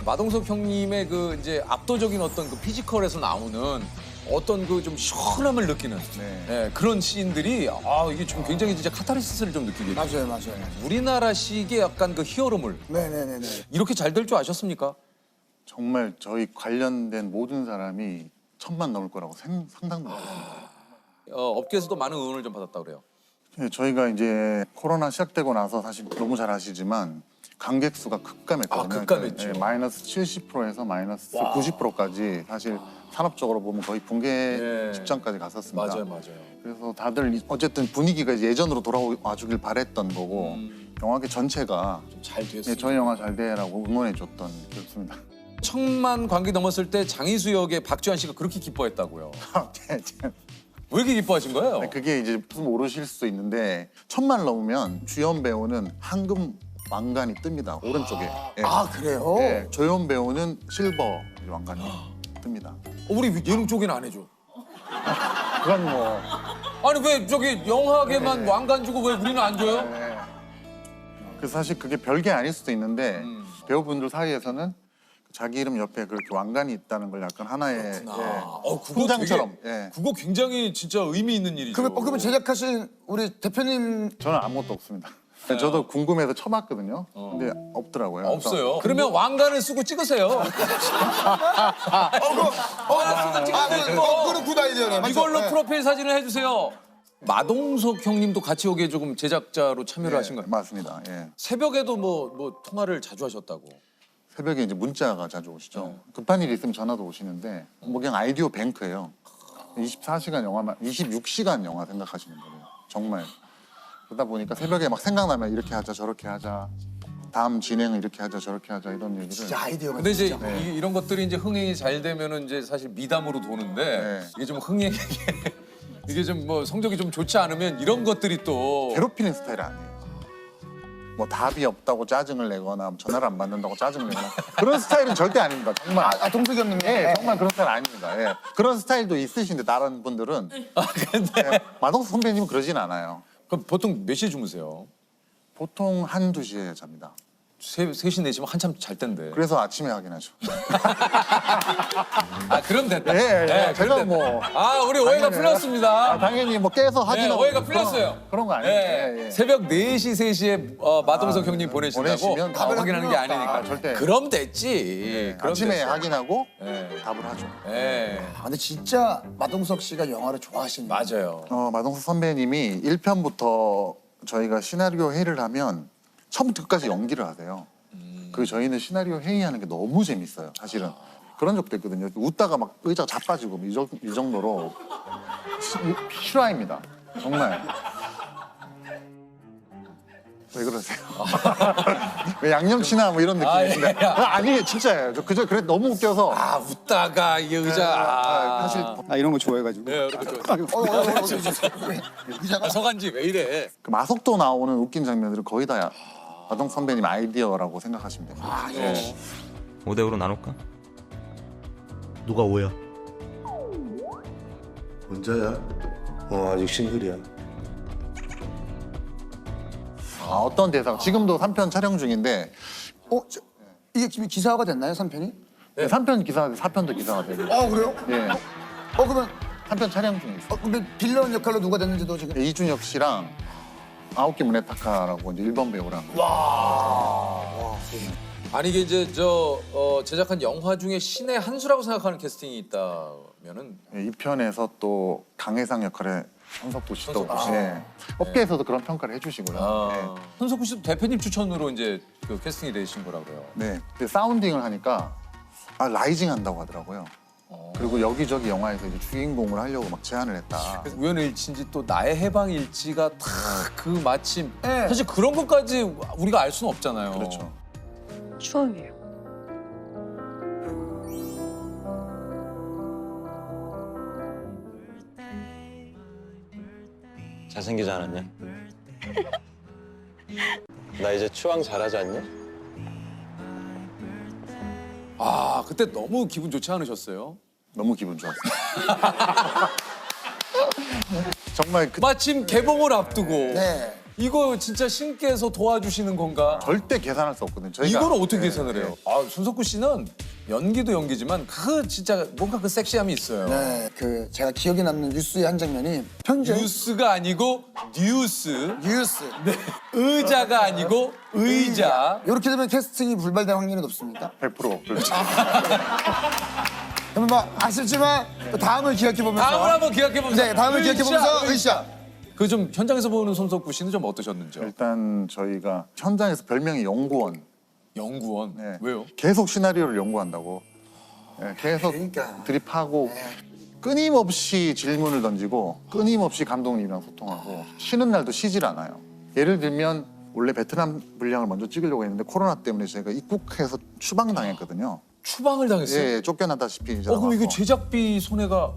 마동석 형님의 이제 압도적인 어떤 피지컬에서 나오는 어떤 좀 시원함을 느끼는 그런 씬들이 이게 좀 굉장히 진짜 카타르시스를 좀 느끼게 돼요. 맞아요. 우리나라식의 약간 히어로물. 네네네. 이렇게 잘 될 줄 아셨습니까? 정말 저희 관련된 모든 사람이 1000만 넘을 거라고 상상도 못했습니다. 업계에서도 많은 응원을 좀 받았다고 그래요. 네, 저희가 이제 코로나 시작되고 나서 사실 너무 잘 아시지만 관객 수가 급감했거든요. 급감했죠. 네, 마이너스 70%에서 마이너스 90%까지 사실 산업적으로 보면 거의 붕괴 직전까지 갔었습니다. 맞아요. 그래서 다들 어쨌든 분위기가 이제 예전으로 돌아와 주길 바랬던 거고 영화계 전체가 잘 됐어요. 네, 저희 영화 잘 돼라고 응원해줬던 기억입니다. 1000만 관객 넘었을 때 장희수 역의 박주환 씨가 그렇게 기뻐했다고요. 왜 이렇게 기뻐하신 거예요? 네, 그게 이제 좀 모르실 수도 있는데 1000만을 넘으면 주연 배우는 황금 왕관이 뜹니다. 오른쪽에. 예. 그래요? 예, 조연 배우는 실버 왕관이 뜹니다. 우리 예능 쪽에는 안 해줘. 그건 뭐. 아니 왜 영화계만 왕관 주고 왜 우리는 안 줘요? 그래서 사실 그게 별게 아닐 수도 있는데 배우분들 사이에서는 자기 이름 옆에 그렇게 왕관이 있다는 걸 약간 하나의 훈장처럼. 그거 굉장히 진짜 의미 있는 일이죠. 그러면 제작하신 우리 대표님 저는 아무것도 없습니다. 저도 궁금해서 쳐봤거든요. 근데 없더라고요. 없어요. 그러면 왕관을 쓰고 찍으세요. 그거는 굿 아이디어네. 이걸로 프로필 사진을 해주세요. 마동석 형님도 같이 여기에 조금 제작자로 참여를 하신 거예요? 맞습니다. 예. 새벽에도 뭐 통화를 자주 하셨다고. 새벽에 이제 문자가 자주 오시죠. 급한 일이 있으면 전화도 오시는데 뭐 그냥 아이디어 뱅크예요. 24시간 영화만 26시간 영화 생각하시는 거예요. 정말. 그러다 보니까 새벽에 막 생각나면 이렇게 하자 저렇게 하자 다음 진행은 이렇게 하자 저렇게 하자 이런 얘기를. 진짜 아이디어가. 근데 이제 이런 것들이 이제 흥행이 잘 되면은 이제 사실 미담으로 도는데 이게 좀 흥행이 이게 좀 뭐 성적이 좀 좋지 않으면 이런 것들이 또 괴롭히는 스타일 아니에요. 뭐 답이 없다고 짜증을 내거나 전화를 안 받는다고 짜증을 내거나 그런 스타일은 절대 아닙니다. 정말. 동석이 형님. 정말 그런 스타일 아닙니다. 그런 스타일도 있으신데 다른 분들은. 근데 마동석 선배님은 그러진 않아요. 그럼 보통 몇 시에 주무세요? 보통 1, 2시에 잡니다. 3시, 4시면 한참 잘 텐데. 그래서 아침에 확인하죠. 그럼 됐다. 제가 뭐. 우리 오해가 풀렸습니다. 당연히 뭐 깨서 확인하고. 오해가 풀렸어요. 그런 거 아니에요. 새벽 4시, 3시에 마동석 형님 보내신다고 확인하는 게 아니니까. 절대. 그럼 됐지. 그럼 아침에 됐어. 확인하고 답을 하죠. 근데 진짜 마동석 씨가 영화를 좋아하시는. 맞아요. 마동석 선배님이 1편부터 저희가 시나리오 회의를 하면 처음부터 끝까지 연기를 하세요. 그 저희는 시나리오 회의하는 게 너무 재밌어요. 사실은 그런 적도 있거든요. 웃다가 막 의자가 자빠지고 이 정도로 실화입니다. 정말. 왜 그러세요? 왜 양념치나 뭐 이런 느낌인데? 예. 아니 진짜예요. 저 그저 그래 너무 웃겨서. 웃다가 이 의자. 사실 이런 거 좋아해가지고. 네, 서간지 왜 이래? 그 마석도 나오는 웃긴 장면들은 거의 다 아동 선배님 아이디어라고 생각하시면 됩니다. 예. 5대5로 나눌까? 누가 5야? 혼자야? 아직 싱글이야. 어떤 대사? 지금도 3편 촬영 중인데. 이게 지금 기사화가 됐나요, 3편이? 네, 3편 기사가 4편도 기사가 되고. 그래요? 예. 그러면 3편 촬영 중에 있어요. 근데 빌런 역할로 누가 됐는지도 지금. 이준혁 씨랑 아오키 무네타카라고 이제 일본 배우랑. 아니 이게 이제 제작한 영화 중에 신의 한 수라고 생각하는 캐스팅이 있다면은 이 편에서 또 강혜상 역할에 손석구 씨도 업계에서도 그런 평가를 해주시고요. 네. 손석구 씨도 대표님 추천으로 이제 그 캐스팅이 되신 거라고요. 네. 근데 사운딩을 하니까 라이징 한다고 하더라고요. 그리고 여기저기 영화에서 이제 주인공을 하려고 막 제안을 했다. 우연의 일치인지 또 나의 해방 일지가 다 그 마침 사실 그런 것까지 우리가 알 수는 없잖아요. 그렇죠. 추억이에요. 잘생기지 않았냐? 나 이제 추앙 잘하지 않냐? 그때 너무 기분 좋지 않으셨어요? 너무 기분 좋았어요. 정말 마침 개봉을 앞두고 이거 진짜 신께서 도와주시는 건가? 절대 계산할 수 없거든요. 저희가 이걸 어떻게 계산을 해요? 손석구 씨는 연기도 연기지만 그 진짜 뭔가 그 섹시함이 있어요. 네, 그 제가 기억에 남는 뉴스의 한 장면이 뉴스가 아니고 뉴스. 네. 의자가 아니고 의자. 이렇게 되면 캐스팅이 불발될 확률이 높습니까? 100%. 그러면 뭐 아쉽지만 또 다음을 기약해보면서 다음을 한번 기약해보면서. 네, 다음을 기약해보면서 의자. 그 좀 현장에서 보는 손석구 씨는 좀 어떠셨는지요? 일단 저희가 현장에서 별명이 연구원. 연구원? 네. 왜요? 계속 시나리오를 연구한다고. 네, 계속 드립하고 끊임없이 질문을 던지고 끊임없이 감독님이랑 소통하고 쉬는 날도 쉬질 않아요. 예를 들면 원래 베트남 분량을 먼저 찍으려고 했는데 코로나 때문에 저희가 입국해서 추방당했거든요. 추방을 당했어요? 예, 쫓겨나다시피 이제 그럼 이거 나와서 제작비 손해가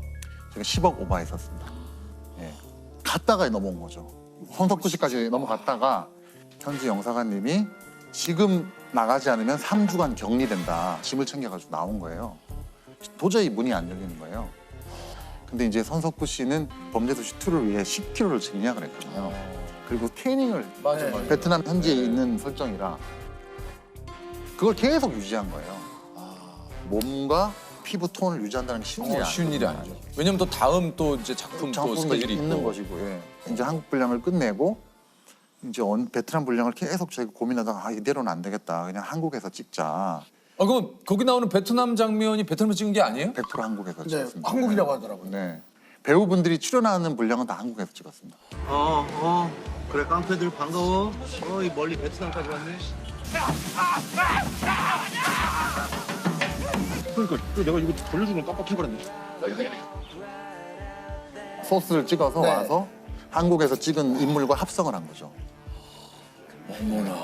제가 10억 오버했었습니다. 예. 갔다가 넘어온 거죠. 손석구 씨까지 넘어갔다가 현지 영사관님이 지금 나가지 않으면 3주간 격리된다. 짐을 챙겨가지고 나온 거예요. 도저히 문이 안 열리는 거예요. 근데 이제 손석구 씨는 범죄도시 2를 위해 10kg를 증량을 했거든요. 그리고 태닝을 맞아. 베트남 현지에 있는 설정이라 그걸 계속 유지한 거예요. 몸과 피부 톤을 유지한다는 게 쉬운 일이 아니죠. 왜냐면 또 다음 또 이제 작품 또 스케줄이 있는 있고. 것이고, 이제 한국 분량을 끝내고 이제 베트남 분량을 계속 저희가 고민하다가 이대로는 안 되겠다. 그냥 한국에서 찍자. 그럼 거기 나오는 베트남 장면이 베트남에서 찍은 게 아니에요? 100% 한국에서 찍었습니다. 한국이라고 하더라고요. 네. 배우분들이 출연하는 분량은 다 한국에서 찍었습니다. 그래 깡패들 반가워. 이 멀리 베트남까지 왔네. 그러니까 내가 이거 돌려주는 거 깜빡해버렸네. 소스를 찍어서 와서 한국에서 찍은 인물과 합성을 한 거죠. 어머나.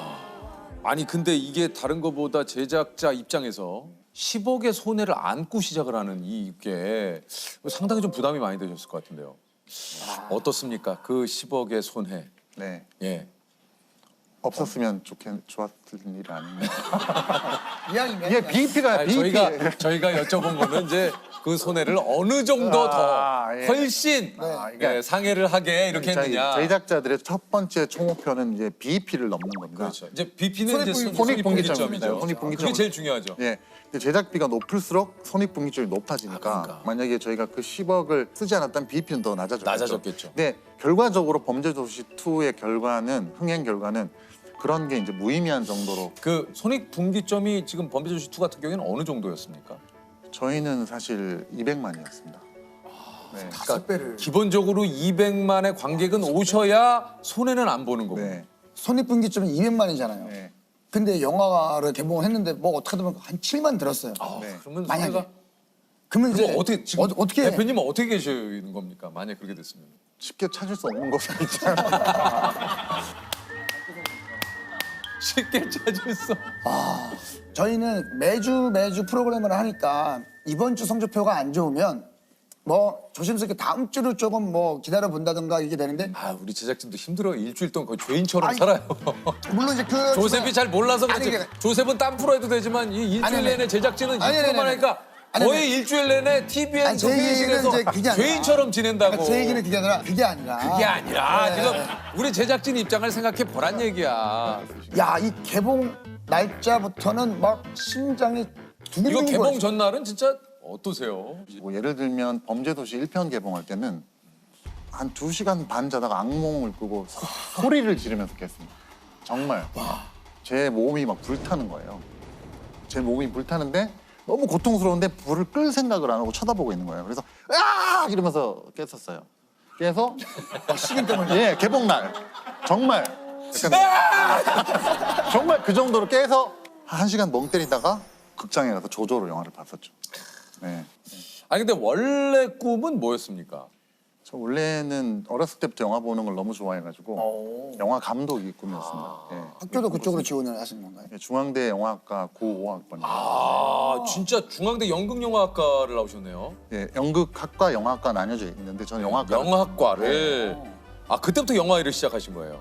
아니 근데 이게 다른 거보다 제작자 입장에서 10억의 손해를 안고 시작을 하는 이게 상당히 좀 부담이 많이 되셨을 것 같은데요. 어떻습니까? 그 10억의 손해. 네. 예. 없었으면 좋았을 일이 아닙니다. 이왕이면 이게 BEP가 저희가 여쭤본 거는 이제 그 손해를 어느 정도 더 훨씬 상해를 하게 이렇게 했느냐. 제작자들의 첫 번째 총목표는 이제 BEP를 넘는 겁니다. 그렇죠. 이제 BEP는 이제 손익분기점이죠. 그게 제일 중요하죠. 예. 제작비가 높을수록 손익분기점이 높아지니까 만약에 저희가 그 10억을 쓰지 않았다면 BEP는 더 낮아졌겠죠. 근데 결과적으로 범죄도시 2의 결과는 흥행 결과는 그런 게 이제 무의미한 정도로 그 손익분기점이 지금 범죄도시 2 같은 경우에는 어느 정도였습니까? 저희는 사실 200만이었습니다. 네. 5배를. 기본적으로 200만의 관객은 오셔야 손해는 안 보는 거고. 네. 손익분기점이 200만이잖아요. 네. 근데 영화를 개봉을 했는데 뭐 어떻게 하다 보면 한 7만 들었어요. 네. 그러면 만약에. 손해가 그러면 이제 어떻게 지금 어떻게 대표님은 어떻게 계시는 겁니까? 만약 그렇게 됐으면. 쉽게 찾을 수 없는 것은 있잖아요. 쉽게 찾을 수. 저희는 매주 프로그램을 하니까 이번 주 성적표가 안 좋으면 뭐 조심스럽게 다음 주를 조금 뭐 기다려 본다든가 이게 되는데 우리 제작진도 힘들어. 일주일 동안 거의 죄인처럼 살아요. 물론 이제 그 조셉이 잘 몰라서 그렇지. 조셉은 딴 프로 해도 되지만 이 일주일 내내 제작진은 이 프로만 하니까 거의 일주일 내내 TVN 소개실에서 죄인처럼 지낸다고. 제 얘기는 그게 아니라 그게 아니라 지금 우리 제작진 입장을 생각해 보란 얘기야. 야, 이 개봉 날짜부터는 막 심장이 두근두근 이거 개봉 거리죠. 전날은 진짜 어떠세요? 뭐 예를 들면 범죄도시 1편 개봉할 때는 한 2시간 반 자다가 악몽을 꾸고 소리를 지르면서 깼습니다. 정말 제 몸이 막 불타는 거예요. 제 몸이 불타는데 너무 고통스러운데 불을 끌 생각을 안 하고 쳐다보고 있는 거예요. 그래서 으악 이러면서 깼었어요. 그래서 식인 때문에 예, 개봉 날 정말 약간 정말 그 정도로 깨서 1시간 멍 때리다가 극장에 가서 조조로 영화를 봤었죠. 네. 아니 근데 원래 꿈은 뭐였습니까? 저 원래는 어렸을 때부터 영화 보는 걸 너무 좋아해가지고 영화 감독이 꿈이었습니다. 예. 학교도 그쪽으로 지원을 하신 건가요? 예, 중앙대 영화학과 고5학번이에요. 진짜 중앙대 연극영화학과를 나오셨네요. 예, 연극학과 영화학과 나뉘어져 있는데 저는 영화학과. 영화학과를. 그때부터 영화 일을 시작하신 거예요?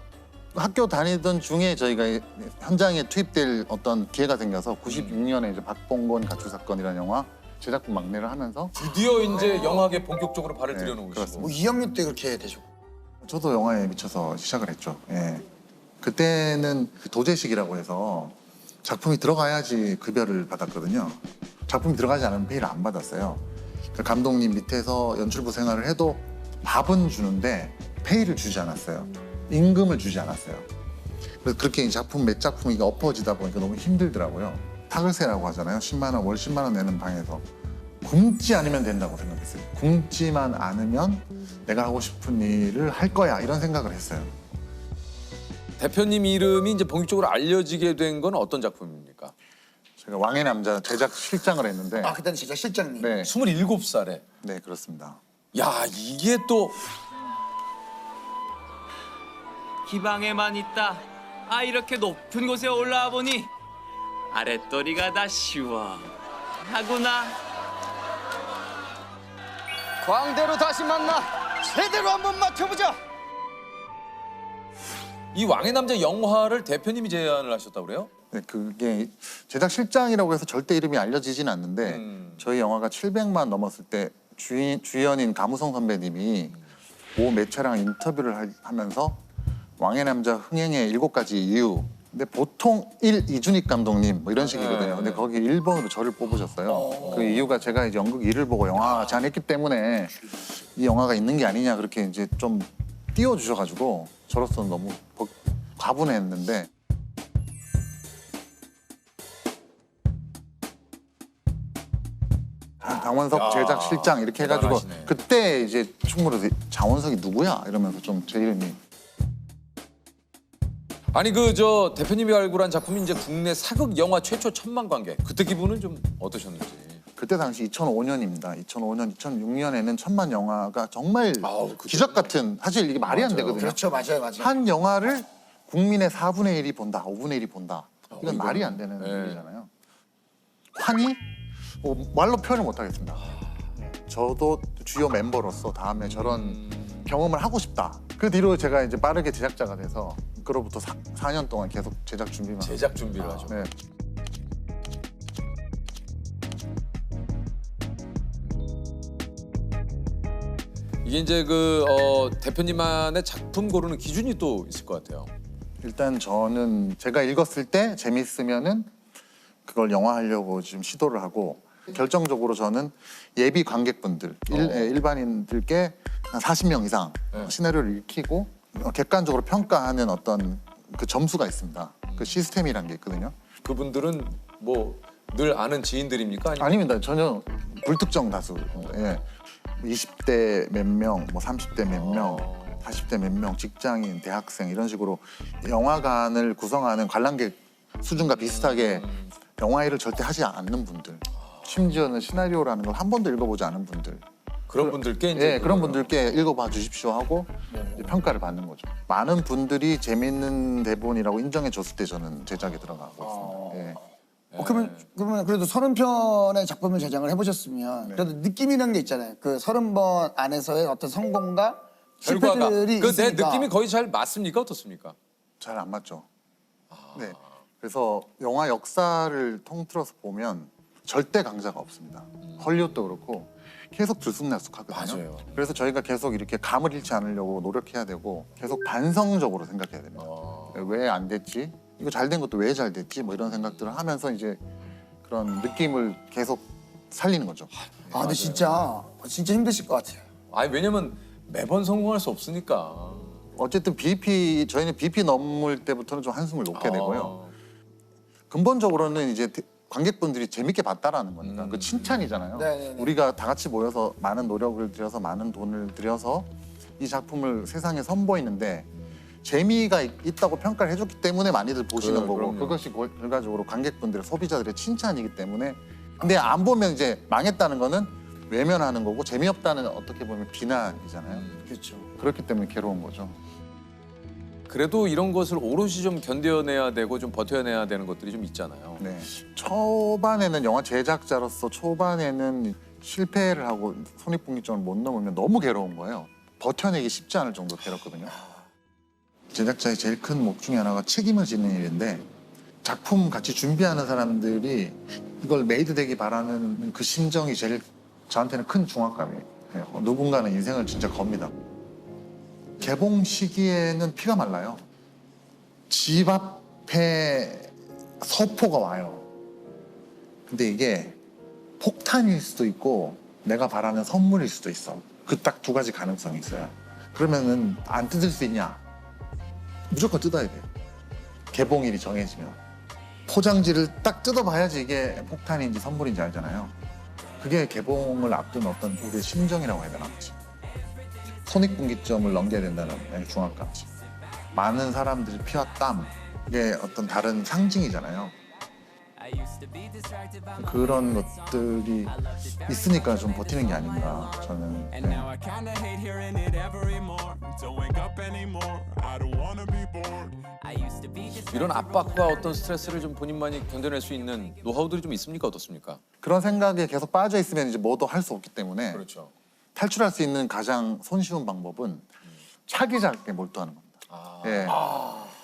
학교 다니던 중에 저희가 현장에 투입될 어떤 기회가 생겨서 96년에 이제 박봉건 가출 사건이라는 영화 제작부 막내를 하면서 드디어 이제 영화계 본격적으로 발을 들여놓으시고. 뭐 2학년 때 그렇게 되셨고. 저도 영화에 미쳐서 시작을 했죠. 예. 그때는 도제식이라고 해서 작품이 들어가야지 급여를 받았거든요. 작품이 들어가지 않으면 페이를 안 받았어요. 그 감독님 밑에서 연출부 생활을 해도 밥은 주는데 페이를 주지 않았어요. 임금을 주지 않았어요. 그래서 그렇게 작품 몇 작품이 엎어지다 보니까 너무 힘들더라고요. 타글세라고 하잖아요. 10만 원, 월 10만 원 내는 방에서 굶지 않으면 된다고 생각했어요. 굶지만 않으면 내가 하고 싶은 일을 할 거야 이런 생각을 했어요. 대표님 이름이 이제 본격적으로 알려지게 된 건 어떤 작품입니까? 제가 왕의 남자 제작 실장을 했는데 그때는 진짜 실장님. 네. 27살에. 네, 그렇습니다. 야, 이게 또 희망에만 있다. 이렇게 높은 곳에 올라와 보니 아랫도리가 다 시원하구나. 광대로 다시 만나 제대로 한번 맞춰보자. 이 왕의 남자 영화를 대표님이 제안을 하셨다고 그래요? 네, 그게 제작 실장이라고 해서 절대 이름이 알려지진 않는데 저희 영화가 700만 넘었을 때 주연인 가무성 선배님이 모 매체랑 인터뷰를 하면서 왕의 남자 흥행의 7가지 이유. 근데 보통 이준익 감독님 뭐 이런 식이거든요. 근데 거기 1번으로 저를 뽑으셨어요. 그 이유가 제가 이제 연극 1을 보고 영화 제안했기 때문에 이 영화가 있는 게 아니냐 그렇게 이제 좀 띄워주셔가지고 저로서는 너무 과분했는데 장원석 제작 실장 이렇게 해가지고 대단하시네. 그때 이제 충무로서 장원석이 누구야 이러면서 좀 제 이름이 아니 그 저 대표님이 발굴한 작품이 이제 국내 사극 영화 최초 1000만 관객. 그때 기분은 좀 어떠셨는지. 그때 당시 2005년입니다. 2005년, 2006년에는 1000만 영화가 정말 기적 같은 사실 이게 말이 안 되거든요. 그렇죠, 맞아요. 한 영화를 국민의 4분의 1이 본다, 5분의 1이 본다. 이건 말이 안 되는 일이잖아요. 환희? 말로 표현을 못 하겠습니다. 저도 주요 멤버로서 다음에 저런 경험을 하고 싶다. 그 뒤로 제가 이제 빠르게 제작자가 돼서 그로부터 4년 동안 계속 제작 준비만. 제작 준비를 하죠. 네. 이게 이제 그 대표님만의 작품 고르는 기준이 또 있을 것 같아요. 일단 저는 제가 읽었을 때 재밌으면은 그걸 영화하려고 지금 시도를 하고 결정적으로 저는 예비 관객분들 일반인들께 한 40명 이상 시나리오를 읽히고 객관적으로 평가하는 어떤 그 점수가 있습니다. 그 시스템이라는 게 있거든요. 그분들은 뭐 늘 아는 지인들입니까? 아닙니다. 전혀 불특정 다수. 예. 20대 몇 명, 뭐 30대 몇 명, 40대 몇 명, 직장인, 대학생 이런 식으로 영화관을 구성하는 관람객 수준과 비슷하게 영화 일을 절대 하지 않는 분들. 심지어는 시나리오라는 걸 한 번도 읽어보지 않은 분들. 그런 분들께 이제 예, 그런 분들께 읽어봐 주십시오 하고 이제 평가를 받는 거죠. 많은 분들이 재밌는 대본이라고 인정해 줬을 때 저는 제작에 들어가고 있습니다. 예. 그러면 그래도 30편의 작품을 제작을 해보셨으면 그래도 느낌이라는 게 있잖아요. 그 30번 안에서의 어떤 성공과 결과가 실패들이 그 내 있으니까. 느낌이 거의 잘 맞습니까? 어떻습니까? 잘 안 맞죠. 네. 그래서 영화 역사를 통틀어서 보면 절대 강자가 없습니다. 헐리우드도 그렇고 계속 들쑥날쑥하거든요. 맞아요. 그래서 저희가 계속 이렇게 감을 잃지 않으려고 노력해야 되고 계속 반성적으로 생각해야 됩니다. 왜 안 됐지? 이거 잘 된 것도 왜 잘 됐지? 뭐 이런 생각들을 하면서 이제 그런 느낌을 계속 살리는 거죠. 아, 근데 진짜 힘드실 것 같아요. 아니 왜냐면 매번 성공할 수 없으니까. 어쨌든 저희는 BP 넘을 때부터는 좀 한숨을 놓게 되고요. 근본적으로는 이제 관객분들이 재밌게 봤다라는 거니까 그 칭찬이잖아요. 네네네. 우리가 다 같이 모여서 많은 노력을 들여서 많은 돈을 들여서 이 작품을 세상에 선보이는데 재미가 있다고 평가를 해줬기 때문에 많이들 보시는 거고 그럼요. 그것이 결과적으로 관객분들의 소비자들의 칭찬이기 때문에 근데 안 보면 이제 망했다는 거는 외면하는 거고 재미없다는 어떻게 보면 비난이잖아요. 그렇죠. 그렇기 때문에 괴로운 거죠. 그래도 이런 것을 오롯이 좀 견뎌내야 되고 좀 버텨내야 되는 것들이 좀 있잖아요. 네. 초반에는 영화 제작자로서 초반에는 실패를 하고 손익분기점을 못 넘으면 너무 괴로운 거예요. 버텨내기 쉽지 않을 정도로 괴롭거든요. 제작자의 제일 큰 목 중에 하나가 책임을 지는 일인데 작품 같이 준비하는 사람들이 이걸 메이드 되기 바라는 그 심정이 제일 저한테는 큰 중압감이에요. 누군가는 인생을 진짜 겁니다. 개봉 시기에는 피가 말라요. 집 앞에 서포가 와요. 근데 이게 폭탄일 수도 있고 내가 바라는 선물일 수도 있어. 그 딱 두 가지 가능성이 있어요. 그러면은 안 뜯을 수 있냐? 무조건 뜯어야 돼요. 개봉일이 정해지면. 포장지를 딱 뜯어봐야지 이게 폭탄인지 선물인지 알잖아요. 그게 개봉을 앞둔 어떤 우리의 심정이라고 해야 되나? 손익분기점을 넘겨야 된다는 중압감. 많은 사람들이 피와 땀, 이게 어떤 다른 상징이잖아요. 그런 것들이 있으니까 좀 버티는 게 아닌가 저는. 네. 이런 압박과 어떤 스트레스를 좀 본인만이 견뎌낼 수 있는 노하우들이 좀 있습니까? 어떻습니까? 그런 생각에 계속 빠져 있으면 이제 뭐도 할 수 없기 때문에 그렇죠. 탈출할 수 있는 가장 손쉬운 방법은 차기작에 몰두하는 겁니다. 예.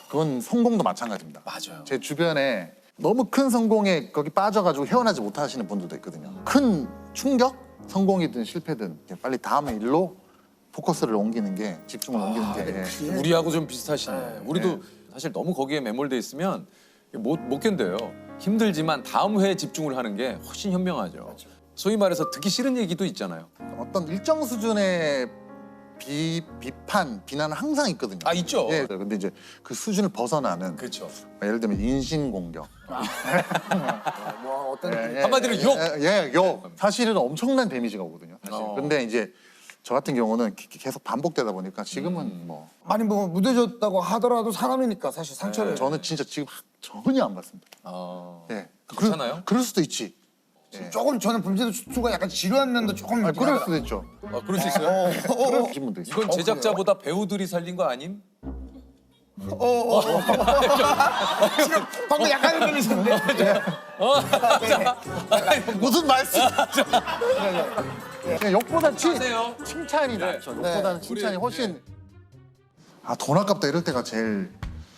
그건 성공도 마찬가지입니다. 맞아요. 제 주변에 너무 큰 성공에 거기 빠져가지고 헤어나지 못하시는 분들도 있거든요. 큰 충격? 성공이든 실패든 빨리 다음 일로 포커스를 옮기는 게, 집중을 옮기는 게. 우리하고 좀 비슷하시네. 우리도 사실 너무 거기에 매몰돼 있으면 못 견뎌요. 힘들지만 다음 회에 집중을 하는 게 훨씬 현명하죠. 소위 말해서 듣기 싫은 얘기도 있잖아요. 어떤 일정 수준의 비판, 비난은 항상 있거든요. 아, 있죠. 예. 근데 이제 그 수준을 벗어나는. 그렇죠. 예를 들면 인신공격. 뭐 어떤 한마디로 욕. 욕. 사실은 엄청난 데미지가 오거든요. 사실. 근데 이제 저 같은 경우는 계속 반복되다 보니까 지금은 뭐. 아니 뭐 무뎌졌다고 하더라도 사람이니까 사실 상처를. 저는 진짜 지금 전혀 안 받습니다. 예. 괜찮아요? 그럴 수도 있지. 조금 저는 범죄도 추가 약간 지루한 면도 조금 있긴 그럴 하더라. 수도 있죠. 그럴 수 있어요? 그러신 분도 있어요. 이건 제작자보다 배우들이 살린 거 아님? 지금 방금 약간 흔들리셨는데. 무슨 말씀? 욕보다 칭찬이 낫죠. 욕보다는 칭찬이 훨씬. 돈 아깝다 이럴 때가 제일,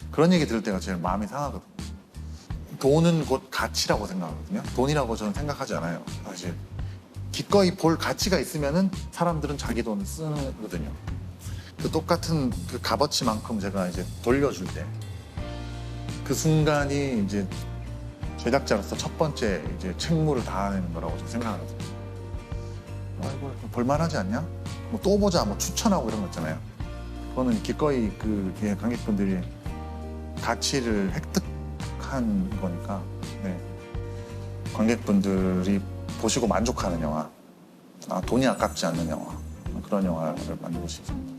그런 얘기 들을 때가 제일 마음이 상하거든요. 돈은 곧 가치라고 생각하거든요. 돈이라고 저는 생각하지 않아요. 사실 기꺼이 볼 가치가 있으면은 사람들은 자기 돈을 쓰거든요. 그 똑같은 그 값어치만큼 제가 이제 돌려줄 때 그 순간이 이제 제작자로서 첫 번째 이제 책무를 다하는 거라고 저는 생각하거든요. 이거 볼만하지 않냐? 뭐 또 보자, 뭐 추천하고 이런 거 있잖아요. 그거는 기꺼이 그 관객분들이 가치를 획득한 거니까. 네. 관객분들이 보시고 만족하는 영화, 돈이 아깝지 않는 영화, 그런 영화를 만들고 싶습니다.